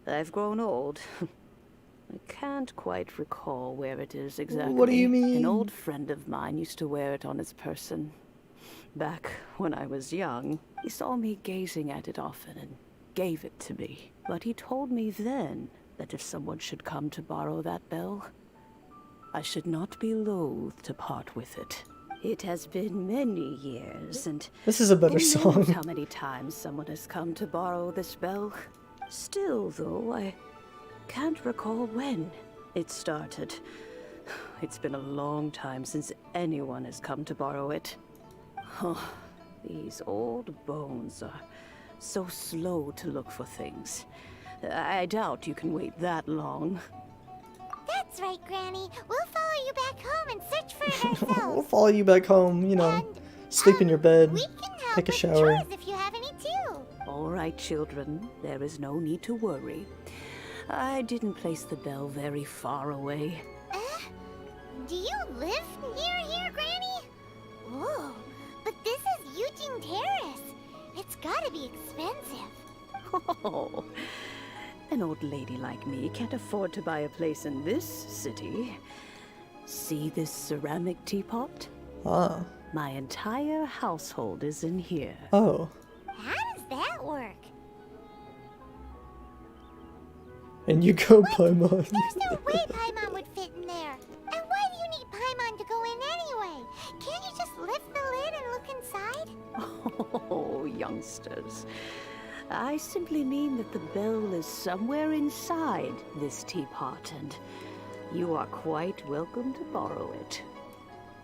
I've grown old. I can't quite recall where it is exactly. What do you mean? An old friend of mine used to wear it on his person. Back when I was young, he saw me gazing at it often and gave it to me. But he told me then that if someone should come to borrow that bell, I should not be loath to part with it. It has been many years, and this is a better who knows song. how many times someone has come to borrow this bell. Still, though, I can't recall when it started. It's been a long time since anyone has come to borrow it. Oh, these old bones are so slow to look for things. I doubt you can wait that long. That's right, Granny. We'll follow you back home and search for it ourselves. We'll follow you back home, you know, sleep in your bed, We can help take a with shower. chores if you have any too. All right, children. There is no need to worry. I didn't place the bell very far away. Do you live near here, Granny? Whoa, but this is Eugene Terrace. It's gotta be expensive. Oh, an old lady like me can't afford to buy a place in this city. See this ceramic teapot? Ah. My entire household is in here. Oh. How does that work? And you go Paimon. There's no way Paimon would fit in there. And why do you need Paimon to go in anyway? Can't you just lift the lid and look inside? Oh, youngsters. I simply mean that the bell is somewhere inside this teapot, and you are quite welcome to borrow it.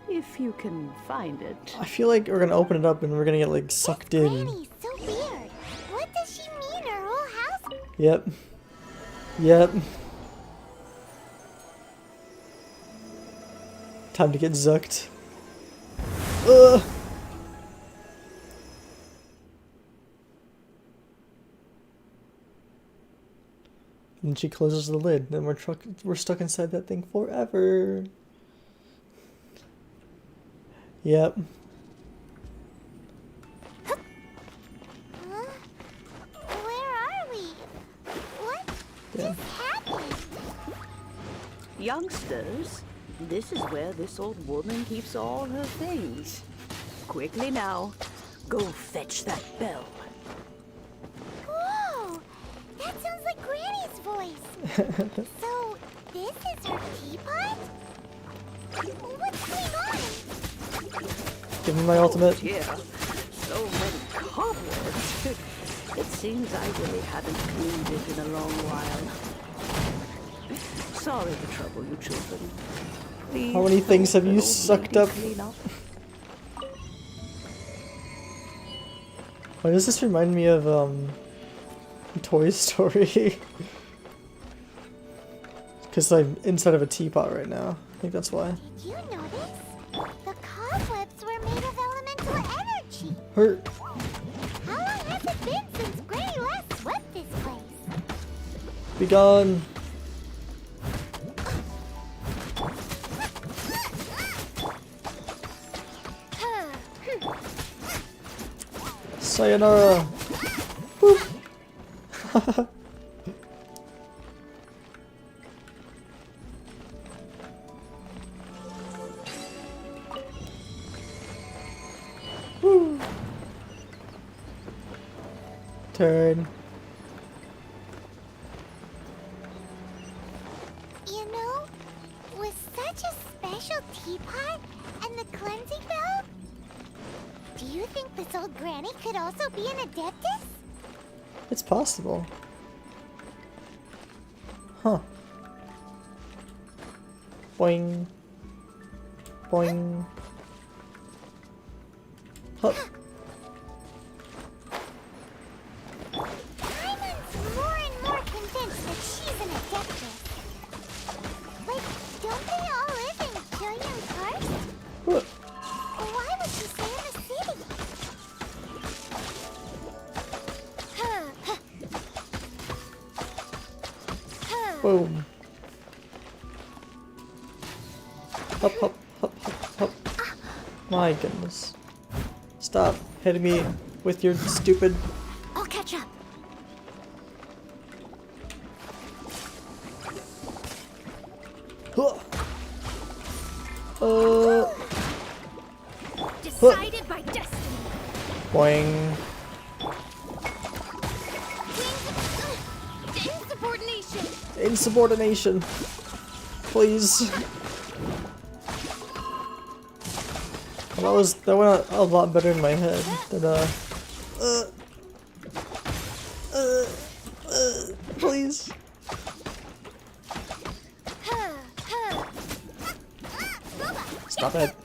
If you can find it. I feel like we're gonna open it up and we're gonna get like sucked in. Granny's so weird. What does she mean? Her whole house? Yep. Yep. Time to get zucked. Ugh. And she closes the lid. Then we're stuck inside that thing forever. Yep. Where are we? What just happened? Youngsters, this is where this old woman keeps all her things. Quickly now, go fetch that bell. Whoa! That sounds like Granny's voice. So, this is her teapot? What's going on? Give me my ultimate. Dear, so many cobwebs. It seems I really haven't cleaned it in a long while. Sorry to trouble you, children. Please. How many things have you don't sucked lady up? clean up. Why does this remind me of Toy Story? Because I'm inside of a teapot right now. I think that's why. Did you notice? The cobwebs were made of elemental energy. Hurt. How long has it been since Granny last swept this place? Be gone. Sayonara. Boop. Woo. Turn. You know, with such a special teapot and the cleansing bell, do you think this old granny could also be an adeptus? It's possible. Huh. Boing. Boing. Huh. Paimon's more and more convinced that she's an adeptus. Like, don't they all live in Killian Park? What? Why would she stay in the city? Boom. Hop, hop, hop, hop, hop. My goodness. Stop hitting me with your stupid... I'll catch up. Decided by destiny. Boing. Insubordination. Insubordination. Please. Well, that went a lot better in my head than please. Stop it.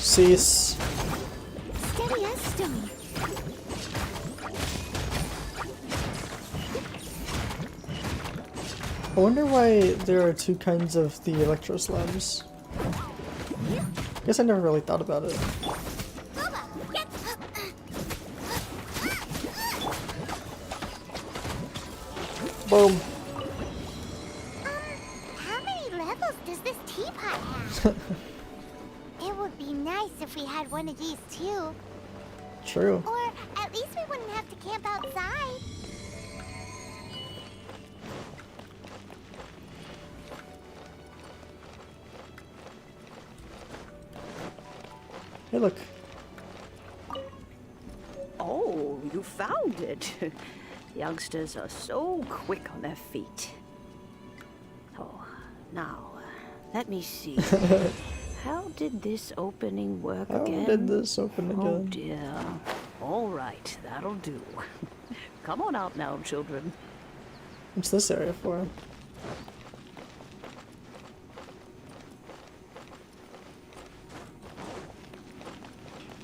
Cease. Steady as stone. I wonder why there are two kinds of the electro slabs. Guess I never really thought about it. Boom. How many levels does this teapot have? It would be nice if we had one of these too. True. Or at least we wouldn't have to camp outside. Hey, look. Oh, you found it. Youngsters are so quick on their feet. Oh, now, let me see. How did this opening work again? How did this open again? Oh dear. All right, that'll do. Come on out now, children. What's this area for?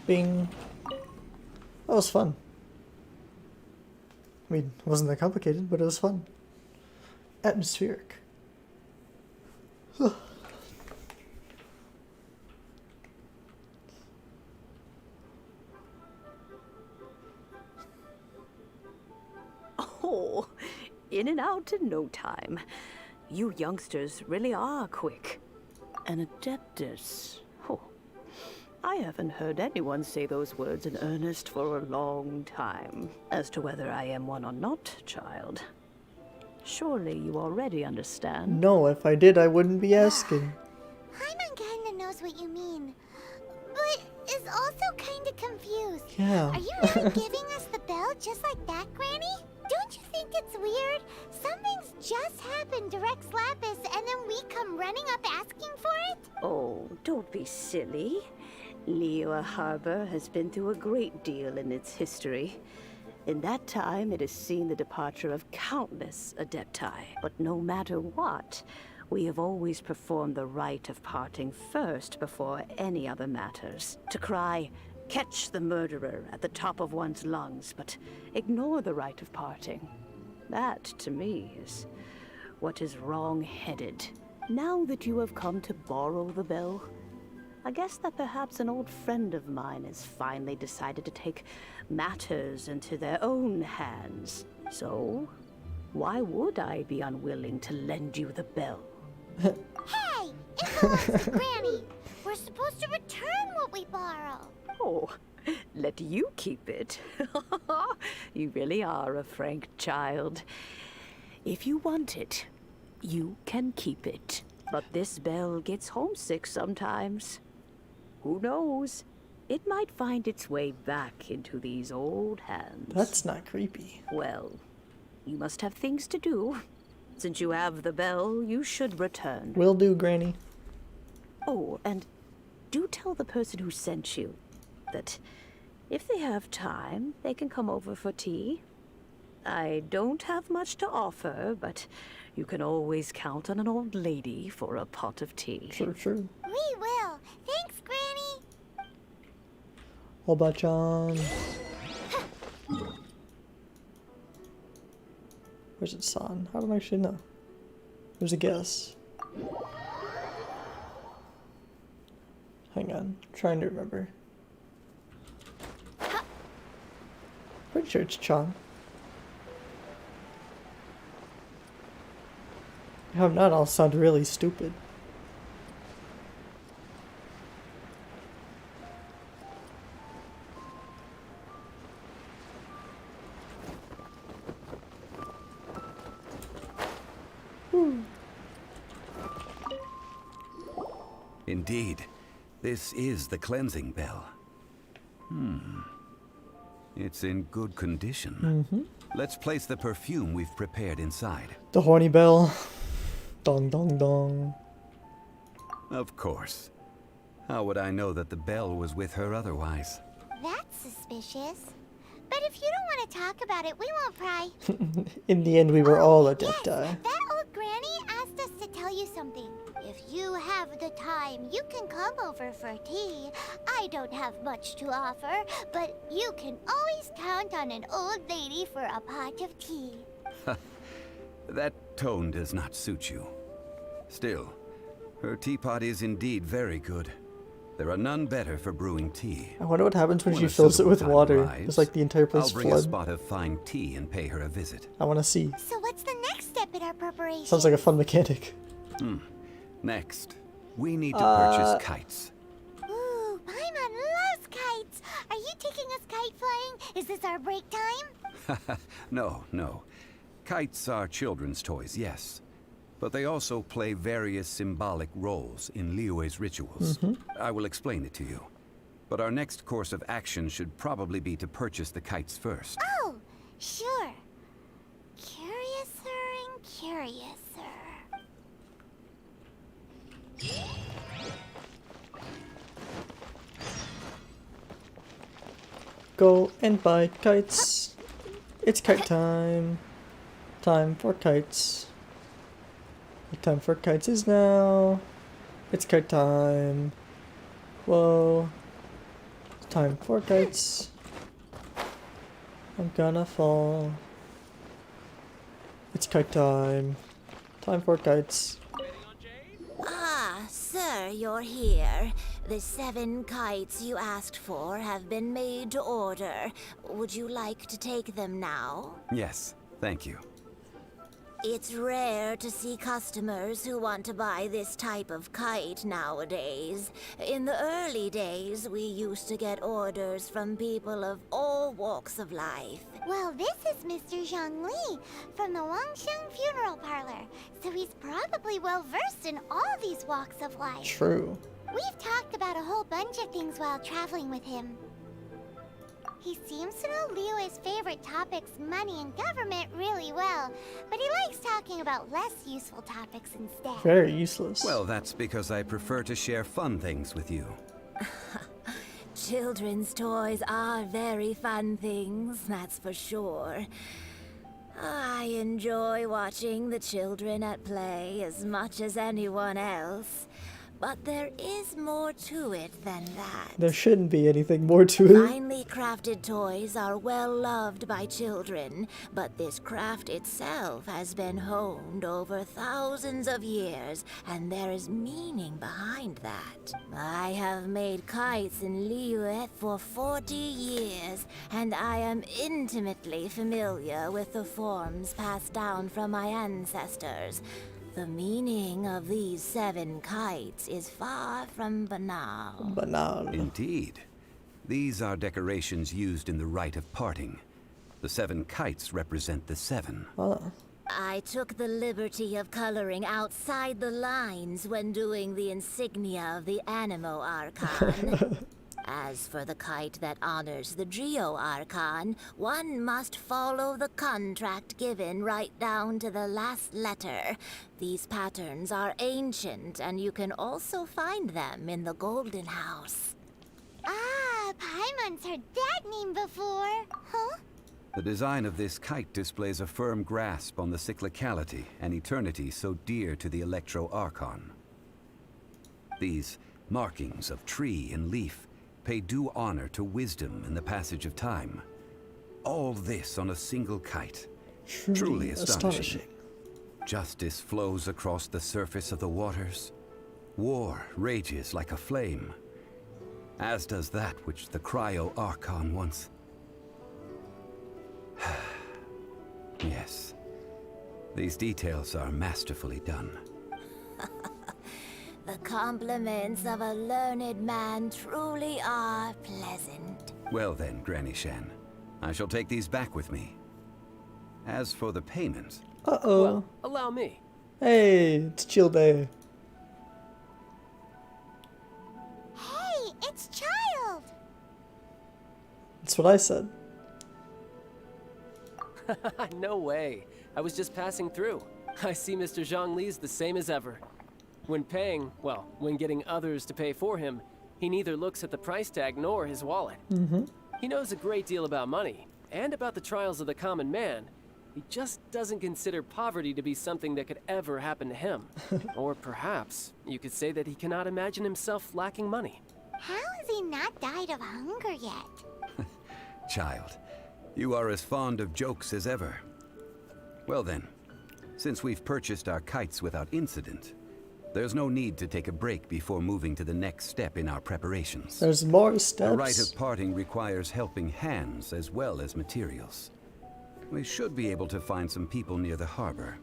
Bing. That was fun. I mean, it wasn't that complicated, but it was fun. Atmospheric. Oh, in and out in no time. You youngsters really are quick. An adeptus. Oh, I haven't heard anyone say those words in earnest for a long time. As to whether I am one or not, child. Surely you already understand. No, if I did, I wouldn't be asking. Paimon kinda knows what you mean, but is also kinda confused. Yeah. Are you really giving us the bell just like that, Granny? Don't you think it's weird? Something's just happened to Rex Lapis and then we come running up asking for it? Oh, don't be silly. Liyue Harbor has been through a great deal in its history. In that time, it has seen the departure of countless Adepti. But no matter what, we have always performed the rite of parting first before any other matters. To cry, "Catch the murderer," at the top of one's lungs, but ignore the rite of parting. That, to me, is what is wrong-headed. Now that you have come to borrow the bell, I guess that perhaps an old friend of mine has finally decided to take matters into their own hands. So, why would I be unwilling to lend you the bell? Hey! It belongs to Granny! We're supposed to return what we borrow! Oh, let you keep it. You really are a frank child. If you want it, you can keep it. But this bell gets homesick sometimes. Who knows? It might find its way back into these old hands. That's not creepy. Well, you must have things to do. Since you have the bell, you should return. Will do, Granny. Oh, and do tell the person who sent you that if they have time, they can come over for tea. I don't have much to offer, but you can always count on an old lady for a pot of tea. True. We will. Thanks, Granny. Obachan. Where's it, San? I don't actually know. There's a guess. Hang on, trying to remember. Pretty sure it's Chan. How not all sound really stupid. Indeed, this is the cleansing bell. It's in good condition. Let's place the perfume we've prepared inside. The horny bell. Dong dong dong. Of course. How would I know that the bell was with her otherwise? That's suspicious. But if you don't want to talk about it, we won't pry. In the end, we were all Yes, adepti. that old granny asked us to tell you something. If you have the time, you can come over for tea. I don't have much to offer, but you can always count on an old lady for a pot of tea. That tone does not suit you. Still, her teapot is indeed very good. There are none better for brewing tea. I wonder what happens when she a fills it with suitable time water. arrives, It's like the entire place I'll bring a flood. spot of fine tea and pay her a visit. I want to see. So what's the next step in our preparation? Sounds like a fun mechanic. Next, we need to purchase kites. Ooh, Paimon loves kites. Are you taking us kite flying? Is this our break time? No. Kites are children's toys, yes. But they also play various symbolic roles in Liyue's rituals. I will explain it to you. But our next course of action should probably be to purchase the kites first. Oh, sure. Curiouser and curiouser. Go and buy kites. It's kite time. Time for kites. The time for kites is now. It's kite time. Whoa. Time for kites. I'm gonna fall. It's kite time. Time for kites. Ah, sir, you're here. The 7 kites you asked for have been made to order. Would you like to take them now? Yes, thank you. It's rare to see customers who want to buy this type of kite nowadays. In the early days, we used to get orders from people of all walks of life. Well, this is Mr. Zhongli from the Wangsheng Funeral Parlor, so he's probably well-versed in all these walks of life. True. We've talked about a whole bunch of things while traveling with him. He seems to know Liyue's favorite topics, money and government, really well, but he likes talking about less useful topics instead. Very useless. Well, that's because I prefer to share fun things with you. Children's toys are very fun things, that's for sure. I enjoy watching the children at play as much as anyone else. But there is more to it than that. There shouldn't be anything more to it. Finely crafted toys are well loved by children, but this craft itself has been honed over thousands of years, and there is meaning behind that. I have made kites in Liyue for 40 years, and I am intimately familiar with the forms passed down from my ancestors. The meaning of these 7 kites is far from banal. Banal. Indeed. These are decorations used in the rite of parting. The 7 kites represent the 7. I took the liberty of coloring outside the lines when doing the insignia of the Animo Archon. As for the kite that honors the Geo Archon, one must follow the contract given right down to the last letter. These patterns are ancient, and you can also find them in the Golden House. Ah, Paimon's heard that name before. Huh? The design of this kite displays a firm grasp on the cyclicality and eternity so dear to the Electro Archon. These markings of tree and leaf pay due honor to wisdom and the passage of time. All this on a single kite. Truly astonishing. Justice flows across the surface of the waters. War rages like a flame, as does that which the Cryo-Archon once... Yes, these details are masterfully done. The compliments of a learned man truly are pleasant. Well then, Granny Shan, I shall take these back with me. As for the payment... Uh-oh. Well, allow me. Hey, it's chill day. Hey, it's Child! That's what I said. No way. I was just passing through. I see Mr. Zhongli's the same as ever. When paying, well, when getting others to pay for him, he neither looks at the price tag nor his wallet. He knows a great deal about money, and about the trials of the common man. He just doesn't consider poverty to be something that could ever happen to him. Or perhaps you could say that he cannot imagine himself lacking money. How has he not died of hunger yet? Child, you are as fond of jokes as ever. Well then, since we've purchased our kites without incident, there's no need to take a break before moving to the next step in our preparations. There's more steps. The rite of parting requires helping hands as well as materials. We should be able to find some people near the harbor.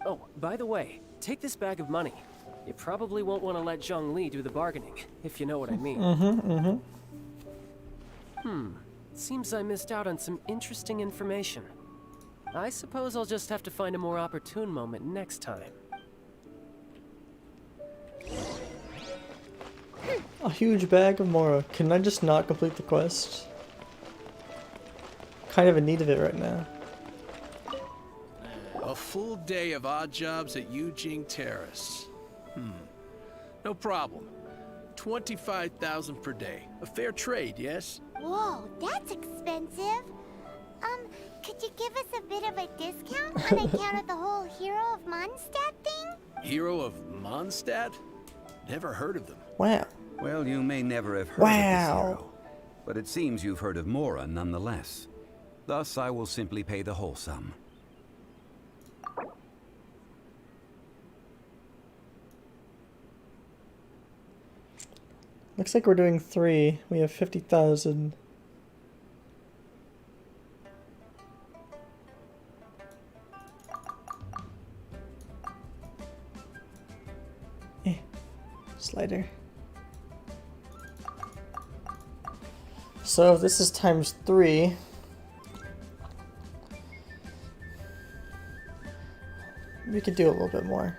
Oh, by the way, take this bag of money. You probably won't want to let Zhongli do the bargaining, if you know what I mean. Seems I missed out on some interesting information. I suppose I'll just have to find a more opportune moment next time. A huge bag of Mora. Can I just not complete the quest? Kind of in need of it right now. A full day of odd jobs at Yujing Terrace. No problem. 25,000 per day. A fair trade, yes? Whoa, that's expensive. Could you give us a bit of a discount on account of the whole Hero of Mondstadt thing? Hero of Mondstadt? Never heard of them. Wow. Well, you may never have heard of this hero, but it seems you've heard of Mora nonetheless. Thus, I will simply pay the whole sum. Looks like we're doing 3. We have 50,000. Slider. So if this is times 3. We could do a little bit more.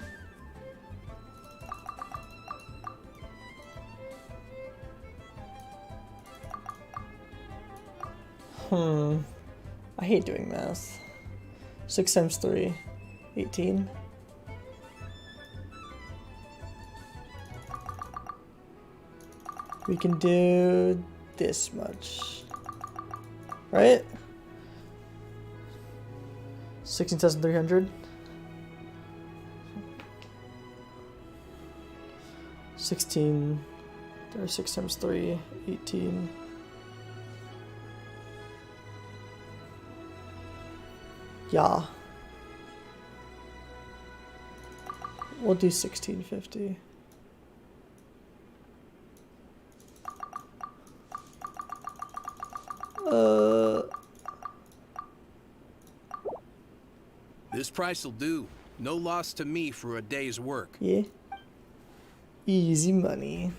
I hate doing math. 6 times 3, 18. We can do this much, right? 16,300. 16, or 6 times 3, 18. Yeah. We'll do 1650. This price will do. No loss to me for a day's work. Yeah. Easy money.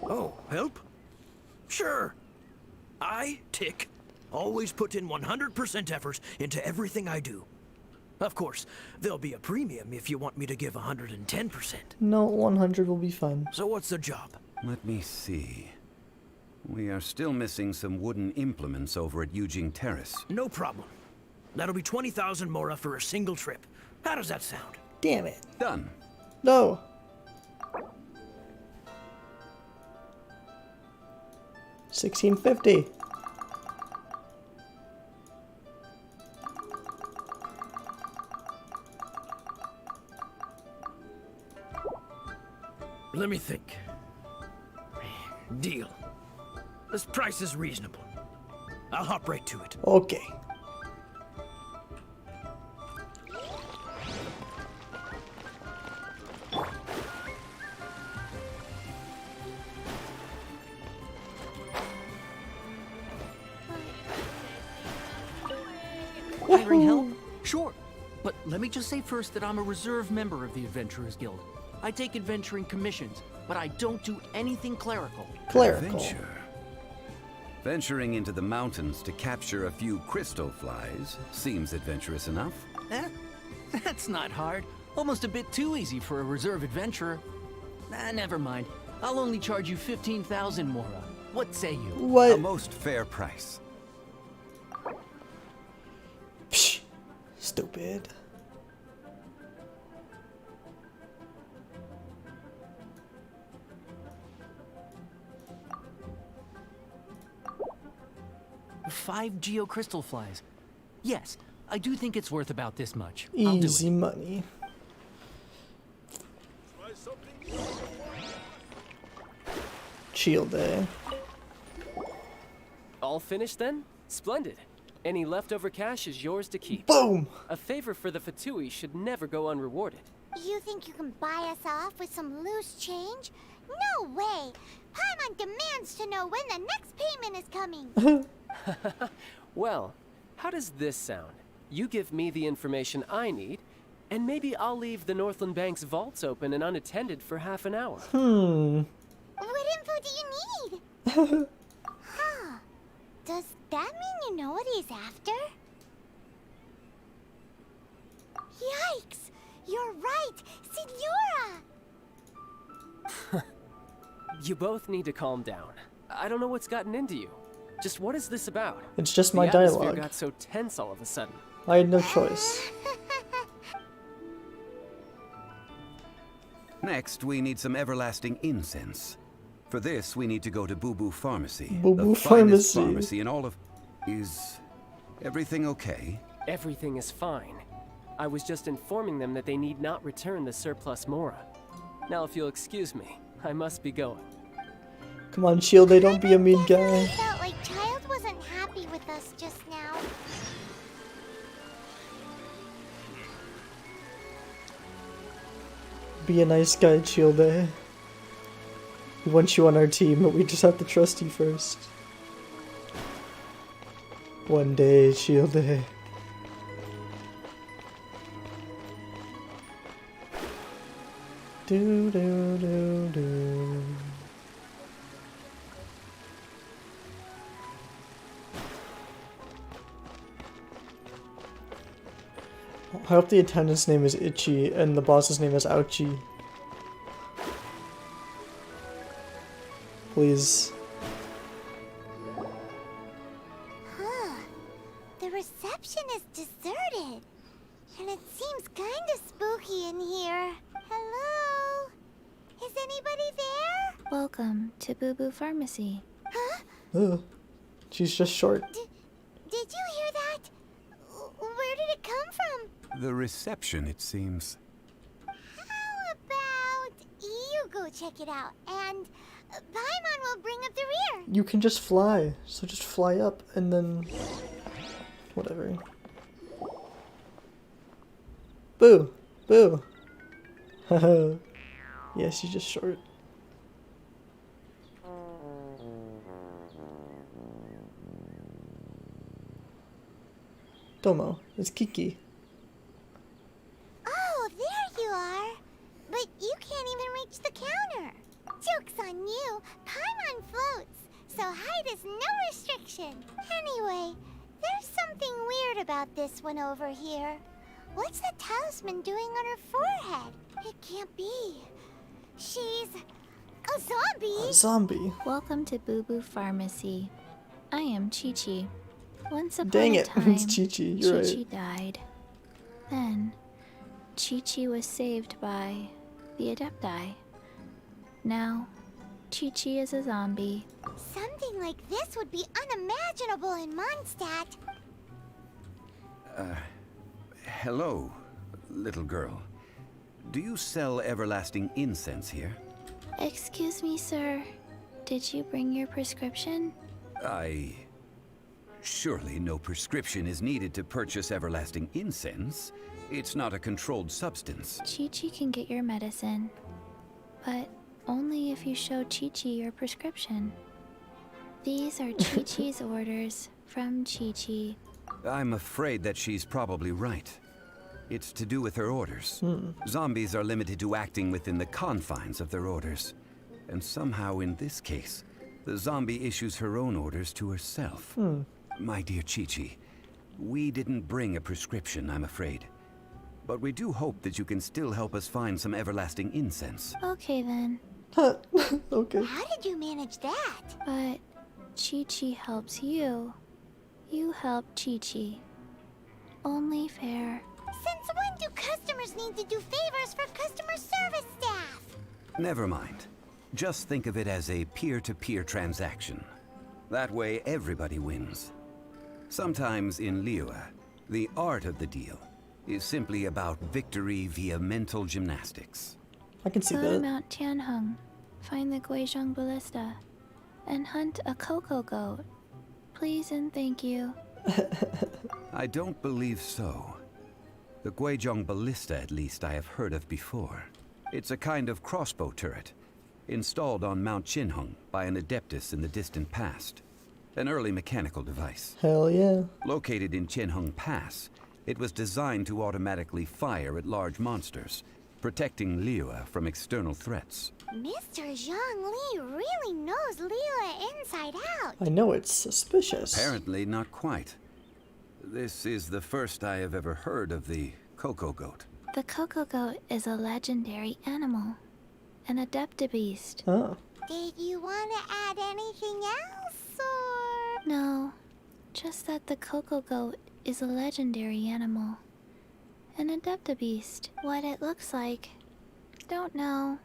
Oh, help? Sure. I, Tick, always put in 100% effort into everything I do. Of course, there'll be a premium if you want me to give 110%. No, 100 will be fine. So what's the job? Let me see. We are still missing some wooden implements over at Yujing Terrace. No problem. That'll be 20,000 Mora for a single trip. How does that sound? Damn it. Done. No. $16.50. Let me think. Deal. This price is reasonable. I'll hop right to it. Okay. Hiring help? Sure. But let me just say first that I'm a reserve member of the Adventurers Guild. I take adventuring commissions, but I don't do anything clerical. Adventure. Venturing into the mountains to capture a few crystal flies seems adventurous enough. Eh? That's not hard. Almost a bit too easy for a reserve adventurer. Never mind. I'll only charge you 15,000 Mora. What say you? What? A most fair price. Psh, stupid. Five geocrystal flies. Yes, I do think it's worth about this much. I'll do Easy it. money. Chill day. All finished then? Splendid. Any leftover cash is yours to keep. Boom! A favor for the Fatui should never go unrewarded. You think you can buy us off with some loose change? No way! Paimon demands to know when the next payment is coming. Well, how does this sound? You give me the information I need, and maybe I'll leave the Northland Bank's vaults open and unattended for half an hour. What info do you need? Huh. Does that mean you know what he's after? Yikes! You're right! Signora! You both need to calm down. I don't know what's gotten into you. Just what is this about? It's just my the atmosphere dialogue. got so tense all of a sudden. I had no choice. Next, we need some everlasting incense. For this, we need to go to Boo Boo Pharmacy. Boo the Boo finest Pharmacy. pharmacy in all of... Is everything okay? Everything is fine. I was just informing them that they need not return the surplus Mora. Now, if you'll excuse me, I must be going. Come on, Shield, they don't be a mean guy. I felt like Child wasn't happy with us just now. Be a nice guy, Childe. We want you on our team, but we just have to trust you first. One day, Childe. Do do do do. I hope the attendant's name is Itchy and the boss's name is Ouchie. Please. Huh. The reception is deserted. And it seems kinda spooky in here. Hello? Is anybody there? Welcome to Boo Boo Pharmacy. Ugh. She's just short. Did you hear that? Where did it come from? The reception, it seems. How about you go check it out, and Paimon will bring up the rear. You can just fly, so just fly up and then... Whatever. Boo! Boo! Haha. Yeah, she's just short. Domo, it's Kiki. Oh, there you are. But you can't even reach the counter. Joke's on you. Paimon floats, so height is no restriction. Anyway, there's something weird about this one over here. What's the talisman doing on her forehead? It can't be. She's a zombie. A zombie. Welcome to Boo Boo Pharmacy. I am Chi-Chi. Once upon Dang a it, time, it's Chi-Chi, you're Chi-Chi right. died. Then, Chi-Chi was saved by the Adepti. Now, Chi-Chi is a zombie. Something like this would be unimaginable in Mondstadt. Hello, little girl. Do you sell everlasting incense here? Excuse me, sir. Did you bring your prescription? Surely no prescription is needed to purchase everlasting incense. It's not a controlled substance. Chi-Chi can get your medicine, but only if you show Chi-Chi your prescription. These are Chi-Chi's orders from Chi-Chi. I'm afraid that she's probably right. It's to do with her orders. Zombies are limited to acting within the confines of their orders. And somehow in this case, the zombie issues her own orders to herself. My dear Chi-Chi, we didn't bring a prescription, I'm afraid. But we do hope that you can still help us find some everlasting incense. Okay then. Okay. How did you manage that? But Chi-Chi helps you. You help Chi-Chi. Only fair. Since when do customers need to do favors for customer service staff? Never mind. Just think of it as a peer-to-peer transaction. That way everybody wins. Sometimes in Liyue, the art of the deal is simply about victory via mental gymnastics. I can see Go to that. Mount Tianheng, find the Guizhong Ballista, and hunt a cocoa goat. Please and thank you. I don't believe so. The Guizhong Ballista, at least, I have heard of before. It's a kind of crossbow turret, installed on Mount Tianheng by an adeptus in the distant past. An early mechanical device. Hell yeah. Located in Tianheng Pass, it was designed to automatically fire at large monsters, protecting Liyue from external threats. Mr. Zhongli really knows Liyue inside out. I know it's suspicious. Apparently not quite. This is the first I have ever heard of the cocoa goat. The cocoa goat is a legendary animal. An adeptabeast. Oh. Did you want to add anything else, or...? No, just that the cocoa goat is a legendary animal. An adeptabeast. What it looks like. Don't know.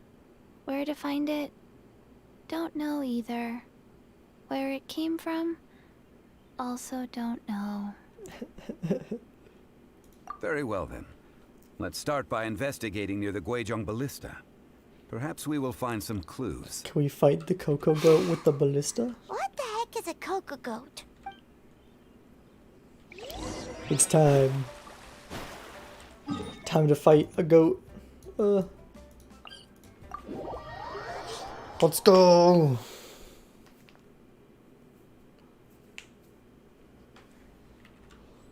Where to find it? Don't know either. Where it came from? Also don't know. Very well then. Let's start by investigating near the Guizhong Ballista. Perhaps we will find some clues. Can we fight the cocoa goat with the ballista? What the heck is a cocoa goat? It's time. Time to fight a goat. Let's go.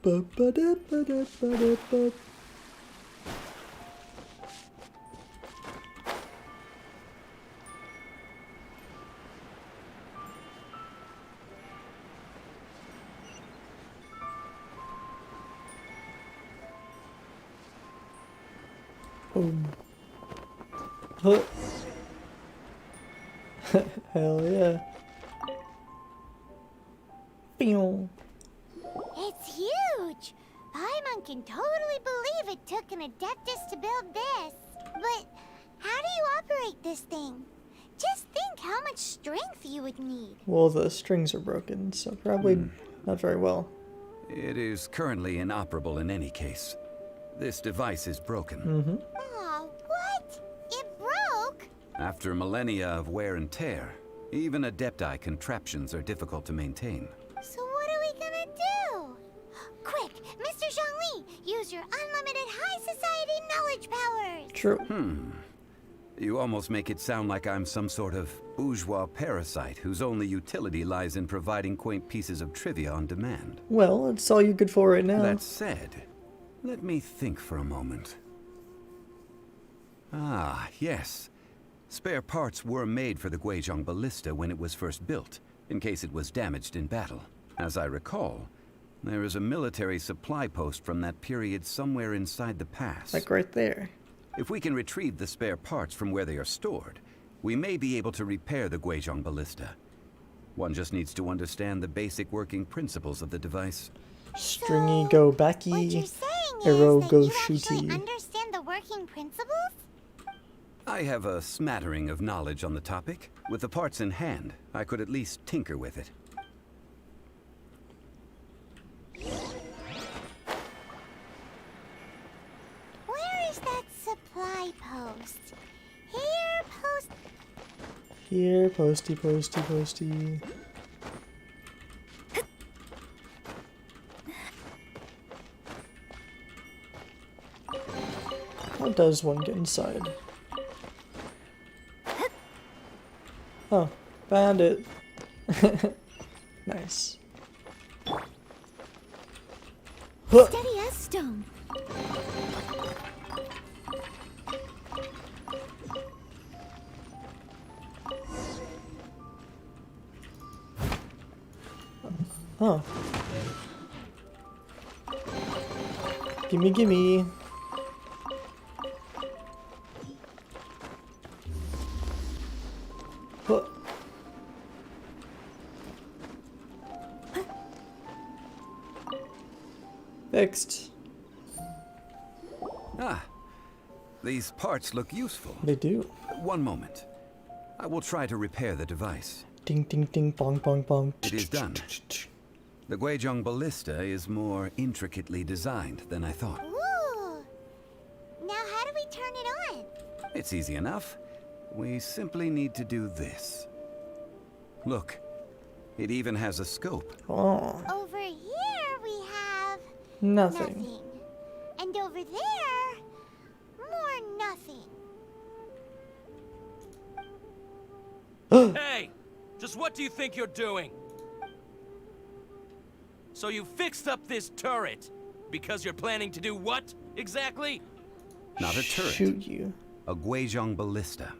Ba-ba-da-ba-da-ba-da-ba. Boom. Huh. Hell yeah. Pew. It's huge! Paimon can totally believe it took an adeptus to build this. But how do you operate this thing? Just think how much strength you would need. Well, the strings are broken, so probably not very well. It is currently inoperable in any case. This device is broken. Aw, what? It broke? After millennia of wear and tear, even adepti contraptions are difficult to maintain. So what are we gonna do? Quick, Mr. Zhongli, use your unlimited high society knowledge powers! True. You almost make it sound like I'm some sort of bourgeois parasite whose only utility lies in providing quaint pieces of trivia on demand. Well, it's all you're good for right now. That said, let me think for a moment. Ah, yes. Spare parts were made for the Guizhong Ballista when it was first built, in case it was damaged in battle. As I recall, there is a military supply post from that period somewhere inside the pass. Like right there. If we can retrieve the spare parts from where they are stored, we may be able to repair the Guizhong Ballista. One just needs to understand the basic working principles of the device. Stringy go backy, arrow go shooty. Understand the working principles? I have a smattering of knowledge on the topic. With the parts in hand, I could at least tinker with it. Where is that supply post? Here, post... Here, posty, posty, posty. How does one get inside? Oh, found it. Nice. Steady as stone. Oh. Gimme, gimme. Huh. Fixed. Ah, these parts look useful. They do. One moment. I will try to repair the device. Ding, ding, ding, bong, bong, bong. It is done. The Guizhong ballista is more intricately designed than I thought. Ooh. Now how do we turn it on? It's easy enough. We simply need to do this. Look, it even has a scope. Oh. Over here we have Nothing. And over there, more nothing. Hey! Just what do you think you're doing? So you fixed up this turret because you're planning to do what exactly? Not a turret. Shoot you. A Guizhong ballista.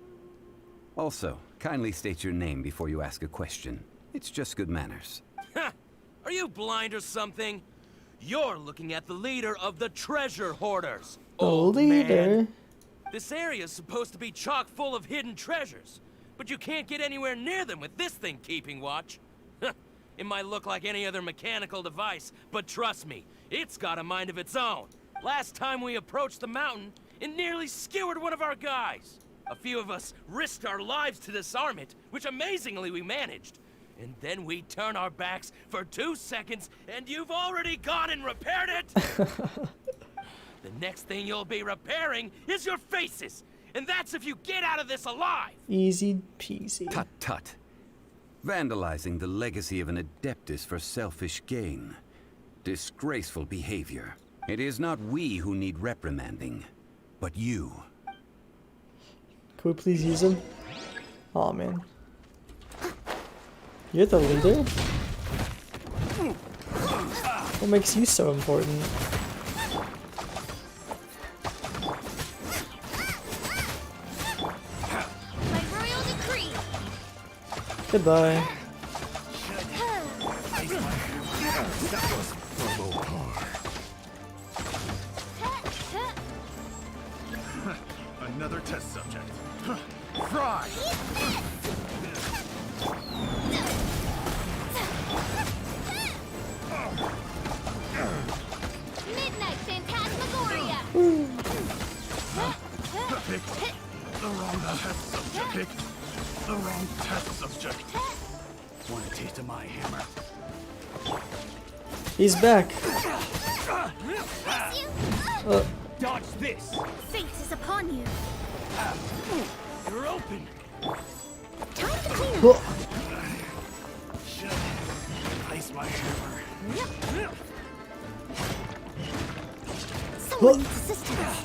Also, kindly state your name before you ask a question. It's just good manners. Ha! Are you blind or something? You're looking at the leader of the treasure hoarders. The old leader? Man. This area's supposed to be chock full of hidden treasures, but you can't get anywhere near them with this thing keeping watch. It might look like any other mechanical device, but trust me, it's got a mind of its own. Last time we approached the mountain, it nearly skewered one of our guys. A few of us risked our lives to disarm it, which amazingly we managed. And then we turn our backs for 2 seconds, and you've already gone and repaired it! The next thing you'll be repairing is your faces! And that's if you get out of this alive! Easy peasy. Tut tut. Vandalizing the legacy of an Adeptus for selfish gain. Disgraceful behavior. It is not we who need reprimanding, but you. Can we please use him? Aw, man. You're the leader? What makes you so important? My royal decree. Goodbye. Another test subject. Fry! Midnight Phantasmagoria. Picked the wrong test subject. Picked the wrong test subject. Want a taste of my hammer? He's back. Dodge this! Fate is upon you. You're open! Time to clean up. Should place my hammer. Someone needs assistance.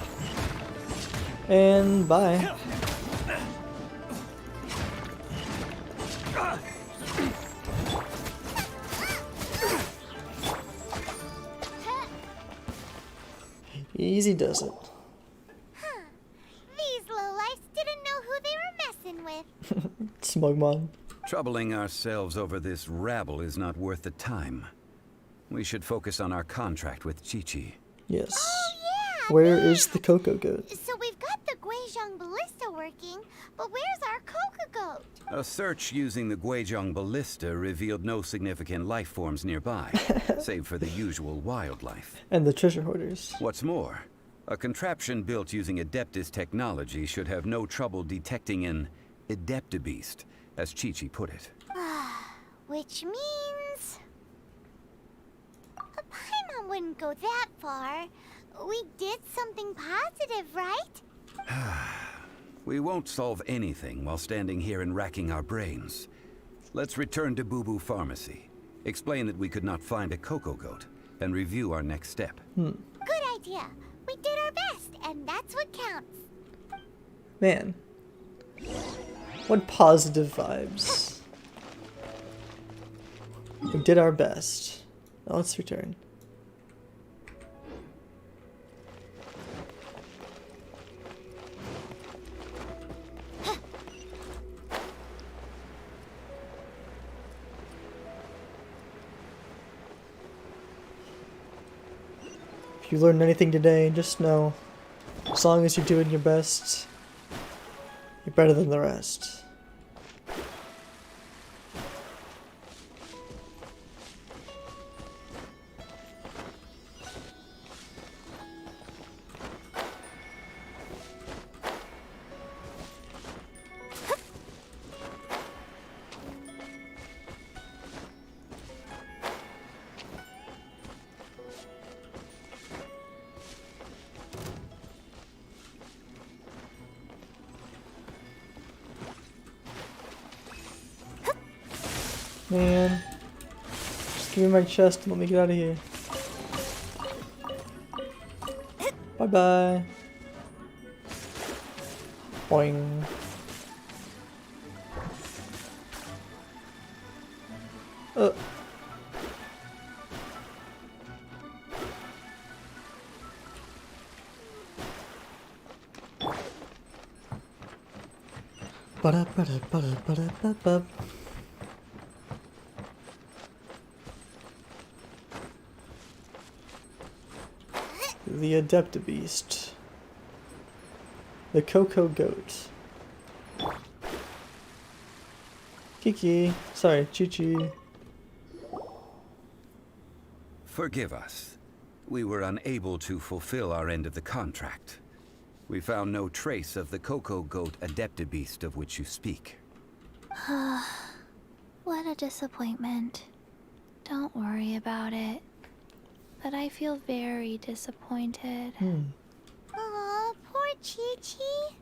And bye. Easy does it. These lowlifes didn't know who they were messing with. Smugmon. Troubling ourselves over this rabble is not worth the time. We should focus on our contract with Chi-Chi. Yes. Oh yeah. Where is the Coco Goat? So we've got the Guizhong ballista working, but where's our Coco Goat? A search using the Guizhong ballista revealed no significant life forms nearby, save for the usual wildlife. And the treasure hoarders. What's more, a contraption built using Adeptus technology should have no trouble detecting an Adeptabeast, as Chi-Chi put it. Which means... Paimon wouldn't go that far. We did something positive, right? We won't solve anything while standing here and racking our brains. Let's return to Boo Boo Pharmacy. Explain that we could not find a Coco Goat, and review our next step. Good idea. We did our best, and that's what counts. Man. What positive vibes. We did our best. Now let's return. If you learned anything today, just know, as long as you're doing your best, you're better than the rest. Man, just give me my chest and let me get out of here. Bye bye. Boing. Ba-da-ba-da-ba-da-ba-da-ba-ba. The Adeptabeast. The Coco Goat. Kiki. Sorry, Chi-Chi. Forgive us. We were unable to fulfill our end of the contract. We found no trace of the Coco Goat Adeptabeast of which you speak. What a disappointment. Don't worry about it. But I feel very disappointed. Aw, poor Chi-Chi.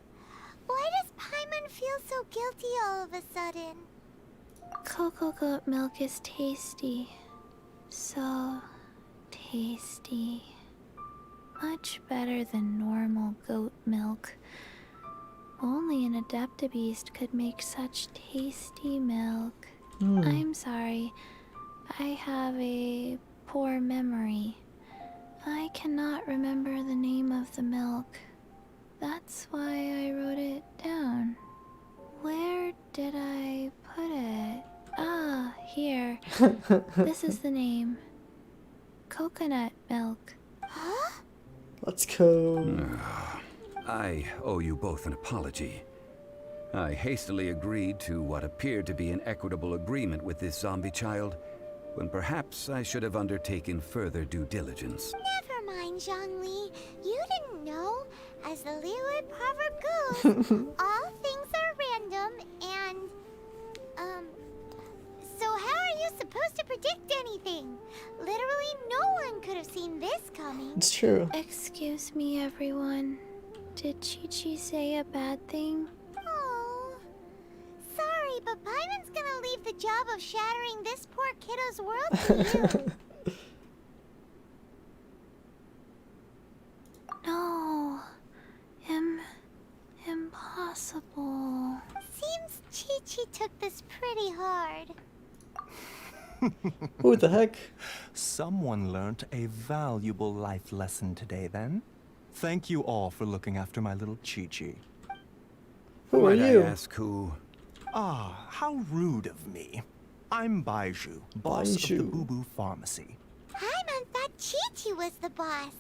Why does Paimon feel so guilty all of a sudden? Coco Goat milk is tasty. So tasty. Much better than normal goat milk. Only an Adeptabeast could make such tasty milk. I'm sorry. I have a poor memory. I cannot remember the name of the milk. That's why I wrote it down. Where did I put it? Ah, here. This is the name. Coconut milk. Huh? Let's go. I owe you both an apology. I hastily agreed to what appeared to be an equitable agreement with this zombie child, when perhaps I should have undertaken further due diligence. Never mind, Zhongli. You didn't know. As the Liyue proverb goes, all things are random and, so how are you supposed to predict anything? Literally no one could have seen this coming. It's true. Excuse me, everyone. Did Chi-Chi say a bad thing? Oh, sorry, but Paimon's gonna leave the job of shattering this poor kiddo's world to you. No. Impossible. Seems Chi-Chi took this pretty hard. Who the heck? Someone learnt a valuable life lesson today, then. Thank you all for looking after my little Chi-Chi. Who are Might you? I ask who? Ah, how rude of me. I'm Baiju, boss of the Baiju. Boo Boo Pharmacy. Paimon thought Chi-Chi was the boss.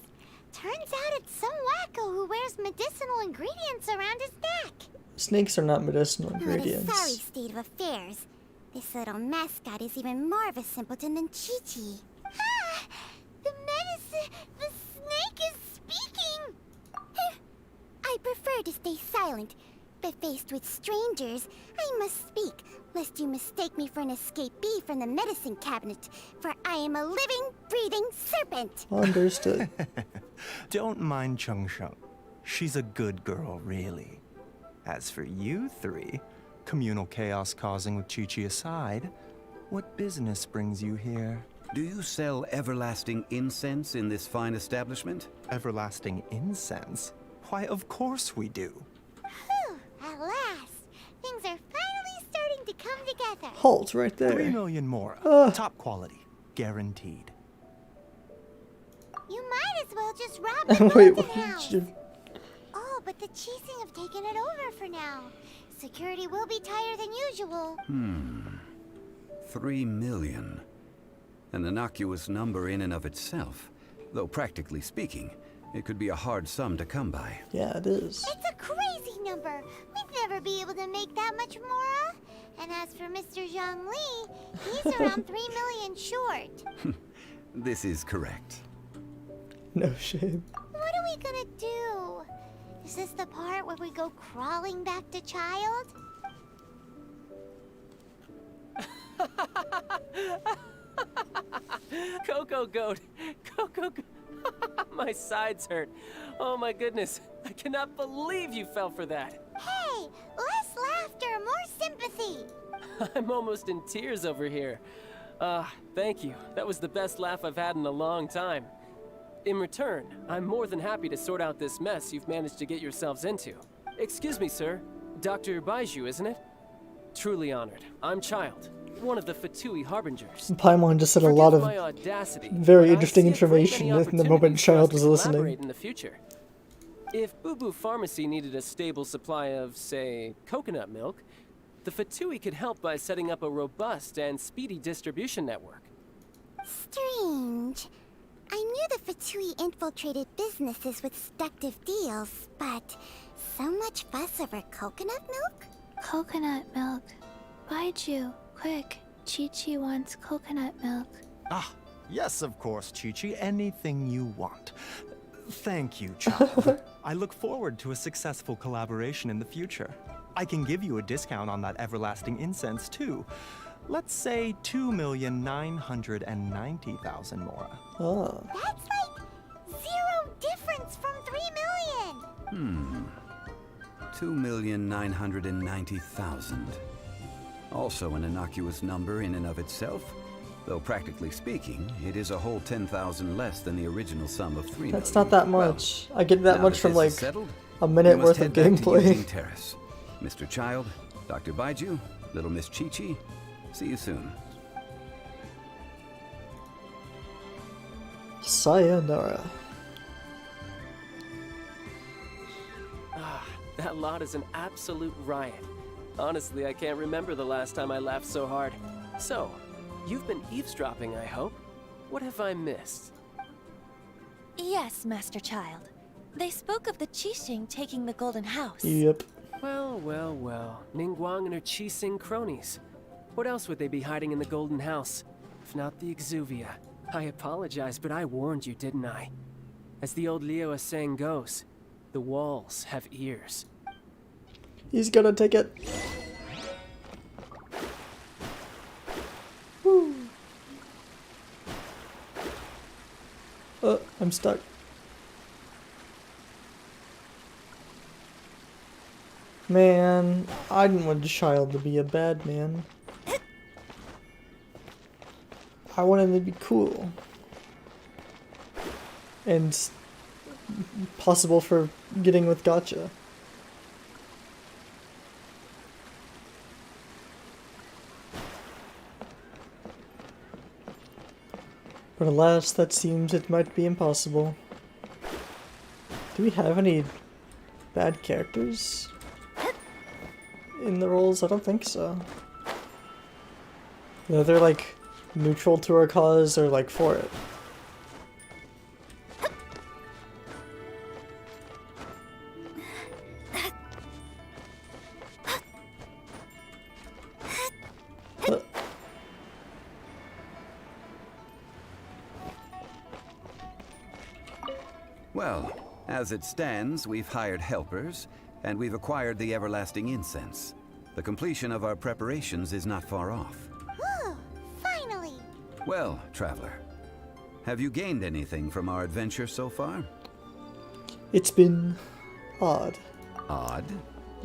Turns out it's some wacko who wears medicinal ingredients around his neck. Snakes are not medicinal What a ingredients. sorry state of affairs. This little mascot is even more of a simpleton than Chi-Chi. Ah! The medicine... The snake is speaking! I prefer to stay silent, but faced with strangers, I must speak, lest you mistake me for an escapee from the medicine cabinet, for I am a living, breathing serpent! Understood. Don't mind Chung Sheng. She's a good girl, really. As for you three, communal chaos causing with Chi-Chi aside, what business brings you here? Do you sell everlasting incense in this fine establishment? Everlasting incense? Why, of course we do. Whew, at last. Things are finally starting to come together. Halt right there. 3 million more. Top quality. Guaranteed. You might as well just rob the Wait, Golden what House. did you... Oh, but the Cheesing have taken it over for now. Security will be tighter than usual. 3 million. An innocuous number in and of itself. Though practically speaking, it could be a hard sum to come by. Yeah, it is. It's a crazy number. We'd never be able to make that much, Mora. And as for Mr. Zhongli, he's around 3 million short. This is correct. No shame. What are we gonna do? Is this the part where we go crawling back to Child? Coco Goat! Coco Goat! My sides hurt. Oh my goodness. I cannot believe you fell for that. Hey, less laughter, more sympathy. I'm almost in tears over here. Thank you. That was the best laugh I've had in a long time. In return, I'm more than happy to sort out this mess you've managed to get yourselves into. Excuse me, sir. Dr. Baiju, isn't it? Truly honored. I'm Child, one of the Fatui Harbingers. Paimon just said a lot of My audacity, very but I interesting see a great information many in the moment opportunities for us Child to was listening. collaborate in the future. If Boo Boo Pharmacy needed a stable supply of, say, coconut milk, the Fatui could help by setting up a robust and speedy distribution network. Strange. I knew the Fatui infiltrated businesses with seductive deals, but so much fuss over coconut milk? Coconut milk. Baiju, quick. Chi-Chi wants coconut milk. Ah, yes, of course, Chi-Chi. Anything you want. Thank you, child. I look forward to a successful collaboration in the future. I can give you a discount on that everlasting incense, too. Let's say 2,990,000 Mora. Oh. That's like 0 difference from 3 million. 2,990,000. Also an innocuous number in and of itself, though practically speaking, it is a whole 10,000 less than the original sum of 3 million. That's not that much. I get that Now much from this like is settled, a minute we worth must of head back to Yuzing gameplay. Terrace. Mr. Child, Dr. Baiju, little Miss Chi-Chi, see you soon. Sayonara. That lot is an absolute riot. Honestly, I can't remember the last time I laughed so hard. So, you've been eavesdropping, I hope. What have I missed? Yes, Master Child. They spoke of the Qixing taking the Golden House. Yep. Well, well, well. Ningguang and her Qixing cronies. What else would they be hiding in the Golden House? If not the Exuvia. I apologize, but I warned you, didn't I? As the old Liyue saying goes, the walls have ears. He's gonna take it. Woo. I'm stuck. Man, I didn't want Child to be a bad man. I wanted him to be cool. And possible for getting with Gotcha. But alas, that seems it might be impossible. Do we have any bad characters in the roles? I don't think so. No, they're like neutral to our cause or like for it. Well, as it stands, we've hired helpers, and we've acquired the everlasting incense. The completion of our preparations is not far off. Whew, finally. Well, traveler, have you gained anything from our adventure so far? It's been odd. Odd?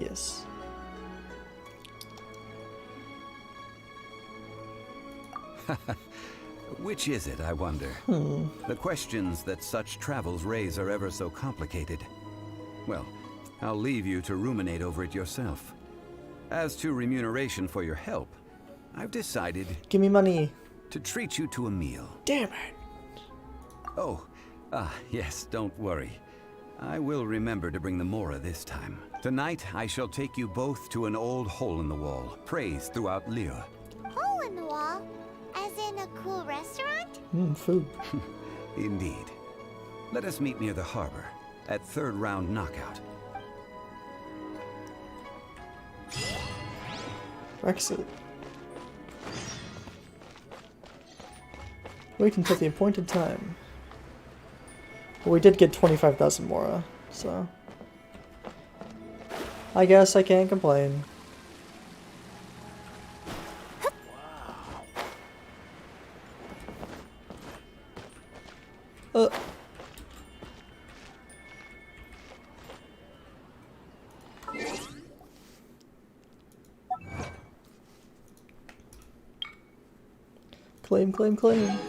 Yes. Which is it, I wonder? The questions that such travels raise are ever so complicated. Well, I'll leave you to ruminate over it yourself. As to remuneration for your help, I've decided... Give me money. ...to treat you to a meal. Damn it. Oh, yes, don't worry. I will remember to bring the Mora this time. Tonight, I shall take you both to an old hole-in-the-wall, praised throughout Liyue. Hole in the wall? As in a cool restaurant? Food. Indeed. Let us meet near the harbor, at third round knockout. Exit. Wait until the appointed time. Well, we did get 25,000 Mora, so... I guess I can't complain. Claim, claim, claim.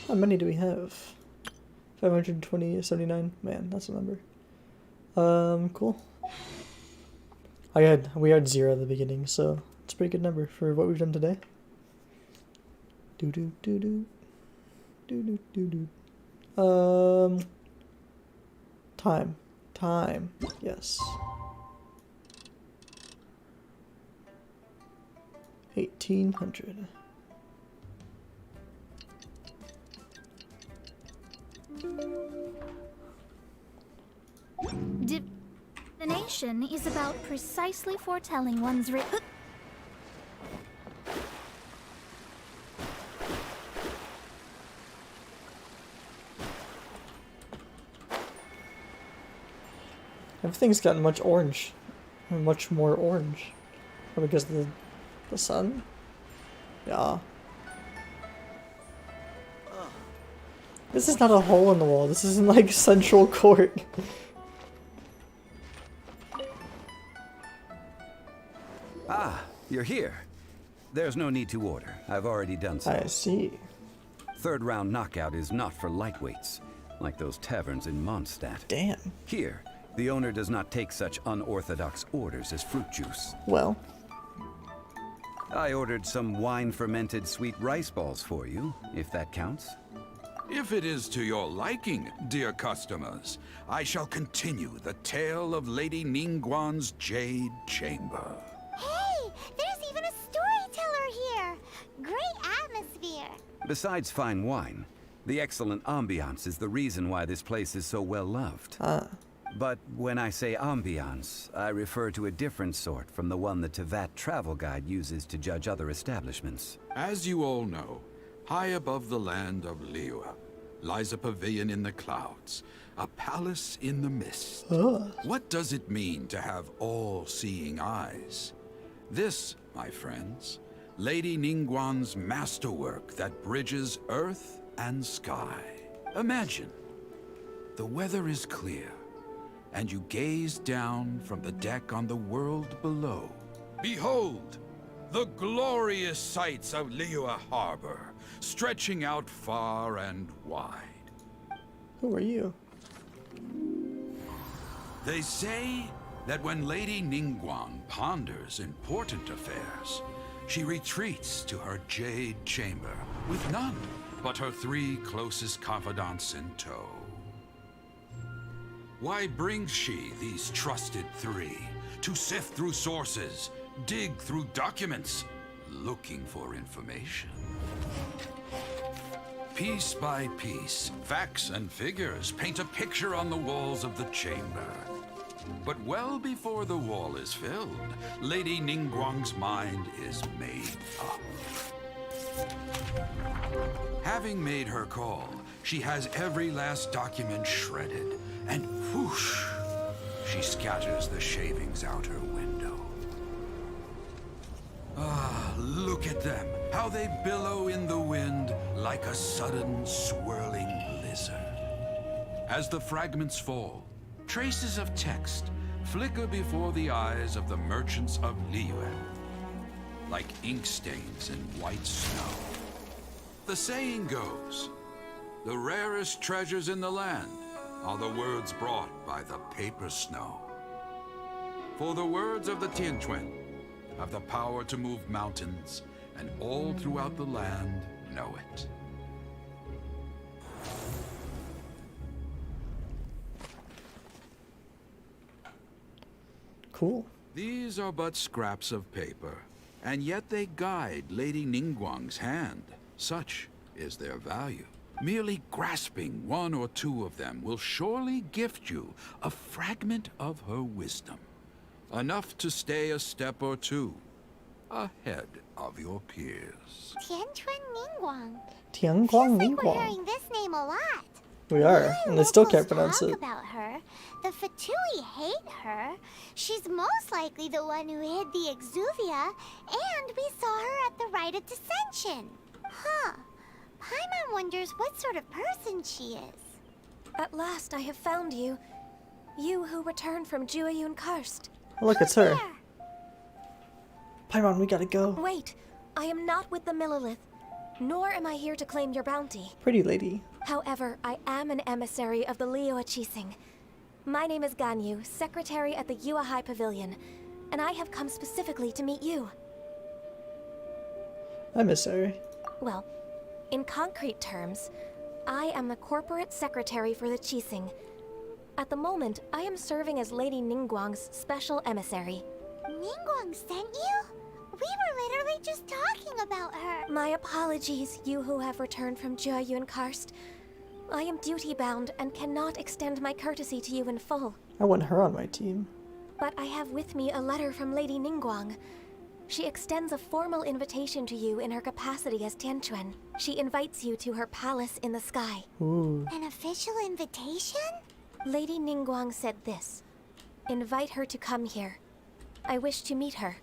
How many do we have? 520, 79. Man, that's a number. Cool. We had 0 at the beginning, so it's a pretty good number for what we've done today. Time. Yes. 1800. Divination is about precisely foretelling one's Everything's gotten much orange. Much more orange. Because of the sun? Yeah. This is not a hole in the wall. This isn't like Central Court. Ah, you're here. There's no need to order. I've already done so. I see. Third round knockout is not for lightweights, like those taverns in Mondstadt. Damn. Here, the owner does not take such unorthodox orders as fruit juice. Well. I ordered some wine-fermented sweet rice balls for you, if that counts. If it is to your liking, dear customers, I shall continue the tale of Lady Ningguang's Jade Chamber. Hey, there's even a storyteller here. Great atmosphere. Besides fine wine, the excellent ambiance is the reason why this place is so well loved. But when I say ambiance, I refer to a different sort from the one the Tevat travel guide uses to judge other establishments. As you all know, high above the land of Liyue lies a pavilion in the clouds, a palace in the mist. What does it mean to have all-seeing eyes? This, my friends, Lady Ningguang's masterwork that bridges earth and sky. Imagine, the weather is clear, and you gaze down from the deck on the world below. Behold, the glorious sights of Liyue Harbor, stretching out far and wide. Who are you? They say that when Lady Ningguang ponders important affairs, she retreats to her Jade Chamber with none but her 3 closest confidants in tow. Why brings she these trusted 3 to sift through sources, dig through documents, looking for information? Piece by piece, facts and figures paint a picture on the walls of the chamber. But well before the wall is filled, Lady Ningguang's mind is made up. Having made her call, she has every last document shredded, and whoosh, she scatters the shavings out her window. Ah, Look at them, how they billow in the wind like a sudden swirling blizzard. As the fragments fall, traces of text flicker before the eyes of the merchants of Liyue, like ink stains in white snow. The saying goes, the rarest treasures in the land are the words brought by the paper snow. For the words of the Tianquan have the power to move mountains, and all throughout the land know it. Cool. These are but scraps of paper, and yet they guide Lady Ningguang's hand. Such is their value. Merely grasping one or two of them will surely gift you a fragment of her wisdom. Enough to stay a step or two ahead of your peers. Tianquan Ningguang. Tianguang We're Ningguang. hearing this name a lot. We are, and I still can't pronounce Talk it. about her. The Fatui hate her. She's most likely the one who hid the Exuvia, and we saw her at the rite of dissension. Huh. Paimon wonders what sort of person she is. At last I have found you. You who returned from Jueyun Karst. Oh, look, it's her. Paimon, we gotta go. Wait, I am not with the Millilith, nor am I here to claim your bounty. Pretty lady. However, I am an emissary of the Liyue Qixing. My name is Ganyu, secretary at the Yue High Pavilion, and I have come specifically to meet you. Emissary. Well, in concrete terms, I am the corporate secretary for the Qixing. At the moment, I am serving as Lady Ningguang's special emissary. Ningguang sent you? We were literally just talking about her. My apologies, you who have returned from Jueyun Karst. I am duty-bound and cannot extend my courtesy to you in full. I want her on my team. But I have with me a letter from Lady Ningguang. She extends a formal invitation to you in her capacity as Tianquan. She invites you to her palace in the sky. Ooh. An official invitation? Lady Ningguang said this. Invite her to come here. I wish to meet her.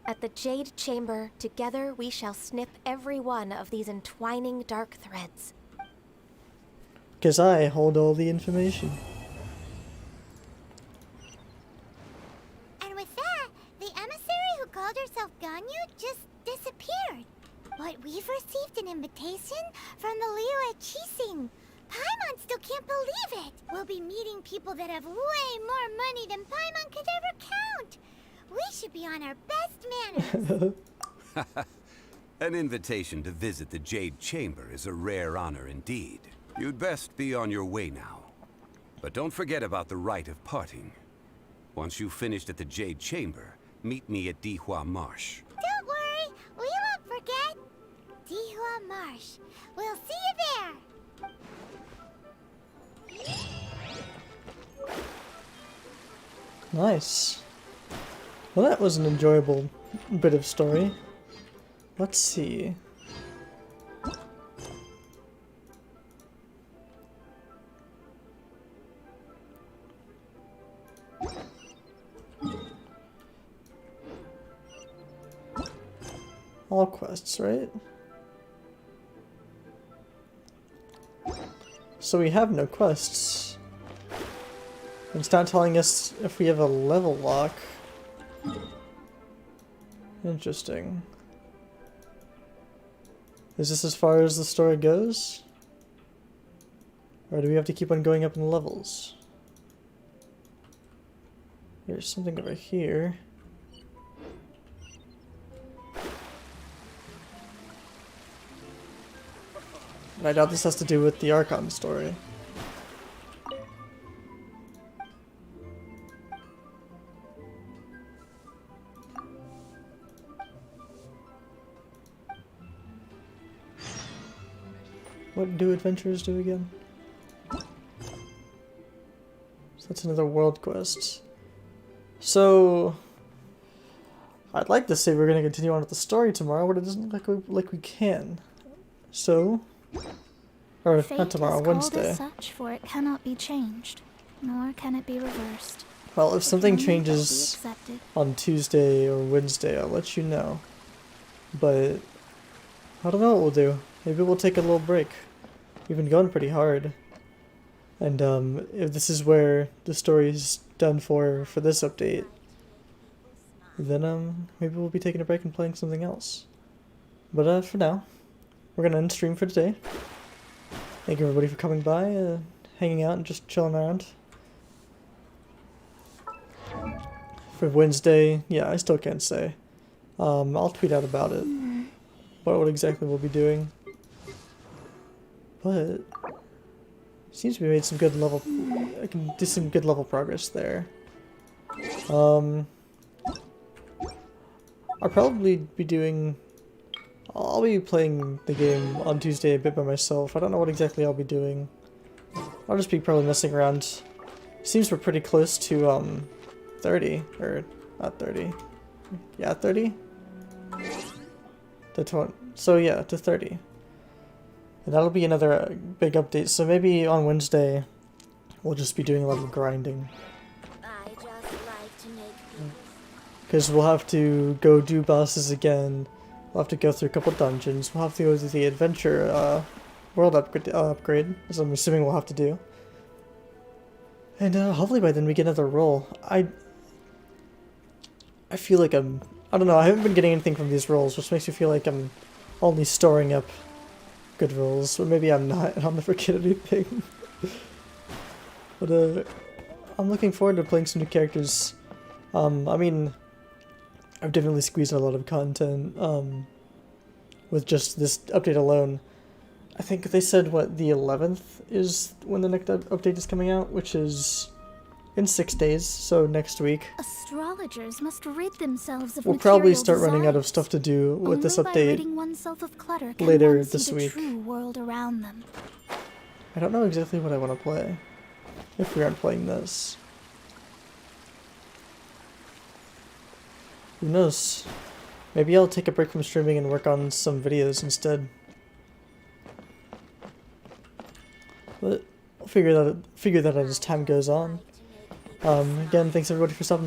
At the Jade Chamber, together we shall snip every one of these entwining dark threads. 'Cause I hold all the information. And with that, the emissary who called herself Ganyu just disappeared. But we've received an invitation from the Liyue Qixing. Paimon still can't believe it. We'll be meeting people that have way more money than Paimon could ever count. We should be on our best manners. An invitation to visit the Jade Chamber is a rare honor indeed. You'd best be on your way now. But don't forget about the rite of parting. Once you've finished at the Jade Chamber, meet me at Dihua Marsh. Don't worry, we won't forget. Dihua Marsh. We'll see you there. Nice. Well, that was an enjoyable bit of story. Let's see. All quests, right? So we have no quests. It's not telling us if we have a level lock. Interesting. Is this as far as the story goes? Or do we have to keep on going up in levels? There's something over here. And I doubt this has to do with the Archon story. What do adventurers do again? So that's another world quest. So I'd like to say we're going to continue on with the story tomorrow, but it doesn't look like we can. So, or Fate not tomorrow, is called Wednesday. as such, for it cannot be changed, nor can it be reversed. Well, if It something can only be changes accepted. on Tuesday or Wednesday, I'll let you know. but I don't know what we'll do. Maybe we'll take a little break. We've been going pretty hard. And if this is where the story's done for this update, then maybe we'll be taking a break and playing something else. But for now, we're gonna end stream for today. Thank you everybody for coming by, hanging out and just chilling around. For Wednesday, yeah, I still can't say. I'll tweet out about it, about what exactly we'll be doing. But seems to be made some good level. I can do some good level progress there. I'll probably be doing. I'll be playing the game on Tuesday a bit by myself. I don't know what exactly I'll be doing. I'll just be probably messing around. Seems we're pretty close to 30, or not 30. Yeah, 30. To 20. So yeah, to 30. And that'll be another big update. So maybe on Wednesday, we'll just be doing a lot of grinding. Because we'll have to go do bosses again. We'll have to go through a couple dungeons. We'll have to go through the adventure world upgrade, as I'm assuming we'll have to do. And hopefully by then we get another role. I feel like I don't know, I haven't been getting anything from these roles, which makes me feel like I'm only storing up good rolls. Or maybe I'm not, and I'll never get anything. But I'm looking forward to playing some new characters. I mean, I've definitely squeezed a lot of content with just this update alone. I think they said, what, the 11th is when the next update is coming out, which is in 6 days, so next week. Astrologers must rid themselves of We'll probably start material running out of desires. stuff to do with this Only by update ridding oneself of clutter can later one see this the week. true world around them. I don't know exactly what I want to play, if we aren't playing this. Who knows? Maybe I'll take a break from streaming and work on some videos instead. But I'll figure that out as time goes on. Again, thanks everybody for stopping by.